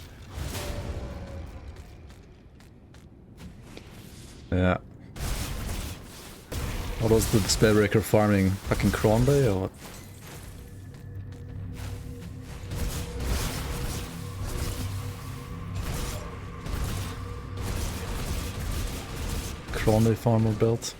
Yeah. What was the Spellbreaker farming? Fucking Cronday or what? Cronday farmer built.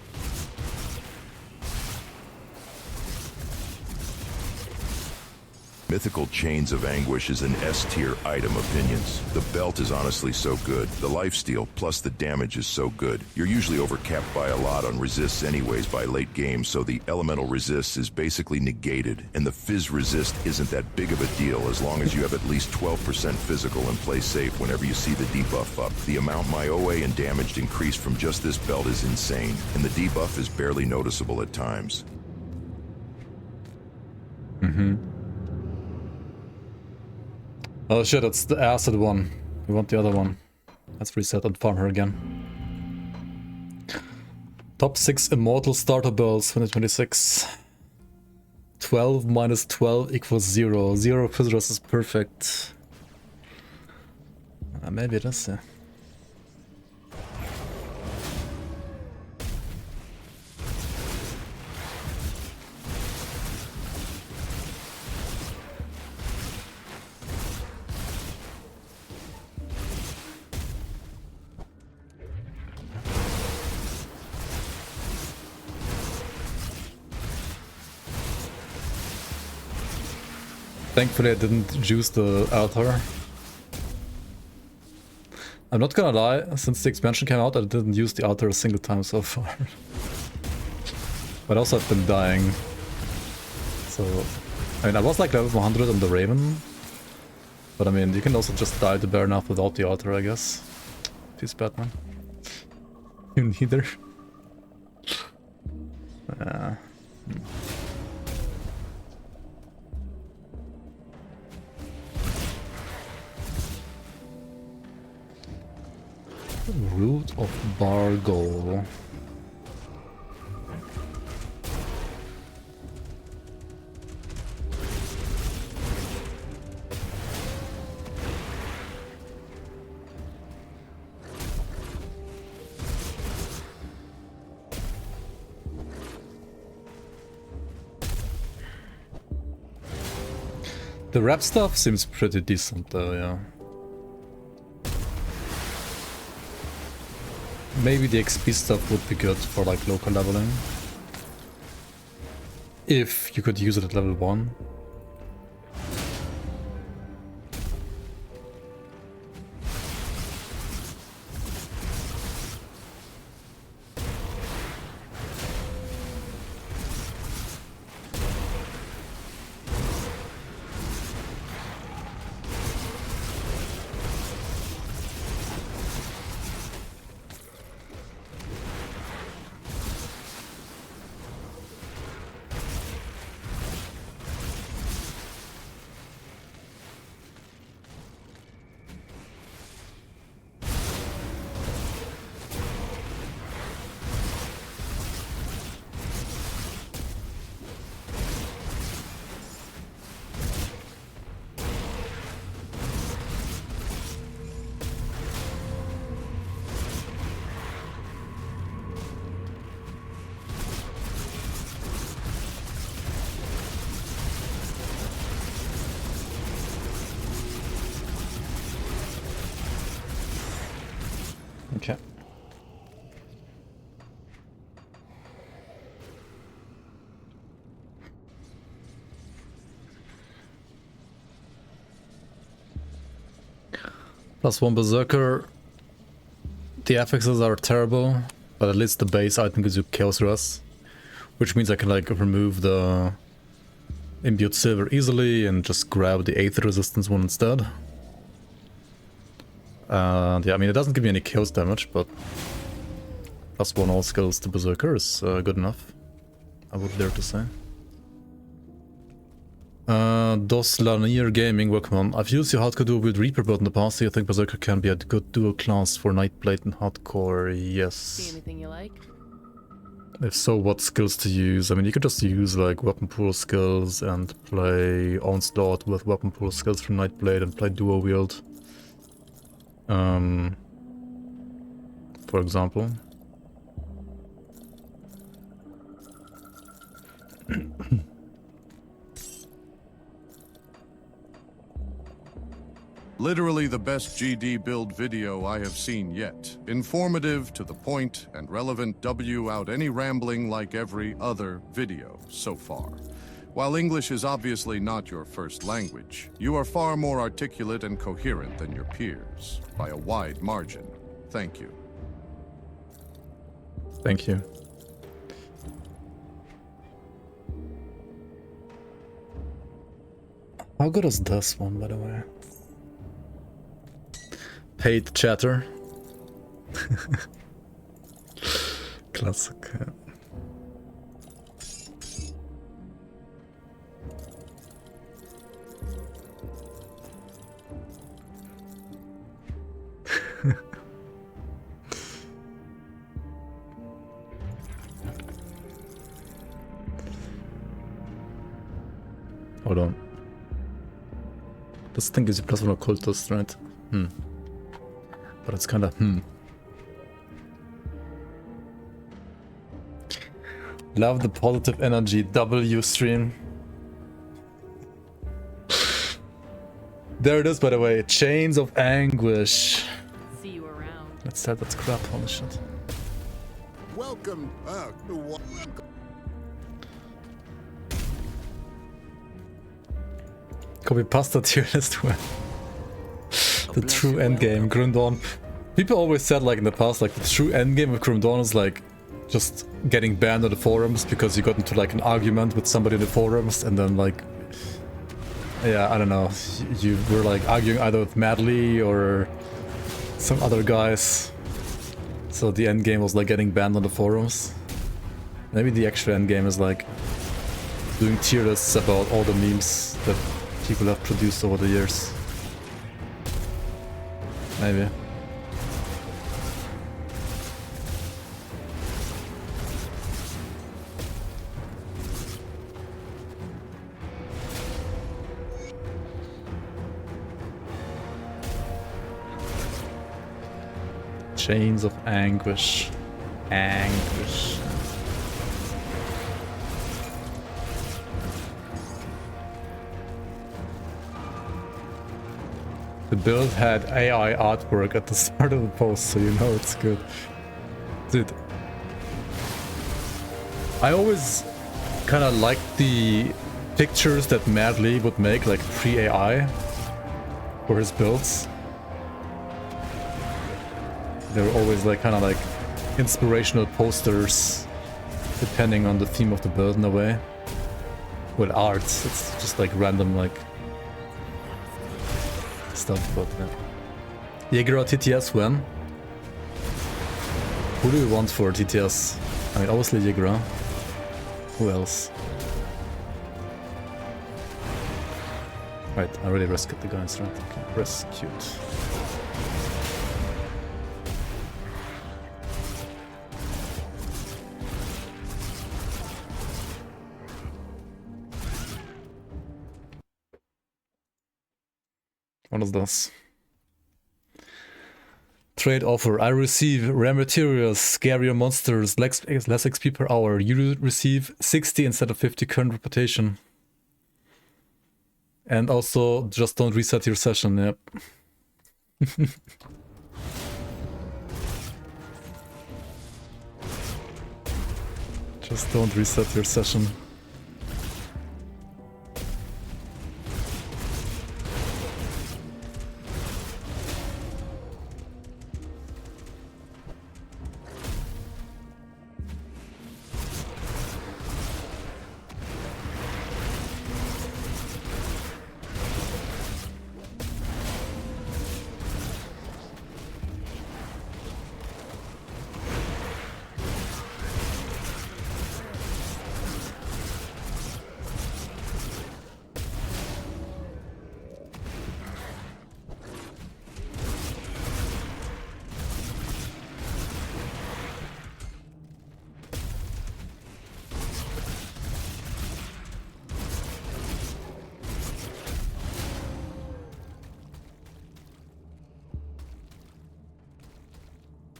Mythical Chains of Anguish is an S-tier item opinions. The belt is honestly so good. The lifesteal plus the damage is so good. You're usually overcapped by a lot on resists anyways by late game, so the elemental resist is basically negated, and the fizz resist isn't that big of a deal as long as you have at least 12% physical and play safe whenever you see the debuff up. The amount my OA and damage increased from just this belt is insane, and the debuff is barely noticeable at times. Oh shit, it's the acid one. We want the other one. Let's reset and farm her again. Top 6 immortal starter belts 2026. 12 minus 12 equals 0. 0 visitors is perfect. Maybe it is, yeah. Thankfully I didn't juice the altar. I'm not gonna lie, since the expansion came out I didn't use the altar a single time so far. But also I've been dying. So, I mean I was like level 100 on the Raven. But I mean you can also just die to Baron Elf without the altar I guess. Peace Batman. You neither. Root of Bargol. The rap stuff seems pretty decent though, yeah. Maybe the XP stuff would be good for like local leveling. If you could use it at level 1. Okay. +1 Berserker. The affixes are terrible, but at least the base item gives you Chaos Rush, which means I can like remove the Imbued Silver easily and just grab the 8th resistance one instead. And yeah, I mean it doesn't give me any chaos damage, but +1 all skills to Berserker is good enough, I would dare to say. Dos Lanier Gaming, welcome on. I've used your hardcore duo with Reaper build in the past, so you think Berserker can be a good dual class for Nightblade and hardcore? Yes. See anything you like? If so, what skills to use? I mean, you could just use like weapon pool skills and play Onslaught with weapon pool skills from Nightblade and play duo wield. For example. Literally the best GD build video I have seen yet. Informative, to the point, and relevant. W out any rambling like every other video so far. While English is obviously not your first language, you are far more articulate and coherent than your peers, by a wide margin. Thank you. Thank you. How good is this one, by the way? Paid chatter. Classic. hold on. This thing gives you +1 occultist, right? But it's kinda Love the positive energy W stream. There it is, by the way. Chains of Anguish. See you around. Let's start that crap. Holy shit. Welcome. Copy pasta tier list where the true endgame, Grim Dawn. People always said, like in the past, like the true endgame of Grim Dawn is like just getting banned on the forums because you got into like an argument with somebody in the forums, and then like, yeah, I don't know, you were like arguing either with Madly or some other guys. So the endgame was like getting banned on the forums. Maybe the actual endgame is like doing tier lists about all the memes that people have produced over the years. Maybe. Chains of Anguish. Anguish. The build had AI artwork at the start of the post, so you know it's good. Dude. I always kind of liked the pictures that Madly would make, like pre-AI, for his builds. They were always like kind of like inspirational posters, depending on the theme of the build in a way. With arts, it's just like random like stuff, but yeah. Jaeger TTS when? Who do you want for TTS? I mean, obviously Jaeger. Who else? Right, I already rescued the guys, right? Okay, rescued. What is this? Trade offer. I receive rare materials, scarier monsters, less XP per hour. You receive 60 instead of 50 current reputation. And also, just don't reset your session, yep. Just don't reset your session.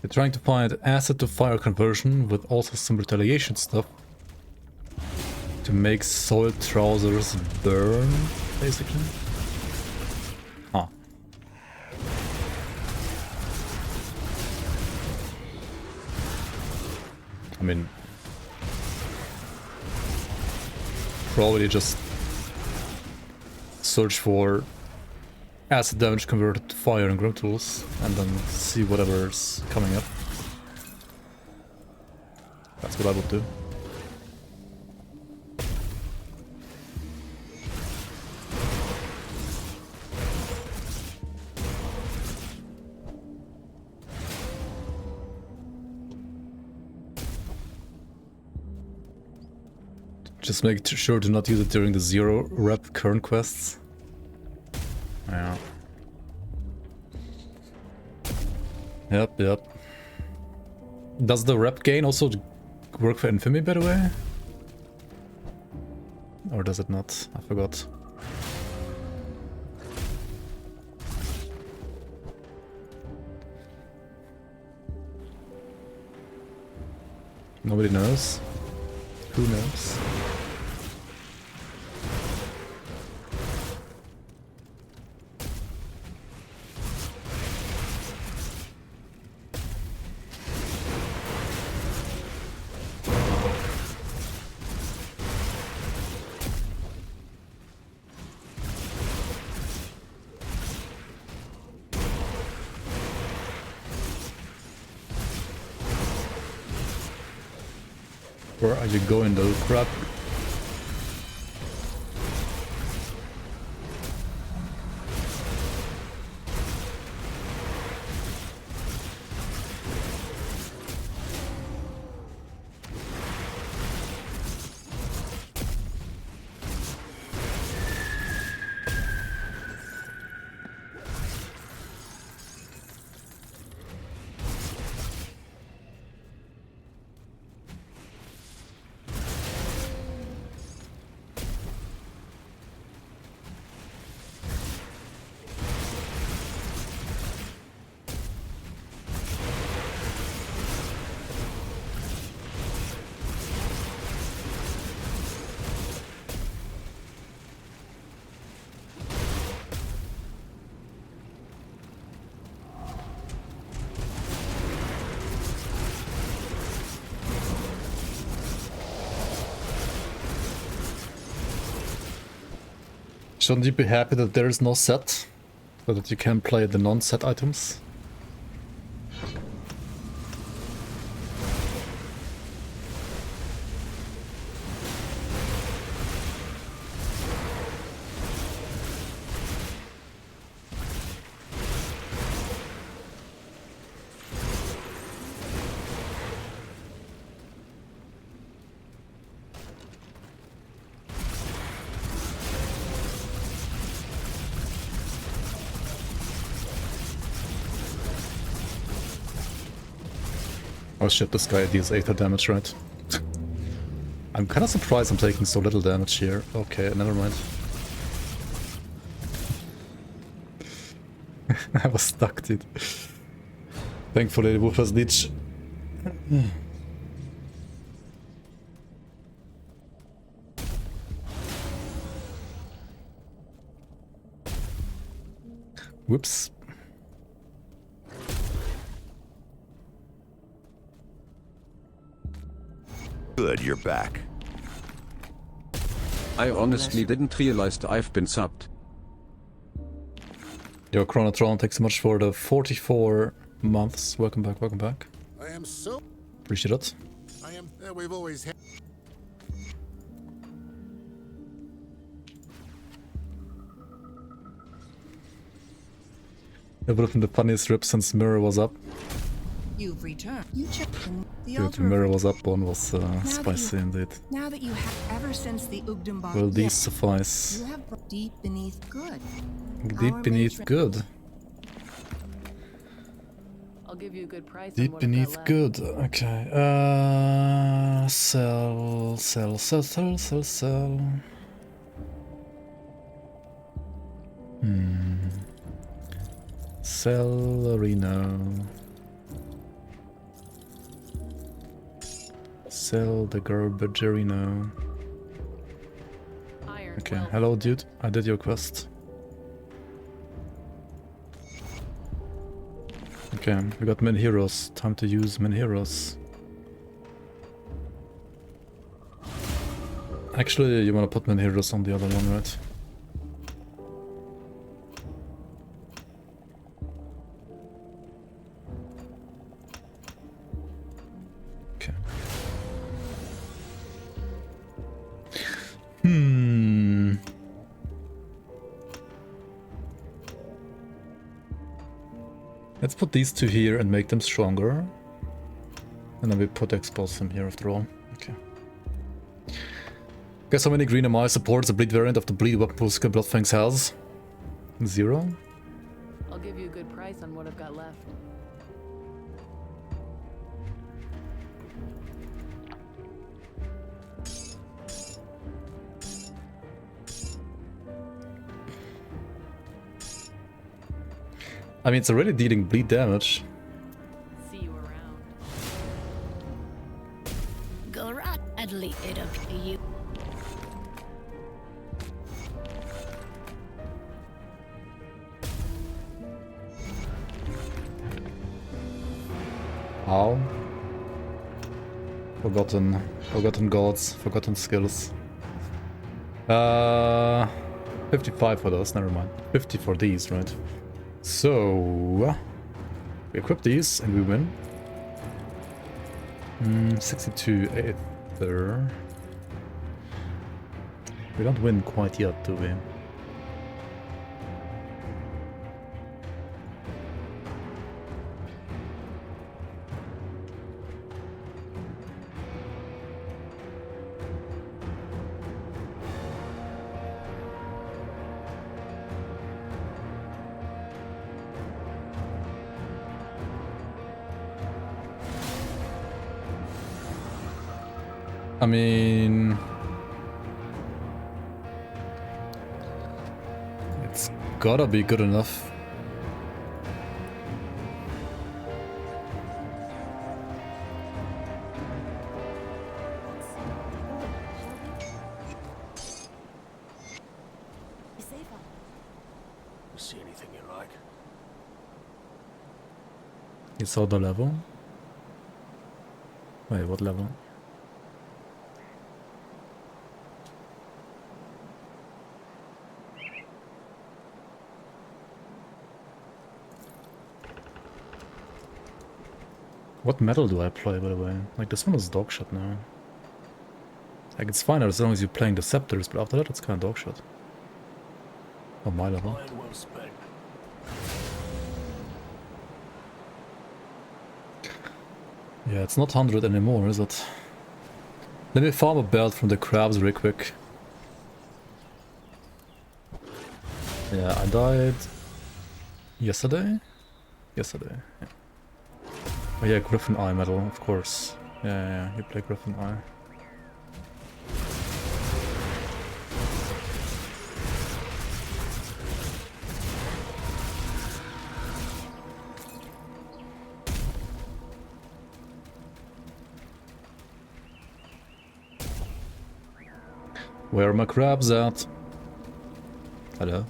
They're trying to find acid to fire conversion with also some retaliation stuff to make soiled trousers burn, basically. Huh. I mean, probably just search for acid damage converted to fire in Grimtools and then see whatever's coming up. That's what I would do. Just make sure to not use it during the 0 rep current quests. Yeah. Yep. Does the rep gain also work for Infamy, by the way? Or does it not? I forgot. Nobody knows. Who knows? Where are you going, little crap? Shouldn't you be happy that there is no set? So that you can play the non-set items? Oh shit, this guy deals 8 damage, right? I'm kinda surprised I'm taking so little damage here. Okay, never mind. I was stuck, dude. Thankfully, the wolf has leech. Whoops. Good, you're back. I honestly didn't realize I've been subbed. Yo, Chronotron, thanks so much for the 44 months. Welcome back, welcome back. I am so... Appreciate it. I am... we've always had... It would have been the funniest rip since Mirror was up. You've returned. You checked in the Dude, Mirror was up, one was spicy indeed. Now that you have ever since the Ugdum Will these suffice? You have deep beneath good. Deep beneath good. I'll give you a good price. Deep beneath good. Okay. Sell. Celerino. Sell the Garbagerino. Okay, hello dude, I did your quest. Okay, we got min heroes. Time to use min heroes. Actually, you wanna put min heroes on the other one, right? Let's put these two here and make them stronger. And then we put expose them here after all. Okay. Guess how many green MI supports the bleed variant of the bleed weapon pool Blood Fangs has? 0? I'll give you a good price on what I've got left. I mean, it's already dealing bleed damage. See you around. How? Forgotten gods, forgotten skills. 55 for those, never mind. 50 for these, right? So we equip these and we win. 62 Aether. We don't win quite yet, do we? I mean, it's gotta be good enough. See anything you like? You saw the level? Wait, what level? What metal do I play, by the way? Like, this one is dogshit now. Like, it's fine as long as you're playing the scepters, but after that it's kind of dogshit. On my level. Yeah, it's not 100 anymore, is it? Let me farm a belt from the crabs real quick. Yeah, I died yesterday? Yesterday, yeah. Oh yeah, Griffin Eye medal, of course. Yeah, you play Griffin Eye. Where are my crabs at? Hello?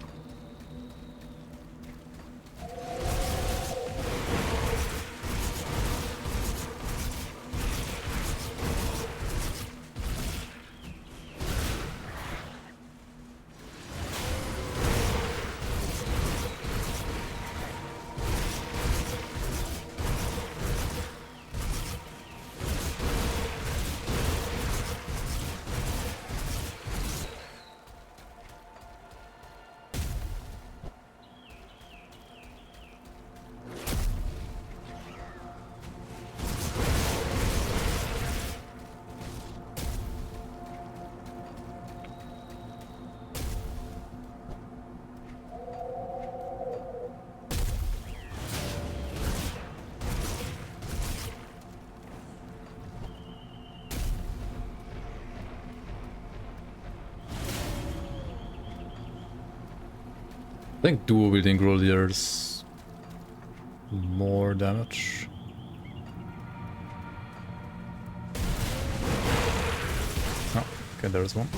I think dual wielding roll deals more damage. Oh, okay, there's one.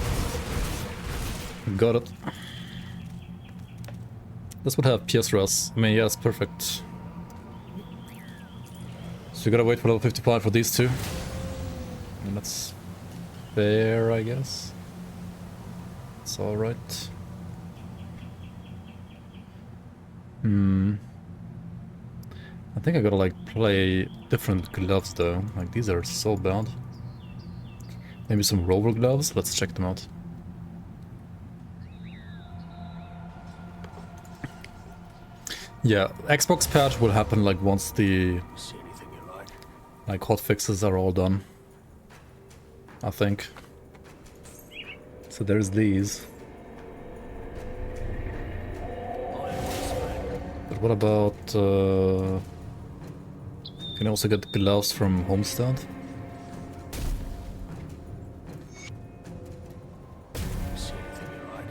Got it. This would have Pierce Rush. I mean, yes, perfect. So you gotta wait for level 55 for these two. And that's fair, I guess. It's alright. I think I gotta like play different gloves though. Like these are so bad. Maybe some rover gloves? Let's check them out. Yeah, Xbox patch will happen like once the like hotfixes are all done. I think. So there's these. But what about can you also get gloves from Homestead? See anything you like?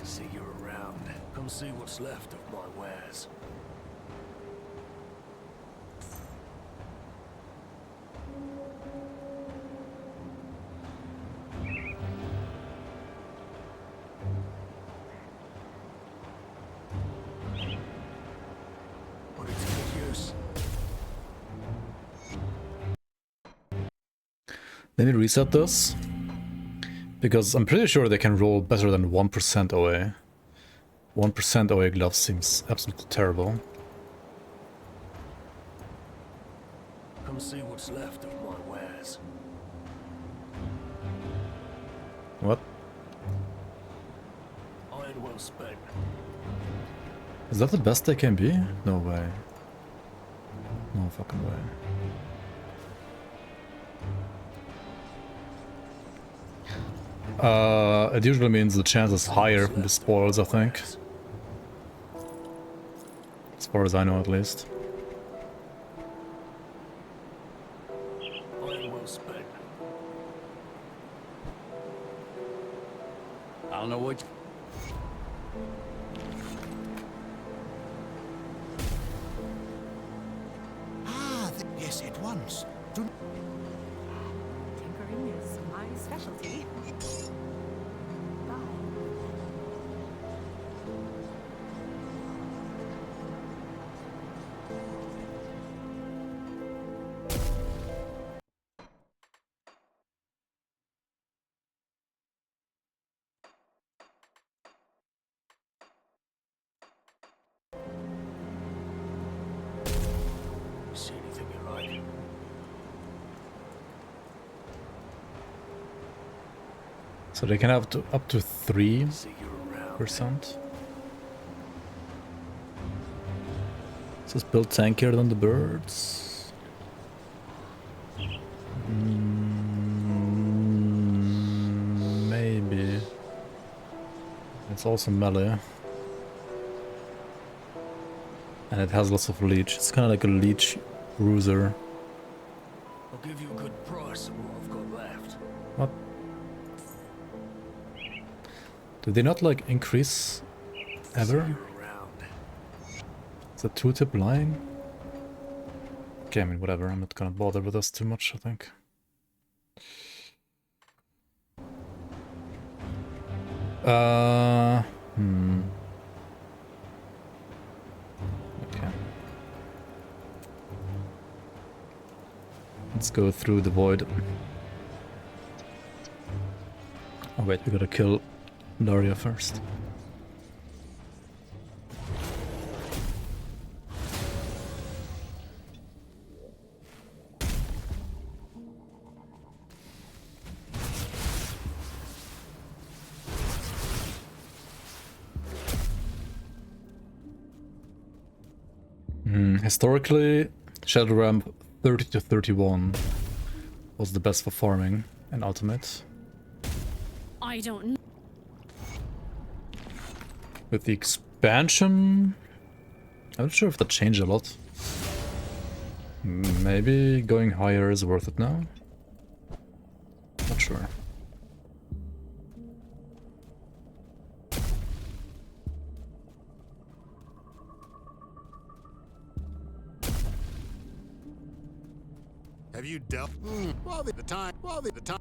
See you around. Come see what's left of my wares. Put it to good use. Let me reset this. Because I'm pretty sure they can roll better than 1% OA. 1% OA gloves seems absolutely terrible. Come see what's left of my wares. What? Iron well spent. Is that the best they can be? No way. No fucking way. It usually means the chance is higher from the spoils, I think. As far as I know, at least. Iron well spent. I don't know what. Yes, at once. Tinkering is my specialty. See anything you like? So they can have up to 3%. Is this build tankier than the birds? Maybe. It's also melee. And it has lots of leech. It's kind of like a leech bruiser. I'll give you a good price of what I've got left. What? Do they not like increase ever? Is that two-tip lying? Okay, I mean whatever, I'm not gonna bother with this too much, I think. Okay. Let's go through the void. Oh wait, we gotta kill Daria first. Historically, Shadow Ramp 30 to 31 was the best for farming and ultimate. I don't know. With the expansion, I'm not sure if that changed a lot. Maybe going higher is worth it now? Not sure. Have you dealt? Well, the time. Well, the time.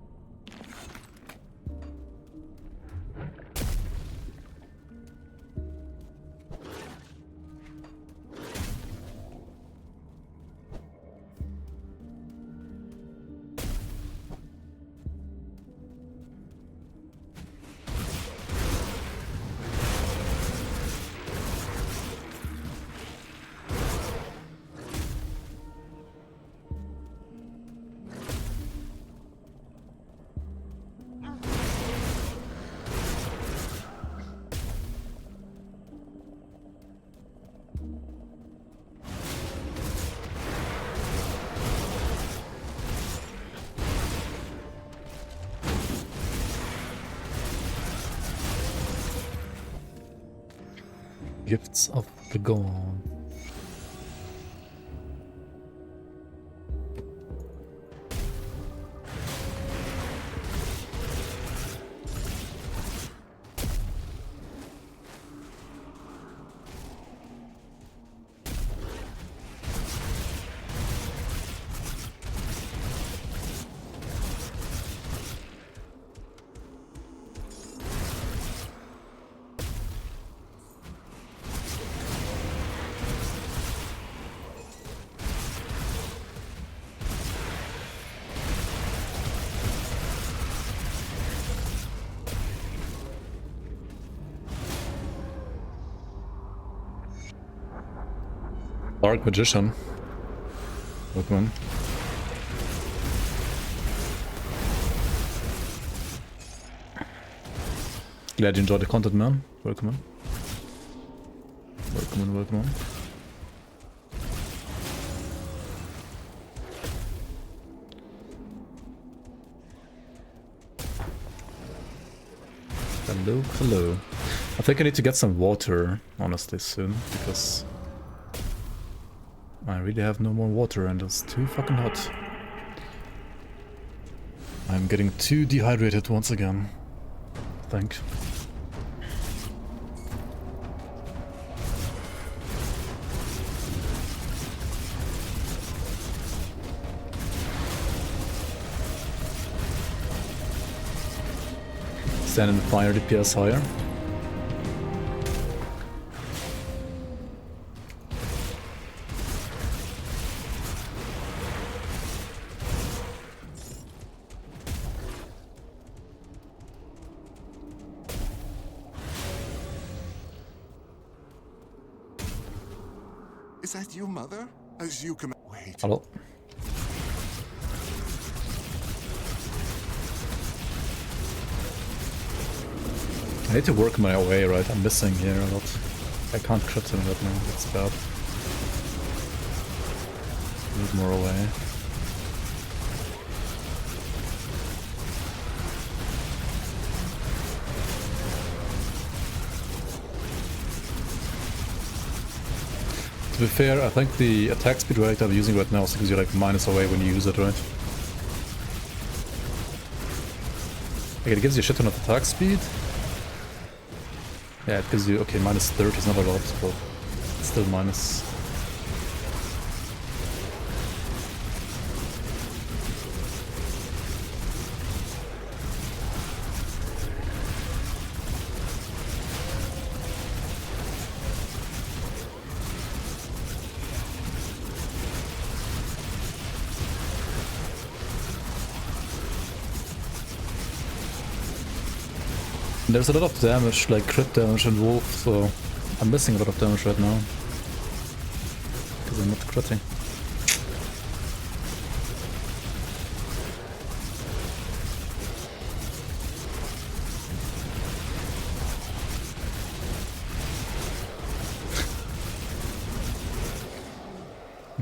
Gifts of the God. Dark Magician. Welcome. Glad you enjoyed the content, man. Welcome on. Welcome on, welcome on. Hello, hello. I think I need to get some water, honestly, soon, because I really have no more water and it's too fucking hot. I'm getting too dehydrated once again, I think. Stand and fire DPS higher. Is that you, Mother? As you come. Wait. Hello. I need to work my way, right? I'm missing here a lot. I can't crit him right now, that's bad. Move more away. To be fair, I think the attack speed rate I'm using right now also gives you like minus away when you use it, right? Like it gives you a shit ton of attack speed. Yeah, it gives you, okay, minus 30 is not a lot, but it's still minus. There's a lot of damage, like crit damage and wolf, so I'm missing a lot of damage right now. Because I'm not critting.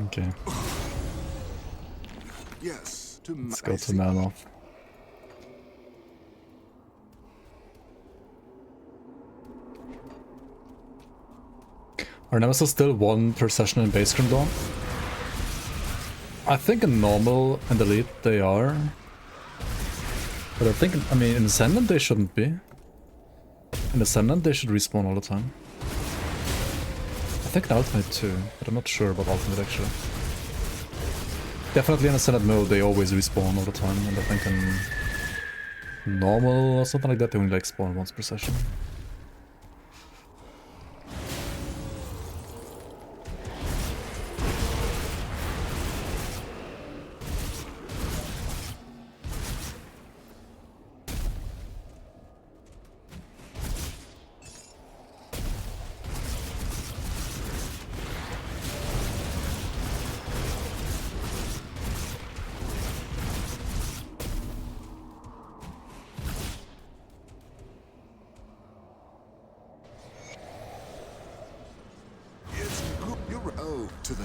Okay. Yes. Let's go to Malmoth. Are Nemesis still 1 per session in base Grim Dawn? I think in normal and elite they are. But I think, I mean, in Ascendant they shouldn't be. In Ascendant they should respawn all the time. I think in Ultimate too, but I'm not sure about Ultimate actually. Definitely in Ascendant mode they always respawn all the time, and I think in normal or something like that they only like spawn once per session. To the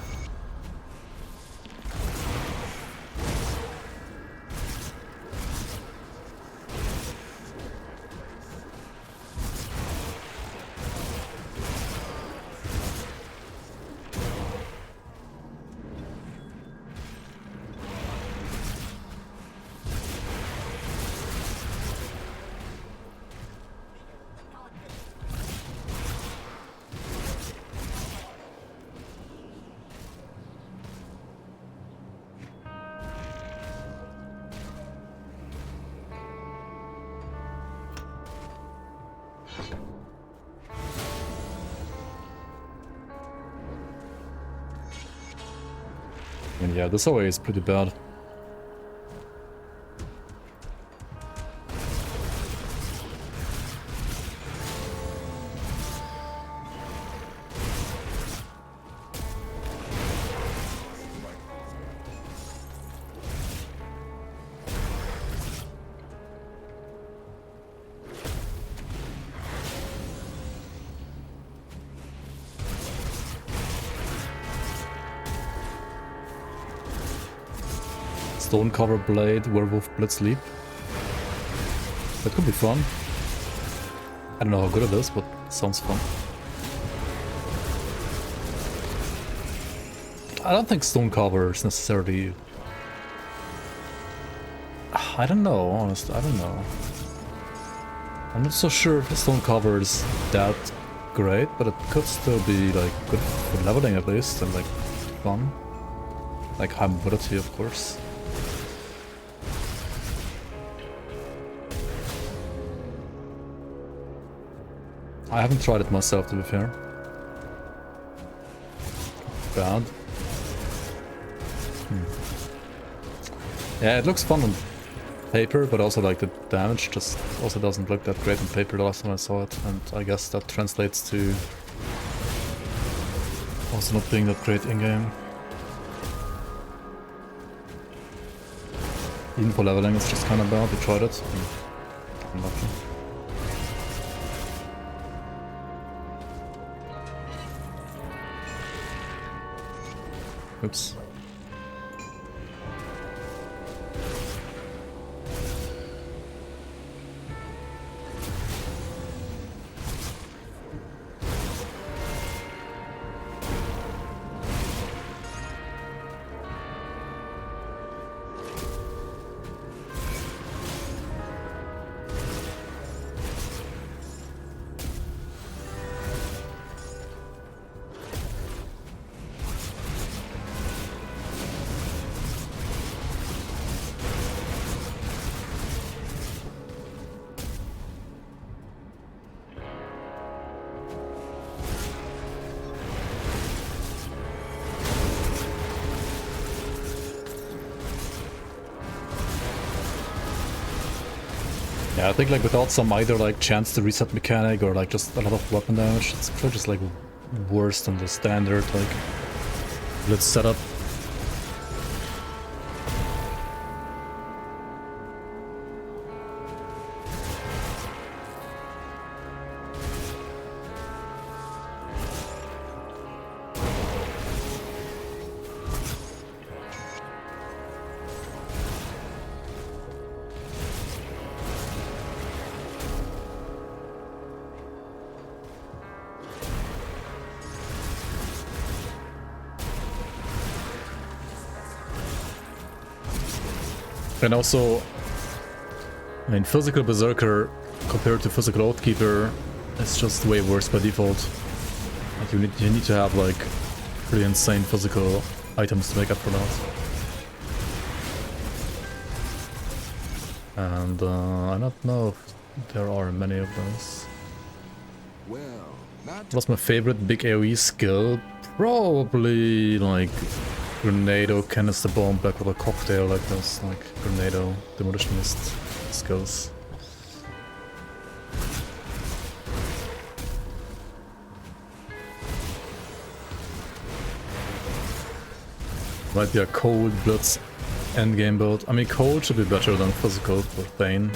And yeah, this OA is pretty bad. Stone Cover Blade, Werewolf Blitz Leap. That could be fun. I don't know how good it is, but it sounds fun. I don't think Stone Cover is necessarily... I don't know, honestly, I don't know. I'm not so sure if the Stone Cover is that great, but it could still be like good for leveling at least, and like fun. Like high mobility, of course. I haven't tried it myself, to be fair. Bad. Yeah, it looks fun on paper, but also like the damage just also doesn't look that great on paper the last time I saw it, and I guess that translates to also not being that great in-game. Even for leveling it's just kinda bad. We tried it. Unlucky. Oops. Yeah, I think like without some either like chance to reset mechanic or like just a lot of weapon damage, it's probably just like worse than the standard like blitz setup. And also, I mean, physical Berserker compared to physical Oathkeeper is just way worse by default. Like you need to have like pretty insane physical items to make up for that. And I don't know if there are many of those. What's my favorite big AoE skill? Probably like Grenado, Canister Bomb, Blackwater Cocktail, like those like Grenado, Demolitionist skills. Might be a cold Blitz endgame build. I mean, cold should be better than physical with Bane.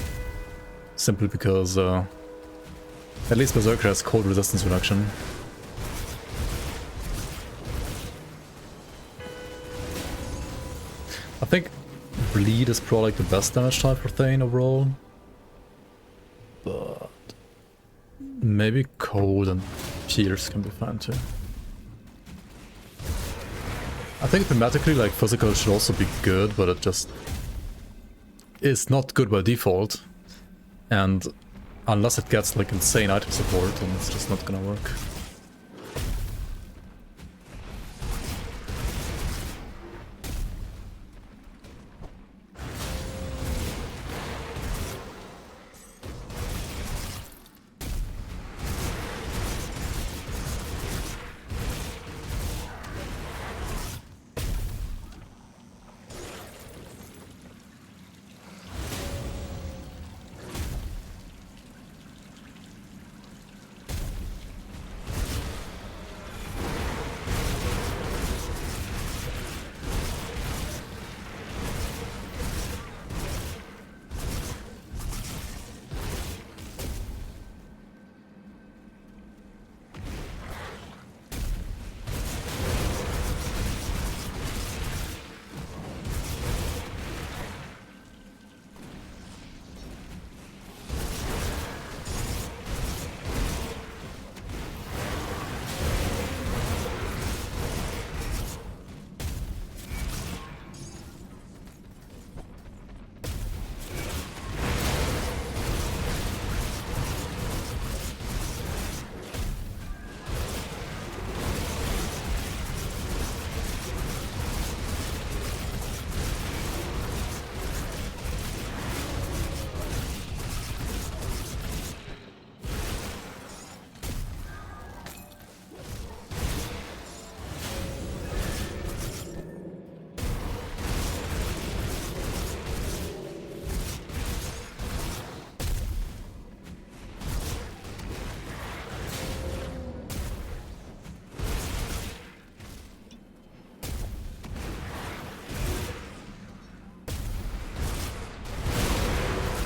Simply because at least Berserker has cold resistance reduction. I think Bleed is probably like the best damage type for Thane overall. But maybe Cold and Pierce can be fine too. I think thematically like physical should also be good, but it just is not good by default. And unless it gets like insane item support, then it's just not gonna work.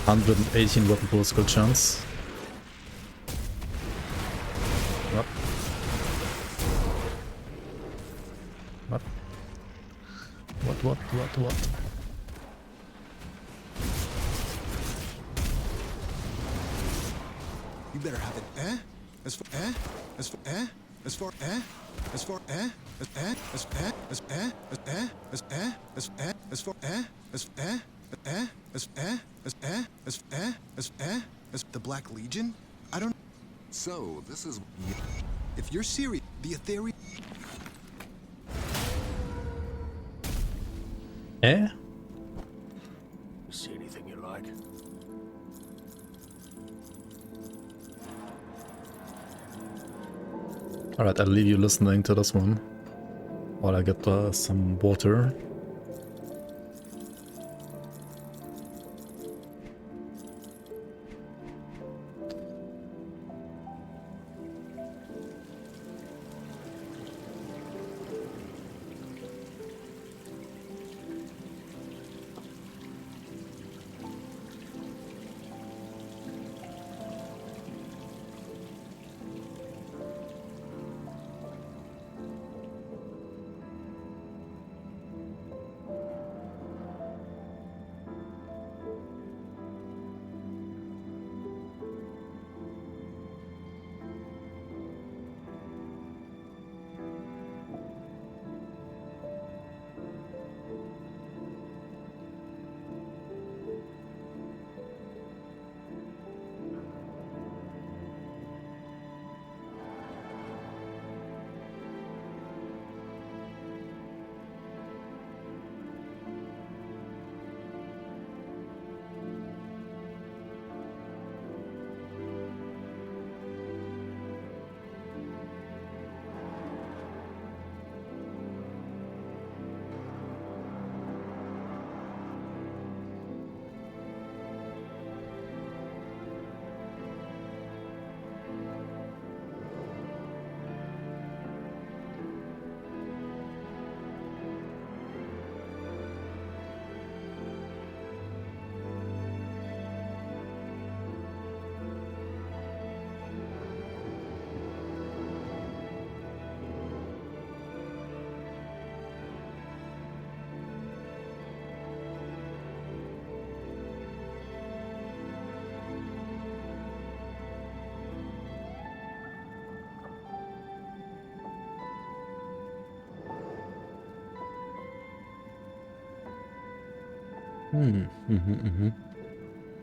118 weapon pool skill chance. What? What? What? You better have it, As far, as far, as far, as far, as far, as as the Black Legion? I don't. So, this is... If you're serious, the Ethereum... See anything you like? Alright, I'll leave you listening to this one while I get some water.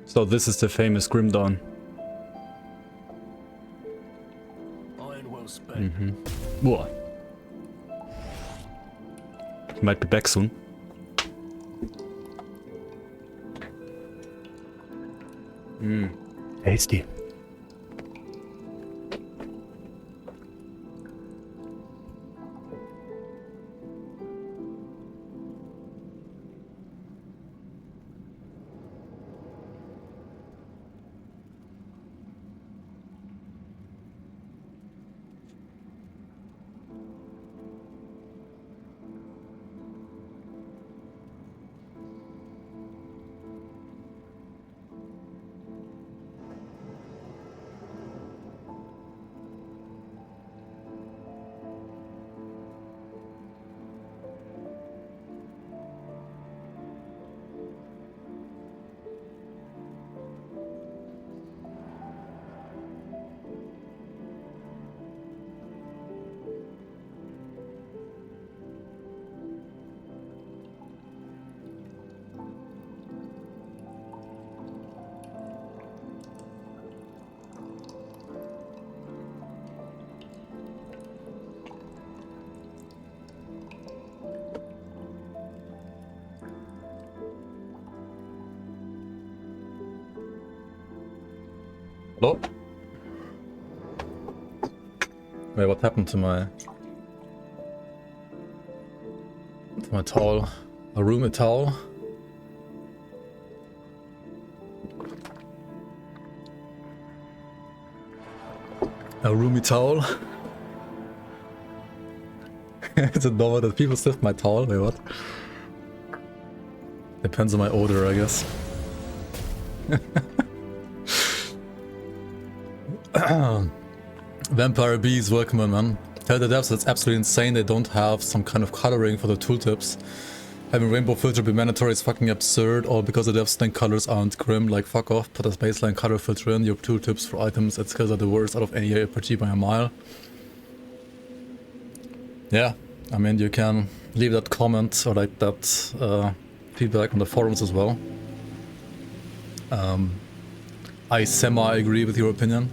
So this is the famous Grim Dawn. Iron well spent. Whoa. He might be back soon. Tasty. Hello? Wait, what happened to my towel? A room, a towel? A roomy towel? Is it normal that people sniff my towel? Wait, what? Depends on my odor, I guess. Vampire Bees, welcome on, man. Tell the devs it's absolutely insane they don't have some kind of coloring for the tooltips. Having rainbow filter be mandatory is fucking absurd, all because the devs think colors aren't grim. Like, fuck off, put a baseline color filter in. Your tooltips for items and skills are the worst out of any RPG by a mile. Yeah, I mean, you can leave that comment or like that feedback on the forums as well. I semi-agree with your opinion.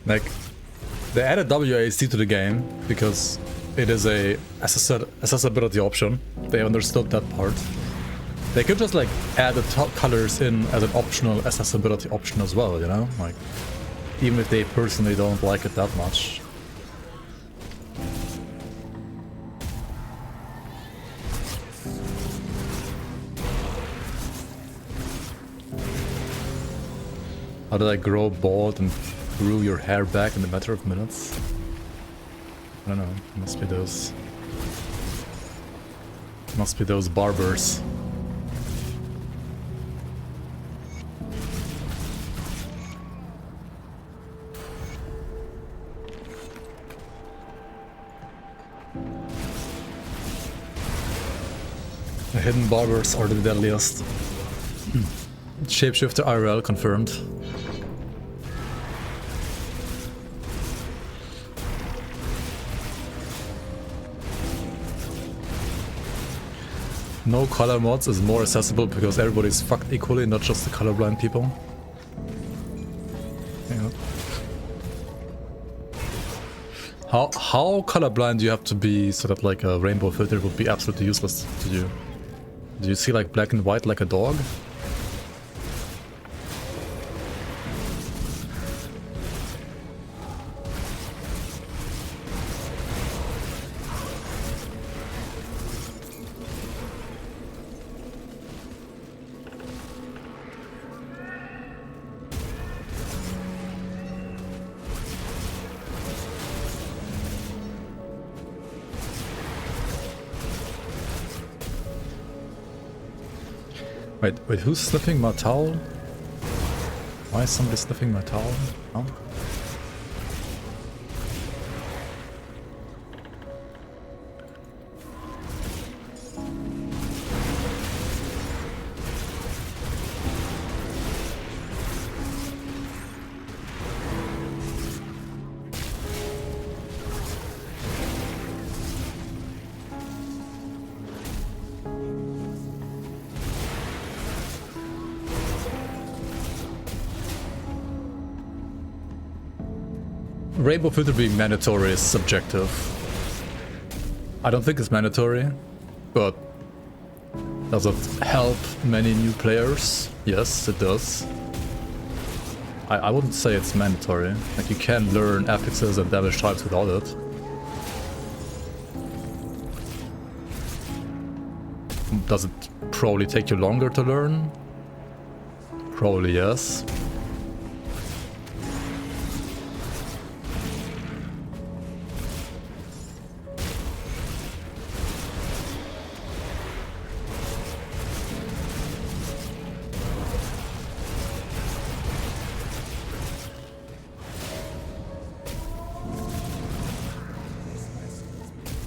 Like, they added WASD to the game because it is a accessibility option. They understood that part. They could just like add the top colors in as an optional accessibility option as well, you know? Like, even if they personally don't like it that much. How did I grow bald and grew your hair back in a matter of minutes? I don't know, must be those barbers. The hidden barbers are the deadliest. Shapeshifter IRL confirmed. No color mods is more accessible because everybody's fucked equally, not just the colorblind people. Yeah. How colorblind do you have to be so that like a rainbow filter would be absolutely useless to you? Do you see like black and white like a dog? Wait, who's sniffing my towel? Why is somebody sniffing my towel? Oh. Rainbow filter being mandatory is subjective. I don't think it's mandatory, but does it help many new players? Yes, it does. I wouldn't say it's mandatory. Like, you can learn affixes and damage types without it. Does it probably take you longer to learn? Probably yes.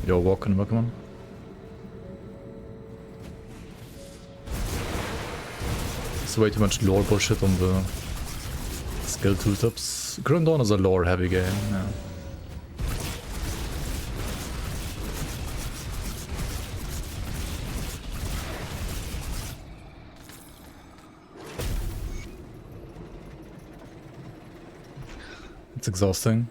Yo, welcome. It's way too much lore bullshit on the skill tooltips. Grim Dawn is a lore heavy game, yeah. It's exhausting.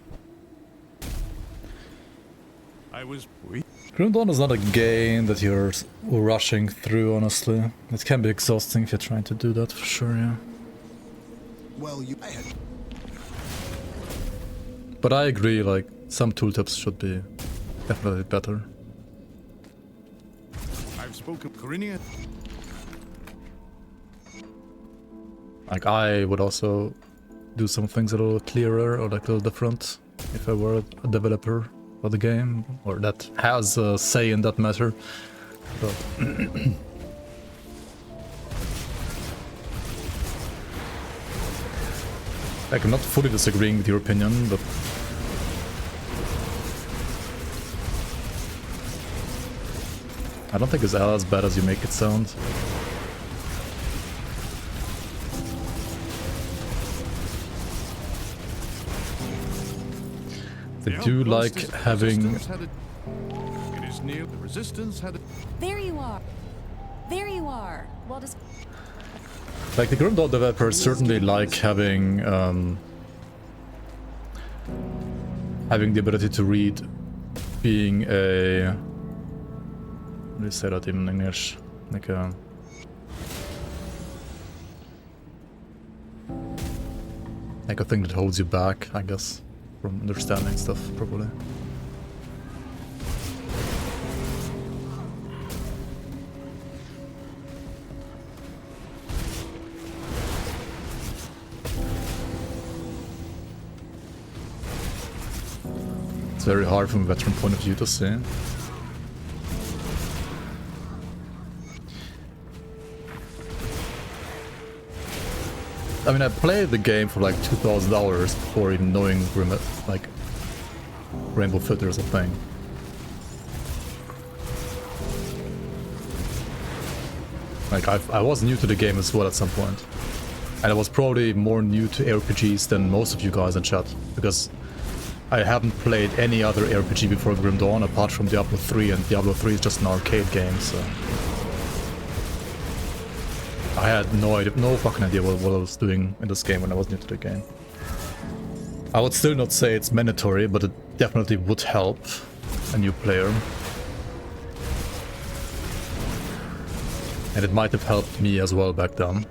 Grim Dawn is not a game that you're rushing through, honestly. It can be exhausting if you're trying to do that, for sure, yeah. Well, But I agree, like, some tooltips should be definitely better. I've spoken Korean. Like, I would also do some things a little clearer or like a little different if I were a developer for the game, or that has a say in that matter. But like, I'm not fully disagreeing with your opinion, but I don't think it's as bad as you make it sound. They do like having... It is near the resistance had... There you are. There you are. Well, just... Like, the Grimtools developers certainly like having the ability to read, being a... How do you say that in English? Like a... Like a thing that holds you back, I guess, from understanding stuff, probably. It's very hard from a veteran point of view to see. I mean, I played the game for like 2,000 hours before even knowing like Rainbow Filter is a thing. Like, I was new to the game as well at some point. And I was probably more new to RPGs than most of you guys in chat, because I haven't played any other RPG before Grim Dawn apart from Diablo 3, and Diablo 3 is just an arcade game, so... I had no fucking idea what I was doing in this game when I was new to the game. I would still not say it's mandatory, but it definitely would help a new player. And it might have helped me as well back then.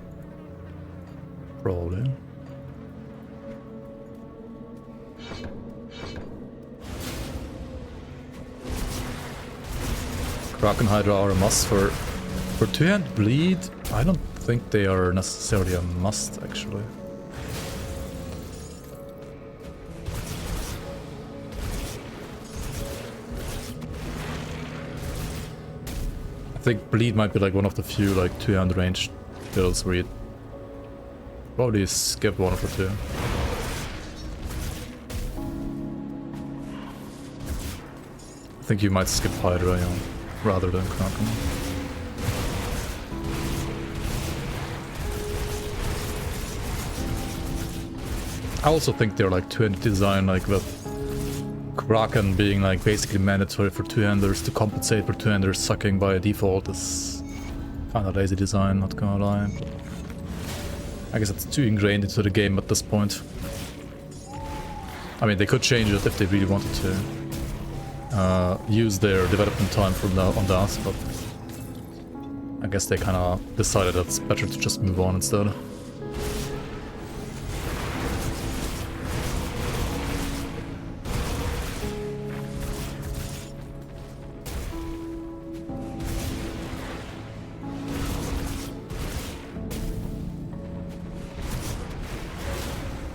Probably. Kraken Hydra are a must for two-hand bleed. I don't think they are necessarily a must, actually. I think bleed might be like one of the few like two-hand range builds where you probably skip one of the two. I think you might skip Hydra, yeah, rather than Kraken. I also think they're like two-handed design, like with Kraken being like basically mandatory for two-handers to compensate for two-handers sucking by default is kind of lazy design, not gonna lie. But I guess it's too ingrained into the game at this point. I mean, they could change it if they really wanted to. Use their development time from on that, but I guess they kind of decided that it's better to just move on instead.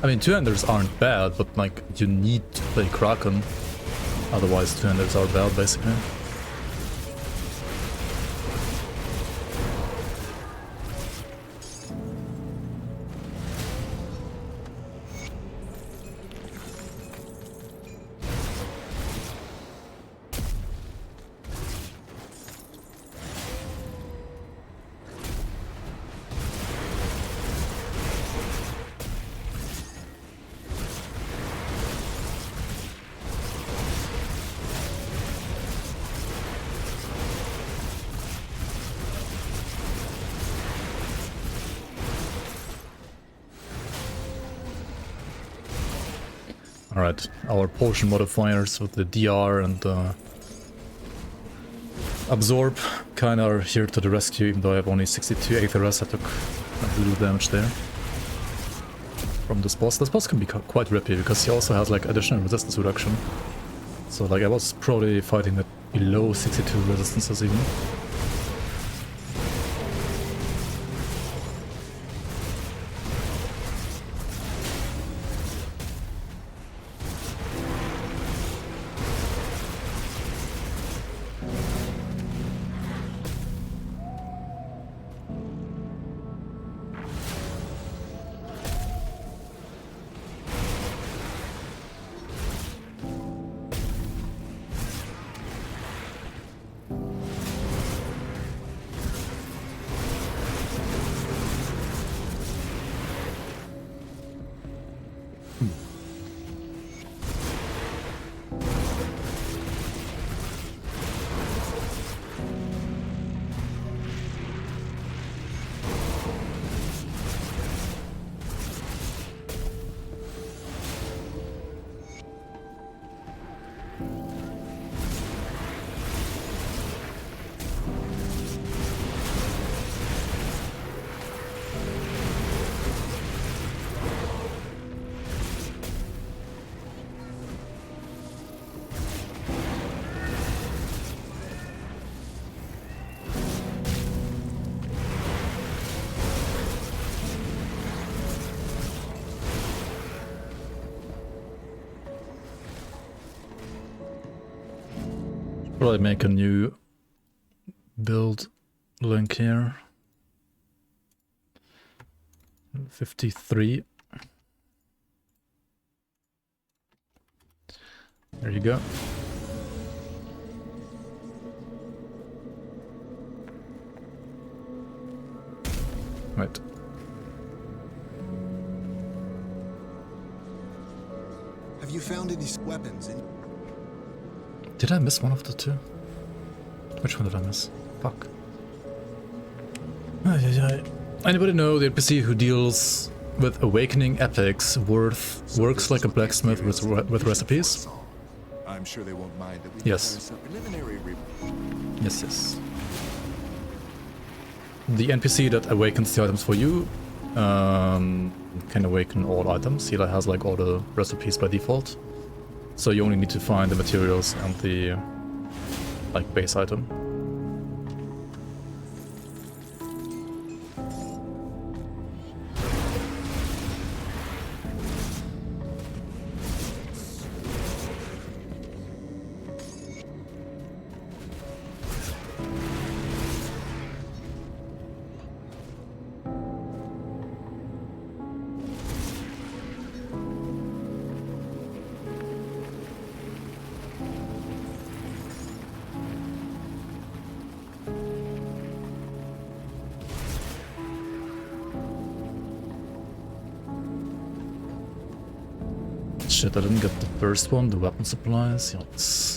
I mean, two-handers aren't bad, but like, you need to play Kraken, otherwise two-handers are bad, basically. Alright, our potion modifiers with the DR and Absorb kinda are here to the rescue, even though I have only 62 AFRS. I took a little damage there from this boss. This boss can be quite rippy because he also has like additional resistance reduction. So like I was probably fighting at below 62 resistances even. Probably make a new build link here. 53. There you go. Right. Have you found any weapons? Did I miss one of the two? Which one did I miss? Fuck. Anybody know the NPC who deals with awakening epics works like a blacksmith with recipes? I'm sure they won't mind that we Yes. preliminary Yes. The NPC that awakens the items for you can awaken all items. He has like all the recipes by default. So you only need to find the materials and the like base item. Shit, I didn't get the first one, the weapon supplies. Yikes.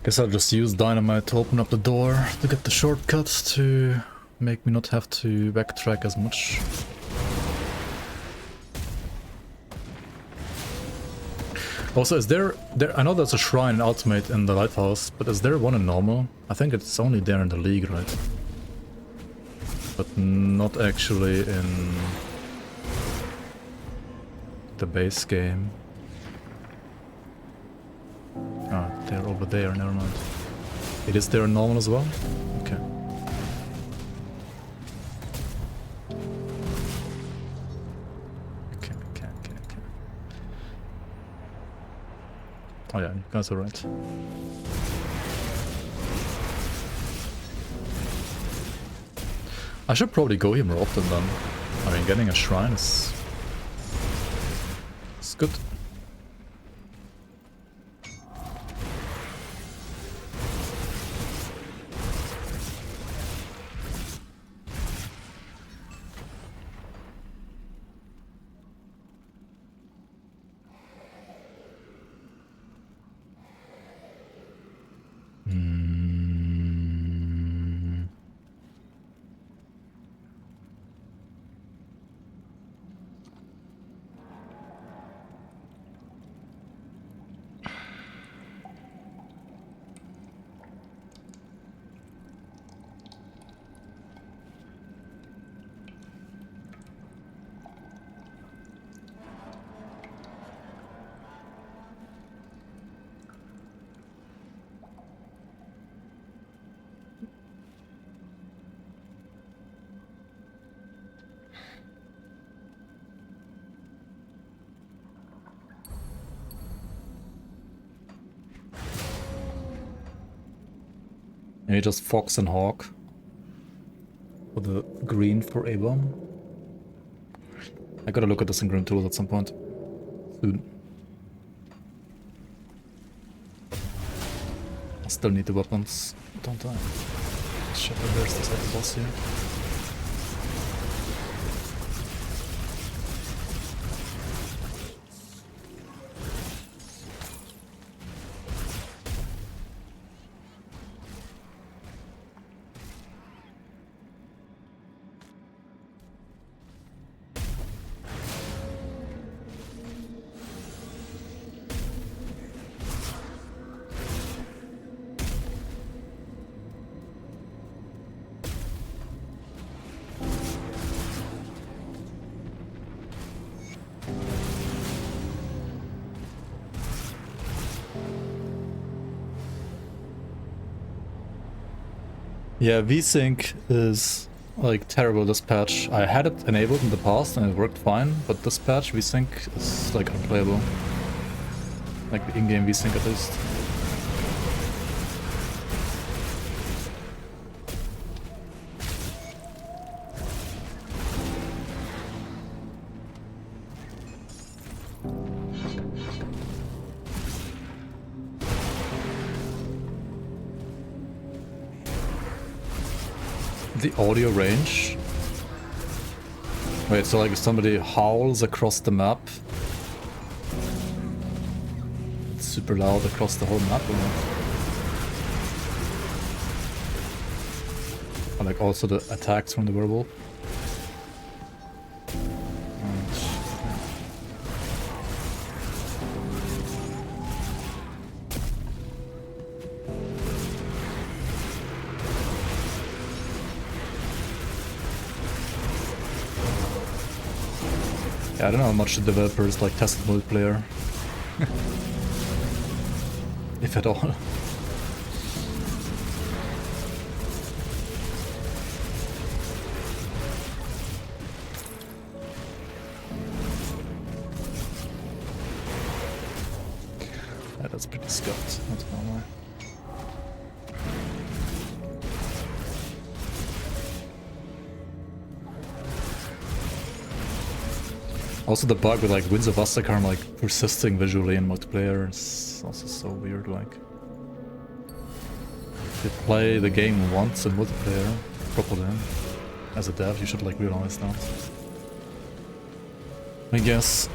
Guess I'll just use dynamite to open up the door to get the shortcut to make me not have to backtrack as much. Also, is there I know there's a shrine in Ultimate in the lighthouse, but is there one in normal? I think it's only there in the League, right? But not actually in the base game. Ah, they're over there, never mind. It is there in normal as well? Okay. Okay. Oh yeah, you guys are right. I should probably go here more often then. I mean, getting a shrine is good. Maybe just Fox and Hawk. For the green for A-bomb. I gotta look at this in Grimtools at some point. Soon. I still need the weapons, don't I? Shit, where's this other boss here? Yeah, VSync is like terrible this patch. I had it enabled in the past and it worked fine, but this patch VSync is like unplayable. Like the in-game VSync at least. The audio range. Wait, so like if somebody howls across the map, it's super loud across the whole map, or not? Or like also the attacks from the werewolf. I don't know how much the developers like tested multiplayer. If at all. Yeah, that's pretty scuffed, not gonna lie. Also the bug with like Winds of Asterkarn like persisting visually in multiplayer is also so weird. Like, if you play the game once in multiplayer properly, as a dev, you should like realize that. I guess.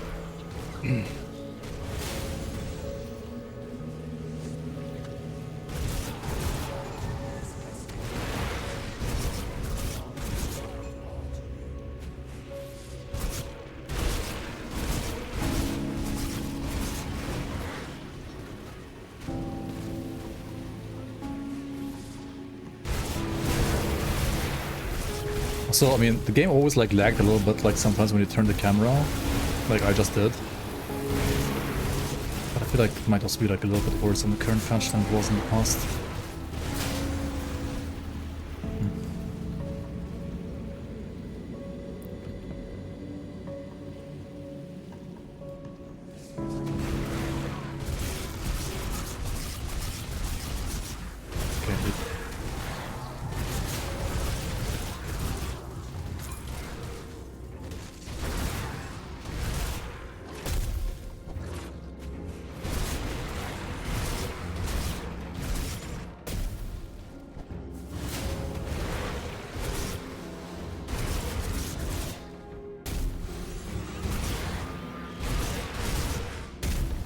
So, I mean, the game always like lagged a little bit, like sometimes when you turn the camera, like I just did. But I feel like it might also be like a little bit worse on the current patch than it was in the past.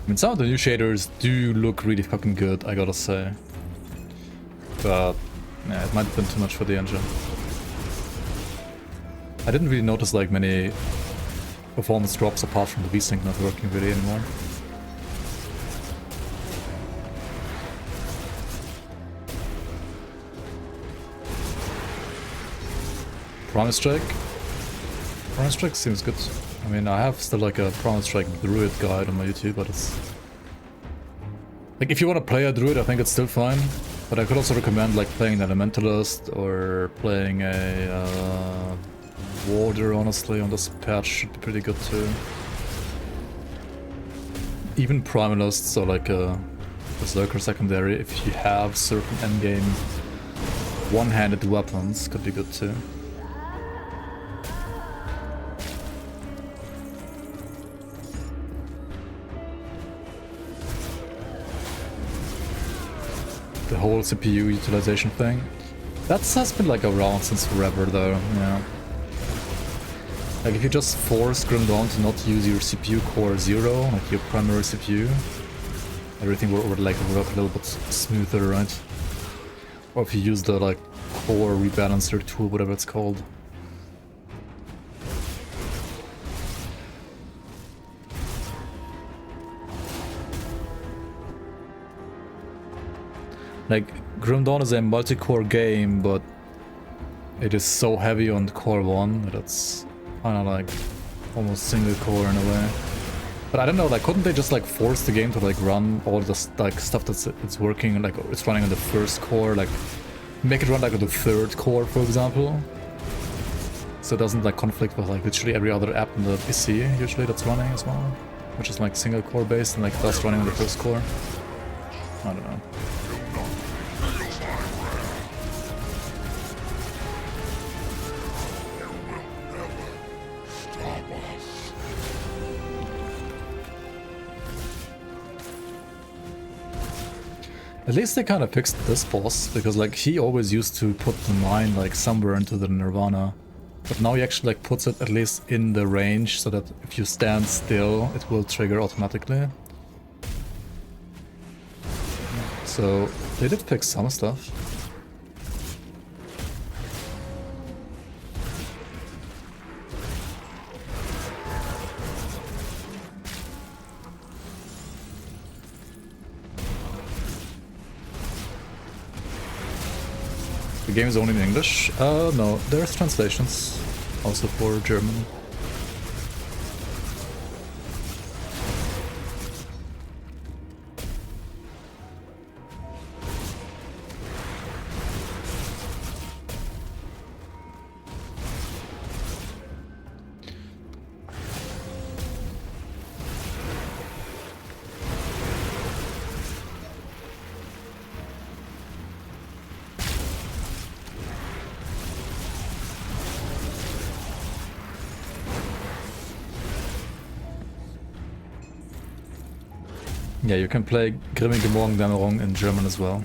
I mean, some of the new shaders do look really fucking good, I gotta say. But, yeah, it might have been too much for the engine. I didn't really notice like many performance drops apart from the VSync not working really anymore. Promise Strike? Promise Strike seems good. I mean, I have still like a Promise Strike Druid guide on my YouTube, but it's... like, if you want to play a Druid, I think it's still fine. But I could also recommend like playing an Elementalist or playing a Warder, honestly, on this patch should be pretty good too. Even Primalists or like a Berserker secondary, if you have certain endgame one-handed weapons, could be good too. The whole CPU utilization thing. That has been like around since forever though, yeah. Like if you just force Grim Dawn to not use your CPU core 0, like your primary CPU, everything would like work a little bit smoother, right? Or if you use the like core rebalancer tool, whatever it's called. Like, Grim Dawn is a multi-core game, but it is so heavy on core 1 that it's kind of like almost single core in a way. But I don't know, like, couldn't they just like force the game to like run all the like stuff that's it's working, like it's running on the first core, like make it run like with the third core, for example. So it doesn't like conflict with like literally every other app in the PC usually that's running as well. Which is like single core based and like that's running on the first core. I don't know. At least they kind of fixed this boss, because like he always used to put the mine like somewhere into the Nirvana. But now he actually like puts it at least in the range so that if you stand still, it will trigger automatically. So they did fix some stuff. The game is only in English? No, there's translations, also for German. Yeah, you can play Grimmige Morgendämmerung in German as well.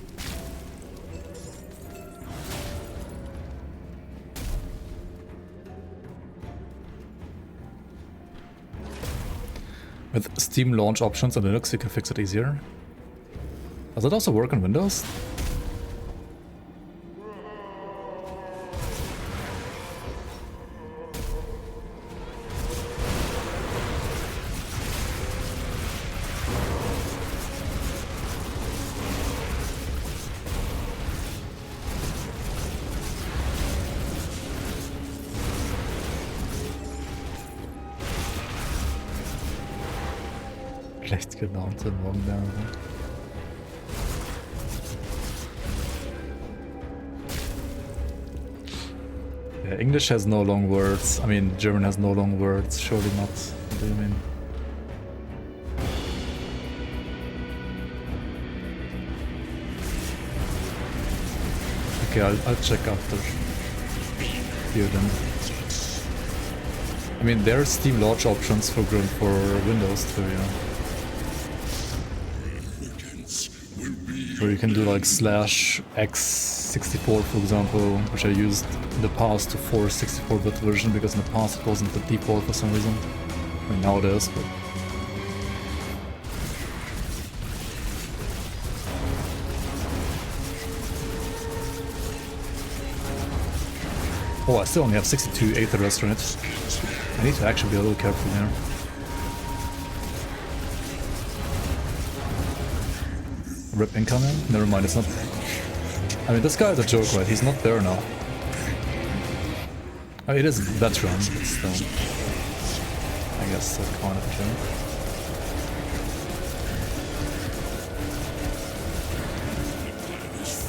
With Steam launch options on Linux, you can fix it easier. Does it also work on Windows? Schlecht gelaunte Morgendämmerung. Yeah, English has no long words. I mean, German has no long words. Surely not. What do you mean? Okay, I'll check after here then. I mean, there are Steam launch options for Windows too, yeah. Where you can do like /x64 for example, which I used in the past to force 64-bit version because in the past it wasn't the default for some reason. I mean now it is, but... Oh, I still only have 62 Aether Restaurant. I need to actually be a little careful here. Rip incoming? Never mind, it's not... I mean, this guy is a joke, right? He's not there now. I mean, it is veteran, but still... I guess that's kind of a joke.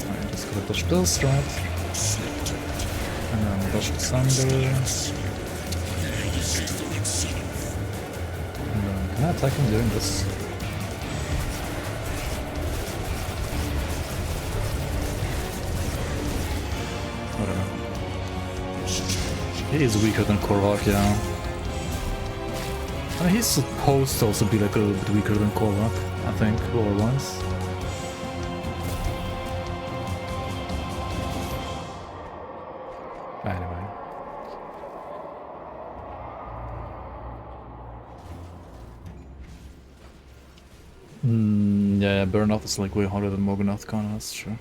Alright, just gotta dodge this, right? And then dodge the Thunder. And then, can I attack him doing this? He is weaker than Korvac, yeah. I mean, he's supposed to also be like a little bit weaker than Korvac, I think, lore-wise. Anyway. Yeah, Burnout is like way harder than Morganath, kinda, that's true.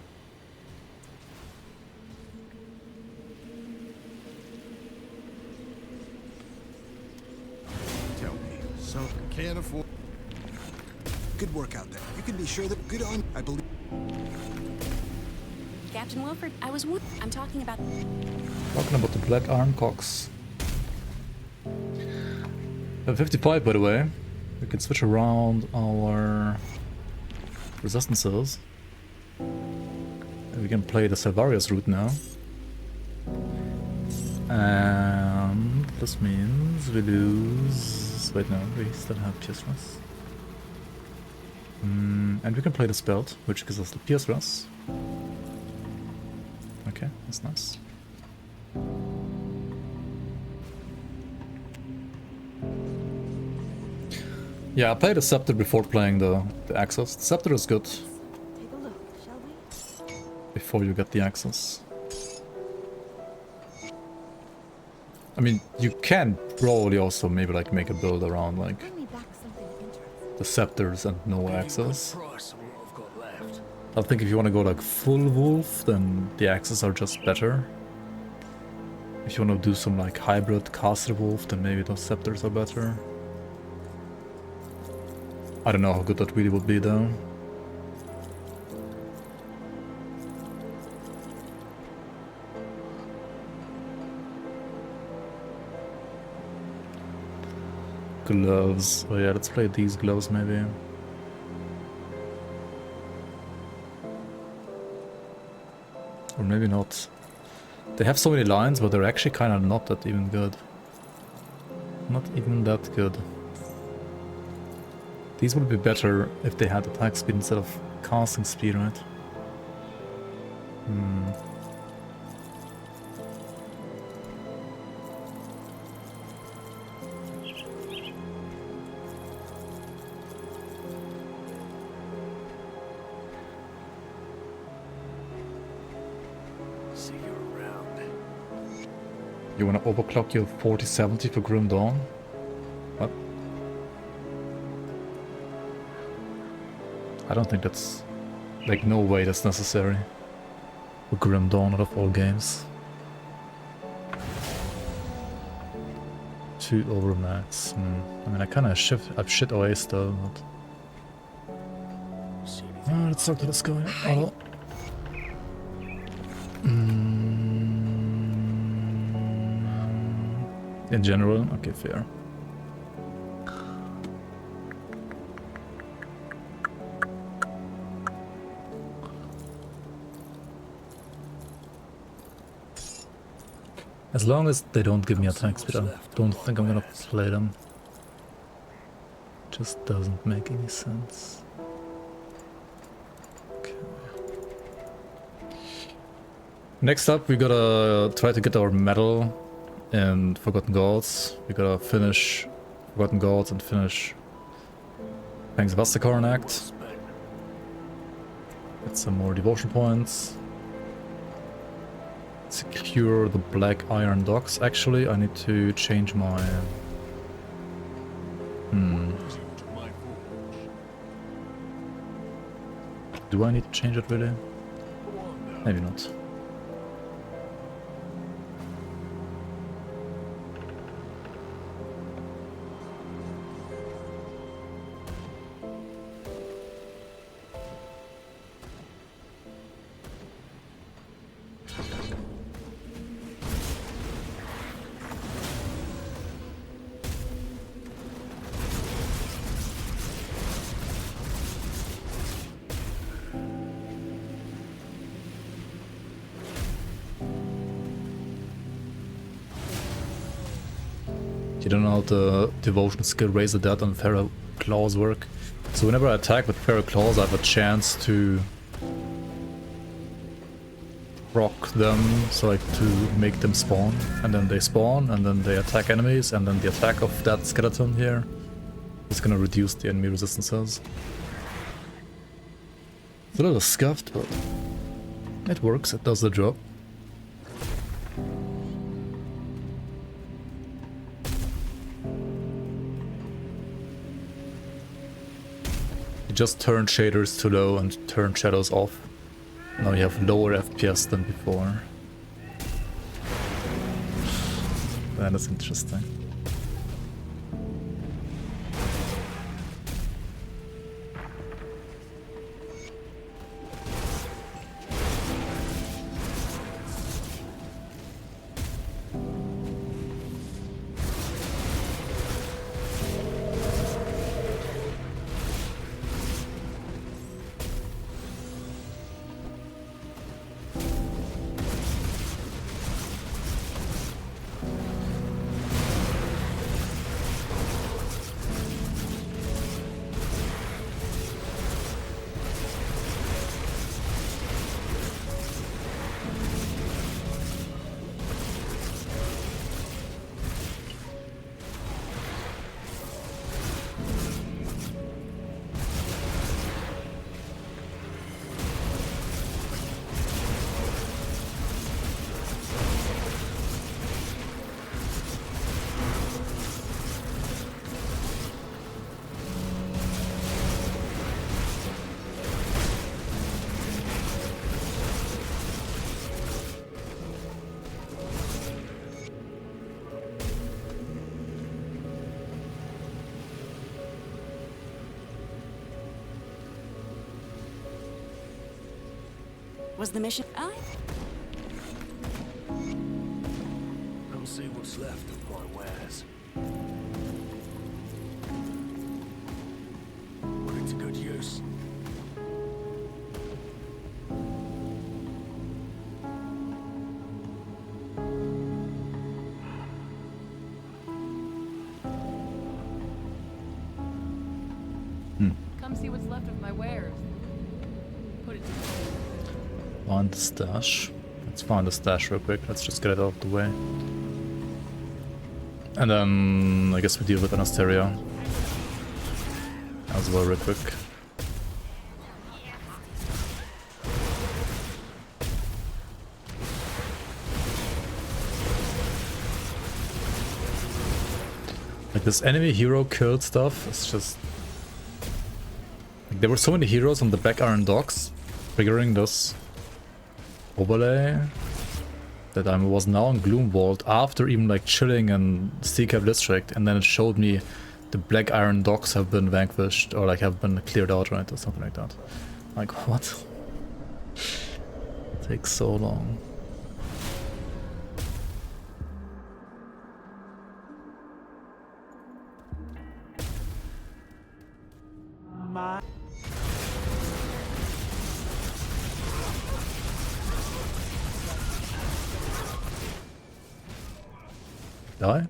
Can't afford. Good work out there. You can be sure that good on. I believe. Captain Wilford, I'm talking about The Black Iron Cox. We have 55, by the way. We can switch around our resistances. We can play the Salvarius route now. And this means we lose... Wait, no, we still have Pierce Rush. And we can play this belt, which gives us the Pierce Rush. Okay, that's nice. Yeah, I played the Scepter before playing the Axis. The Scepter is good. Take a look, shall we? Before you get the Axis. I mean, you can probably also maybe like make a build around like the Scepters and no Axis. I think if you want to go like full wolf, then the Axes are just better. If you want to do some like hybrid caster wolf, then maybe those Scepters are better. I don't know how good that really would be though. Gloves. Oh yeah, let's play these gloves maybe. Or maybe not. They have so many lines, but they're actually kind of not that even good. Not even that good. These would be better if they had attack speed instead of casting speed, right? See you around. You wanna overclock your 4070 for Grim Dawn? What? I don't think that's... like, no way that's necessary. For Grim Dawn out of all games. 2 over max. I mean, I kinda I've shit away still, but... Oh, let's talk to this guy. Oh. In general? Okay, fair. As long as they don't give me attack speed, I don't think I'm gonna play them. Just doesn't make any sense. Okay. Next up, we gotta try to get our medal in Forgotten Gods. We gotta finish Forgotten Gods and finish Fangs of Asterkarn Act. Get some more devotion points. Secure the Black Iron Docks. Actually, I need to change my... Do I need to change it really? Maybe not. You don't know how the devotion skill Raise the Dead and Feral Claws work. So whenever I attack with Feral Claws, I have a chance to proc them, so like to make them spawn, and then they spawn, and then they attack enemies, and then the attack of that skeleton here is gonna reduce the enemy resistances. It's a little scuffed, but it works, it does the job. Just turn shaders too low and turn shadows off. Now you have lower FPS than before. That is interesting. Was the mission? Come see what's left of my wares. Put it to good use. Come see what's left of my wares. Put it to Find the stash. Let's find the stash real quick. Let's just get it out of the way. And then I guess we deal with Anasteria as well real quick. Like this enemy hero killed stuff, it's just... Like there were so many heroes on the Black Iron Docks triggering this overlay that I was now on Gloomvault after even like chilling in Seacap District, and then it showed me the Black Iron Docks have been vanquished or like have been cleared out, right, or something like that. Like what? It takes so long. Die?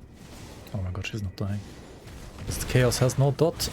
Oh my god, she's not dying. This chaos has no dot.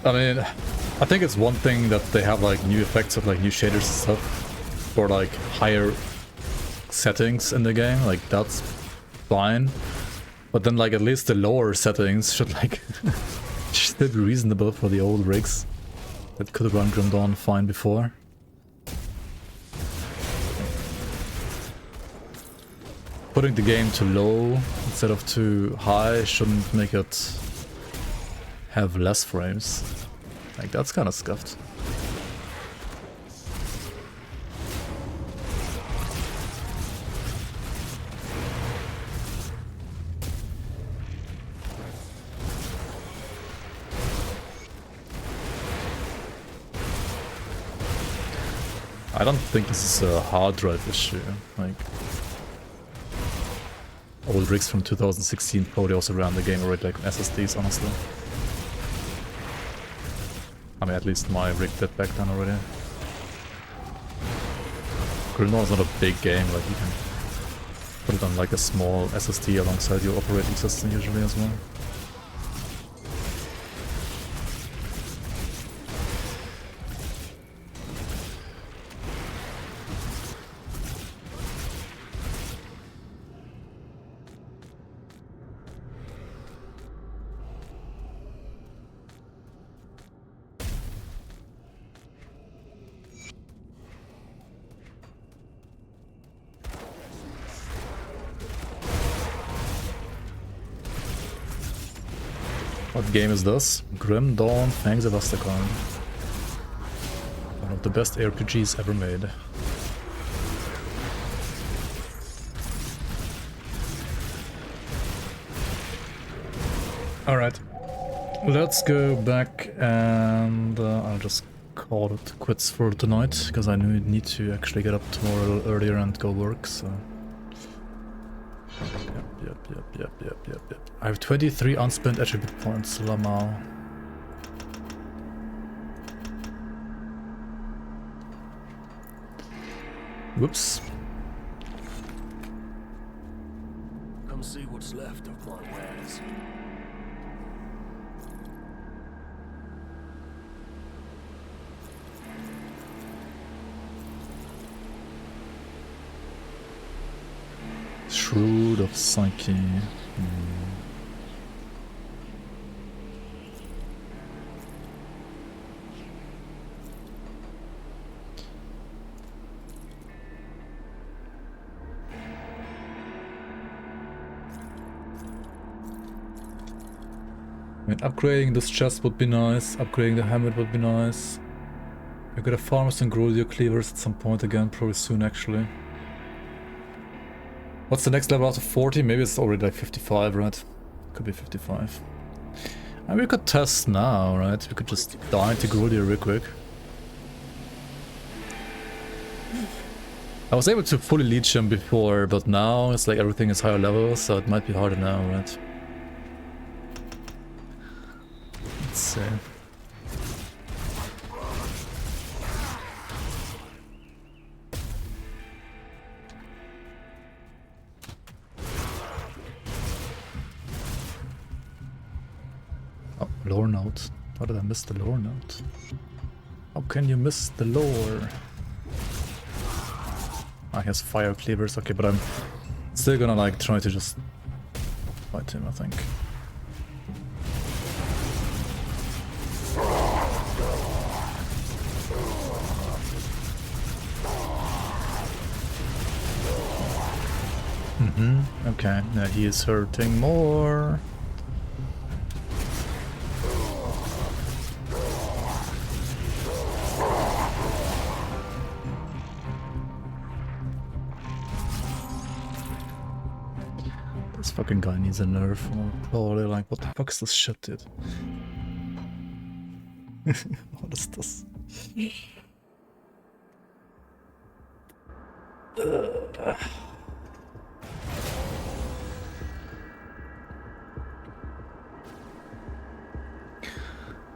I mean, I think it's one thing that they have like new effects of like new shaders and stuff for like higher settings in the game, like that's fine. But then like at least the lower settings should like should be reasonable for the old rigs that could have run Grim Dawn fine before. Putting the game too low instead of too high shouldn't make it have less frames. Like that's kind of scuffed. I don't think this is a hard drive issue. Like old rigs from 2016 probably also ran the game already like SSDs, honestly. I mean, at least my rig did back then already. Grim Dawn is not a big game, like you can put it on like a small SSD alongside your operating system usually as well. What game is this? Grim Dawn, Fangs of Asterkarn. One of the best RPGs ever made. Alright, let's go back and I'll just call it quits for tonight, because I need to actually get up tomorrow a little earlier and go work, so... Yep. I have 23 unspent attribute points, Lamau. Whoops. Come see what's left of my wares. Shroud of Psyche. I mean, upgrading this chest would be nice, upgrading the helmet would be nice. We could have farmers and grow your cleavers at some point again, probably soon actually. What's the next level after 40? Maybe it's already like 55, right? Could be 55. And we could test now, right? We could just die to Grudia real quick. I was able to fully leech him before, but now it's like everything is higher level, so it might be harder now, right? Let's see. Oh, lore note. How did I miss the lore note? How can you miss the lore? Ah, he has fire cleavers, okay, but I'm still gonna like try to just fight him, I think. Okay, now he is hurting more. This fucking guy needs a nerf. Probably like, what the fuck is this shit, dude? What is this?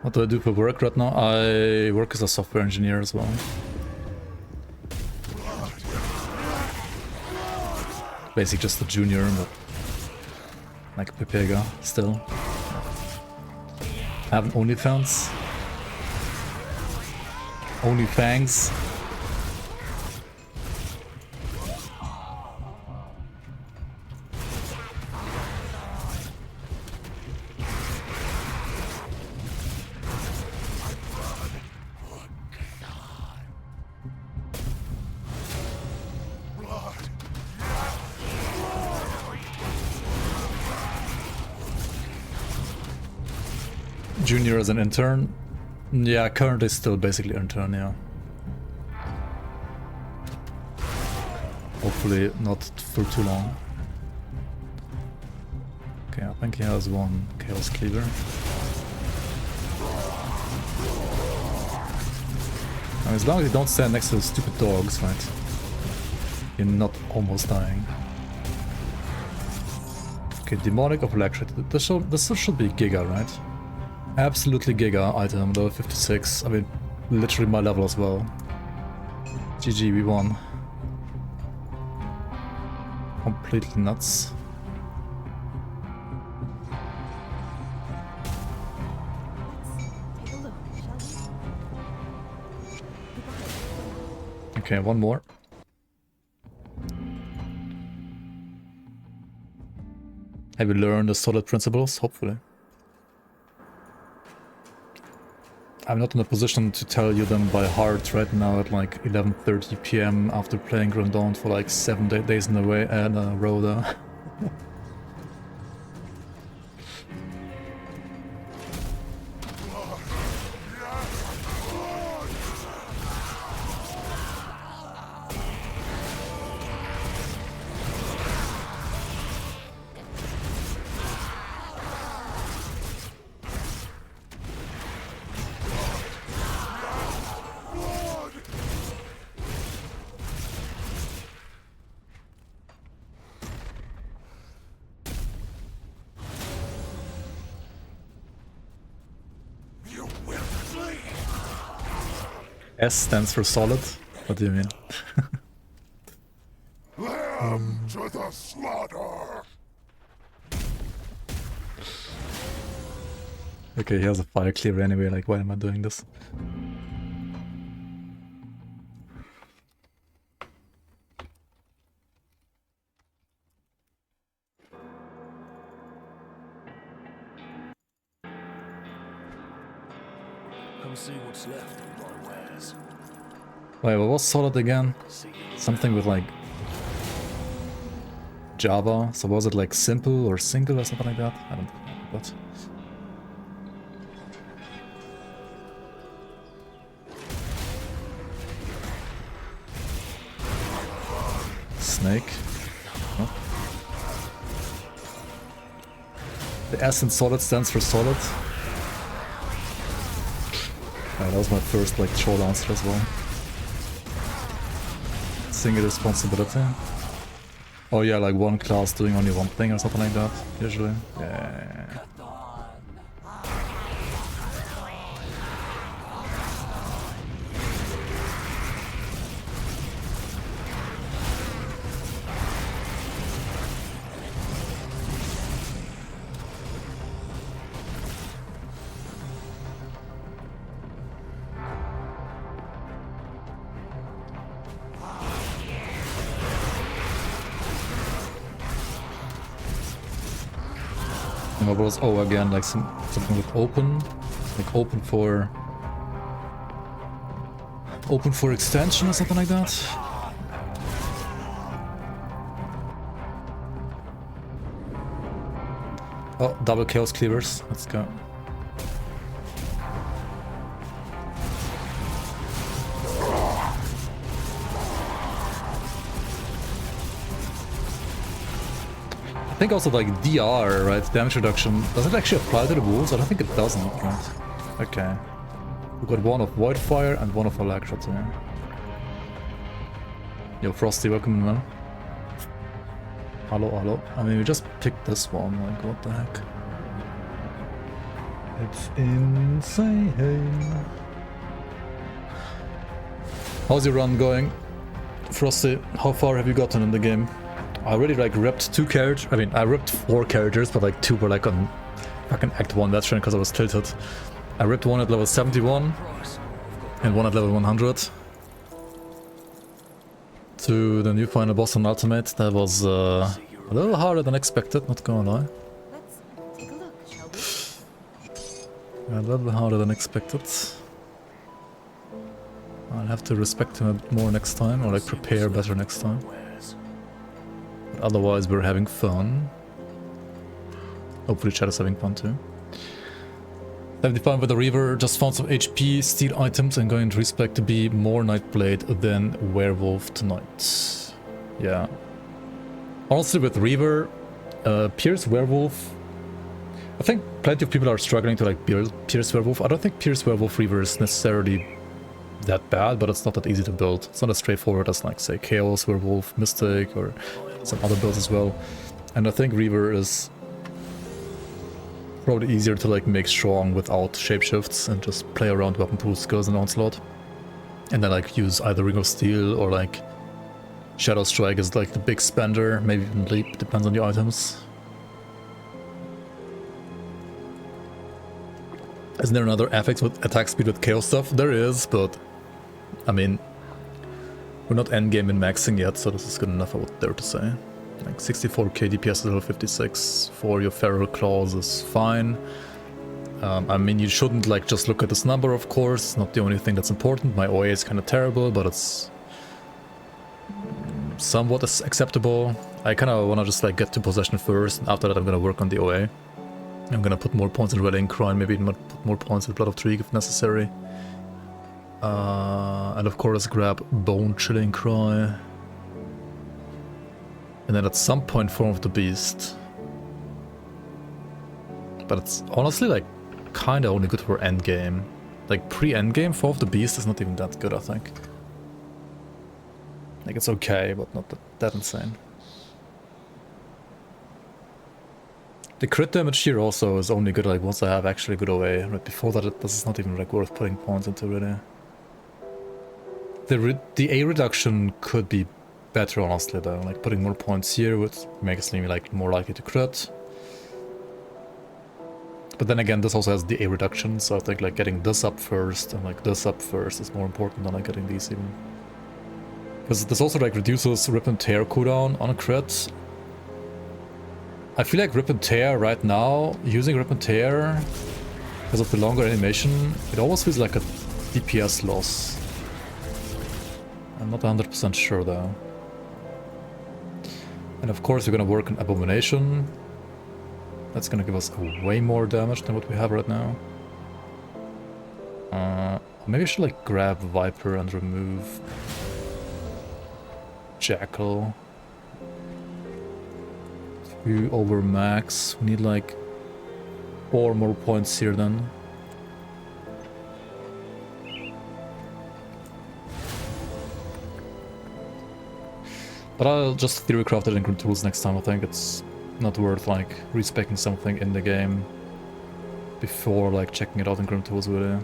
What do I do for work right now? I work as a software engineer as well. Basically just a junior, but like Pepega still. I have an OnlyFans. Fangs. Junior as an intern? Yeah, currently still basically intern, yeah. Hopefully not for too long. Okay, I think he has one Chaos Cleaver. And as long as you don't stand next to those stupid dogs, right? You're not almost dying. Okay, Demonic of Electricity. This should be Giga, right? Absolutely Giga item, level 56. I mean, literally my level as well. GG, we won. Completely nuts. Okay, one more. Have you learned the solid principles? Hopefully. I'm not in a position to tell you them by heart right now at like 11:30 PM after playing Grim Dawn for like 7 days in a row though. S stands for solid. What do you mean? To the slaughter. Okay, he has a fire cleaver anyway, like why am I doing this? Come see what's left of my wares. Wait, what was solid again? Something with like Java. So was it like simple or single or something like that? I don't know. What? Snake. Oh. The S in solid stands for solid. That was my first like short answer as well. Single responsibility. Oh yeah, like one class doing only one thing or something like that, usually. Yeah. And what was again like something with open, like open for extension or something like that. Oh, double chaos cleavers. Let's go. I think also like DR, right? Damage reduction. Does it actually apply to the wolves? I don't think it doesn't, right? Okay. We got one of Voidfire and one of Electra too. Yo, Frosty, welcome in, man. Hello, hello. I mean, we just picked this one, like, what the heck? It's insane. How's your run going? Frosty, how far have you gotten in the game? I already like repped 2 characters. I mean, I repped 4 characters, but like 2 were like on fucking Act 1 veteran because I was tilted. I ripped one at level 71 and one at level 100. To the new final boss on Ultimate. That was a little harder than expected, not gonna lie. Let's take a look, shall we? A little harder than expected. I'll have to respect him a bit more next time, or like prepare better next time. But otherwise we're having fun. Hopefully chat is having fun too. 75 with the Reaver, just found some HP, steal items and going to respec to be more Nightblade than Werewolf tonight. Yeah. Honestly with Reaver, Pierce Werewolf, I think plenty of people are struggling to like build Pierce Werewolf. I don't think Pierce Werewolf Reaver is necessarily that bad, but it's not that easy to build. It's not as straightforward as like say Chaos Werewolf, Mystic or some other builds as well. And I think Reaver is probably easier to like make strong without shapeshifts and just play around weapon pool skills and onslaught. And then like use either Ring of Steel or like Shadow Strike as like the big spender, maybe even Leap, depends on the items. Isn't there another affix with attack speed with Chaos stuff? There is, but I mean, we're not endgame in maxing yet, so this is good enough I would dare to say. Like 64k DPS at level 56 for your Feral Claws is fine. I mean, you shouldn't like just look at this number, of course. It's not the only thing that's important. My OA is kind of terrible, but it's somewhat acceptable. I kind of want to just like get to possession first, and after that I'm going to work on the OA. I'm going to put more points in Rallying Cry, maybe even put more points in Blood of Tariq if necessary. And of course grab Bone Chilling Cry. And then at some point Form of the Beast. But it's honestly like kinda only good for endgame. Like pre-endgame, Form of the Beast is not even that good, I think. Like it's okay, but not that insane. The crit damage here also is only good like once I have actually good OA. Right before that this is not even like worth putting points into really. The A reduction could be better honestly though, like putting more points here would make me like more likely to crit. But then again this also has the A reduction, so I think like getting this up first and like this up first is more important than like getting these even. Because this also like reduces Rip and Tear cooldown on a crit. I feel like Rip and Tear right now, using Rip and Tear because of the longer animation, it almost feels like a DPS loss. I'm not 100% sure though. And of course we're gonna work on Abomination. That's gonna give us way more damage than what we have right now. Maybe I should like grab Viper and remove Jackal. 2 over max. We need like 4 more points here then. But I'll just theory craft it in Grimtools next time. I think it's not worth like respecing something in the game before like checking it out in Grimtools really.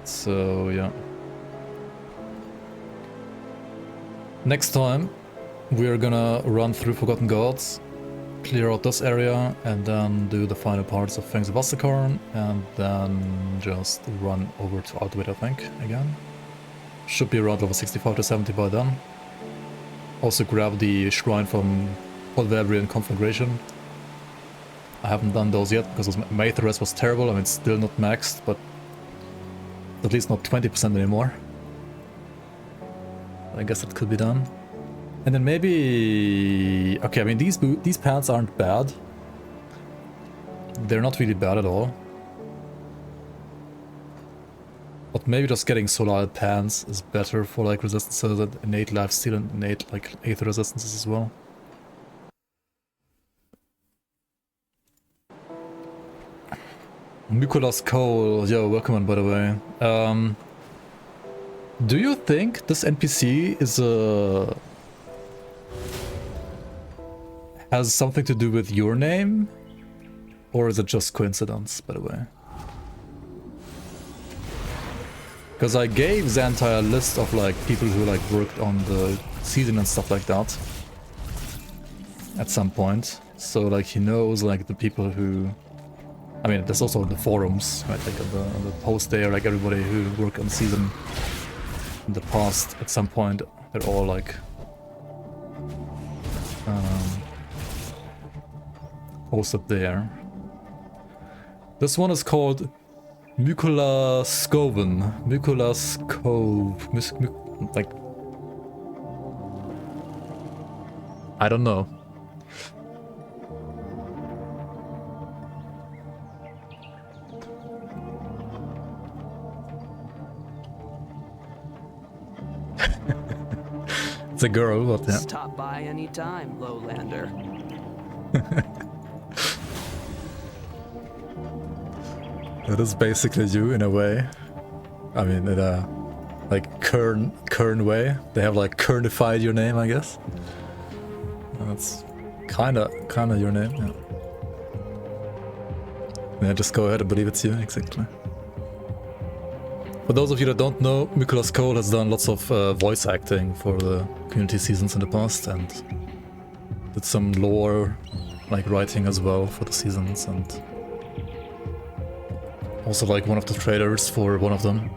So yeah. Next time we're gonna run through Forgotten Gods, clear out this area, and then do the final parts of Fangs of Asterkarn, and then just run over to Outwit, I think, again. Should be around level 65 to 70 by then. Also grab the shrine from Polverian Conflagration. I haven't done those yet because my Aether Rest was terrible. I mean, it's still not maxed, but at least not 20% anymore. I guess that could be done. And then maybe... Okay, I mean, these pants aren't bad. They're not really bad at all. But maybe just getting Solar pants is better for like resistances and innate lifesteal and innate like Aether resistances as well. Nicholas Cole, yo, welcome on by the way. Do you think this NPC is has something to do with your name? Or is it just coincidence, by the way? Because I gave Xantai a list of like people who like worked on the season and stuff like that at some point. So like he knows like the people who... I mean, there's also the forums, right? Like on the post there, like everybody who worked on the season in the past at some point, they're all like posted there. This one is called Mykola Skoven. Mykola Skov. Like... I don't know. It's a girl, but yeah. Stop by anytime, Lowlander. That is basically you in a way. I mean, in a like Kern way. They have like Kernified your name, I guess. That's kinda your name. Yeah. Yeah, just go ahead and believe it's you, exactly. For those of you that don't know, Mykolas Cole has done lots of voice acting for the community seasons in the past, and did some lore, like writing as well for the seasons, and also like one of the traders for one of them.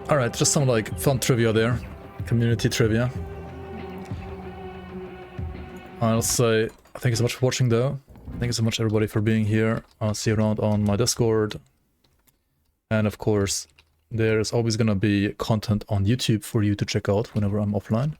Alright, just some like fun trivia there. Community trivia. I'll say thank you so much for watching though. Thank you so much everybody for being here. I'll see you around on my Discord. And of course, there's always gonna be content on YouTube for you to check out whenever I'm offline.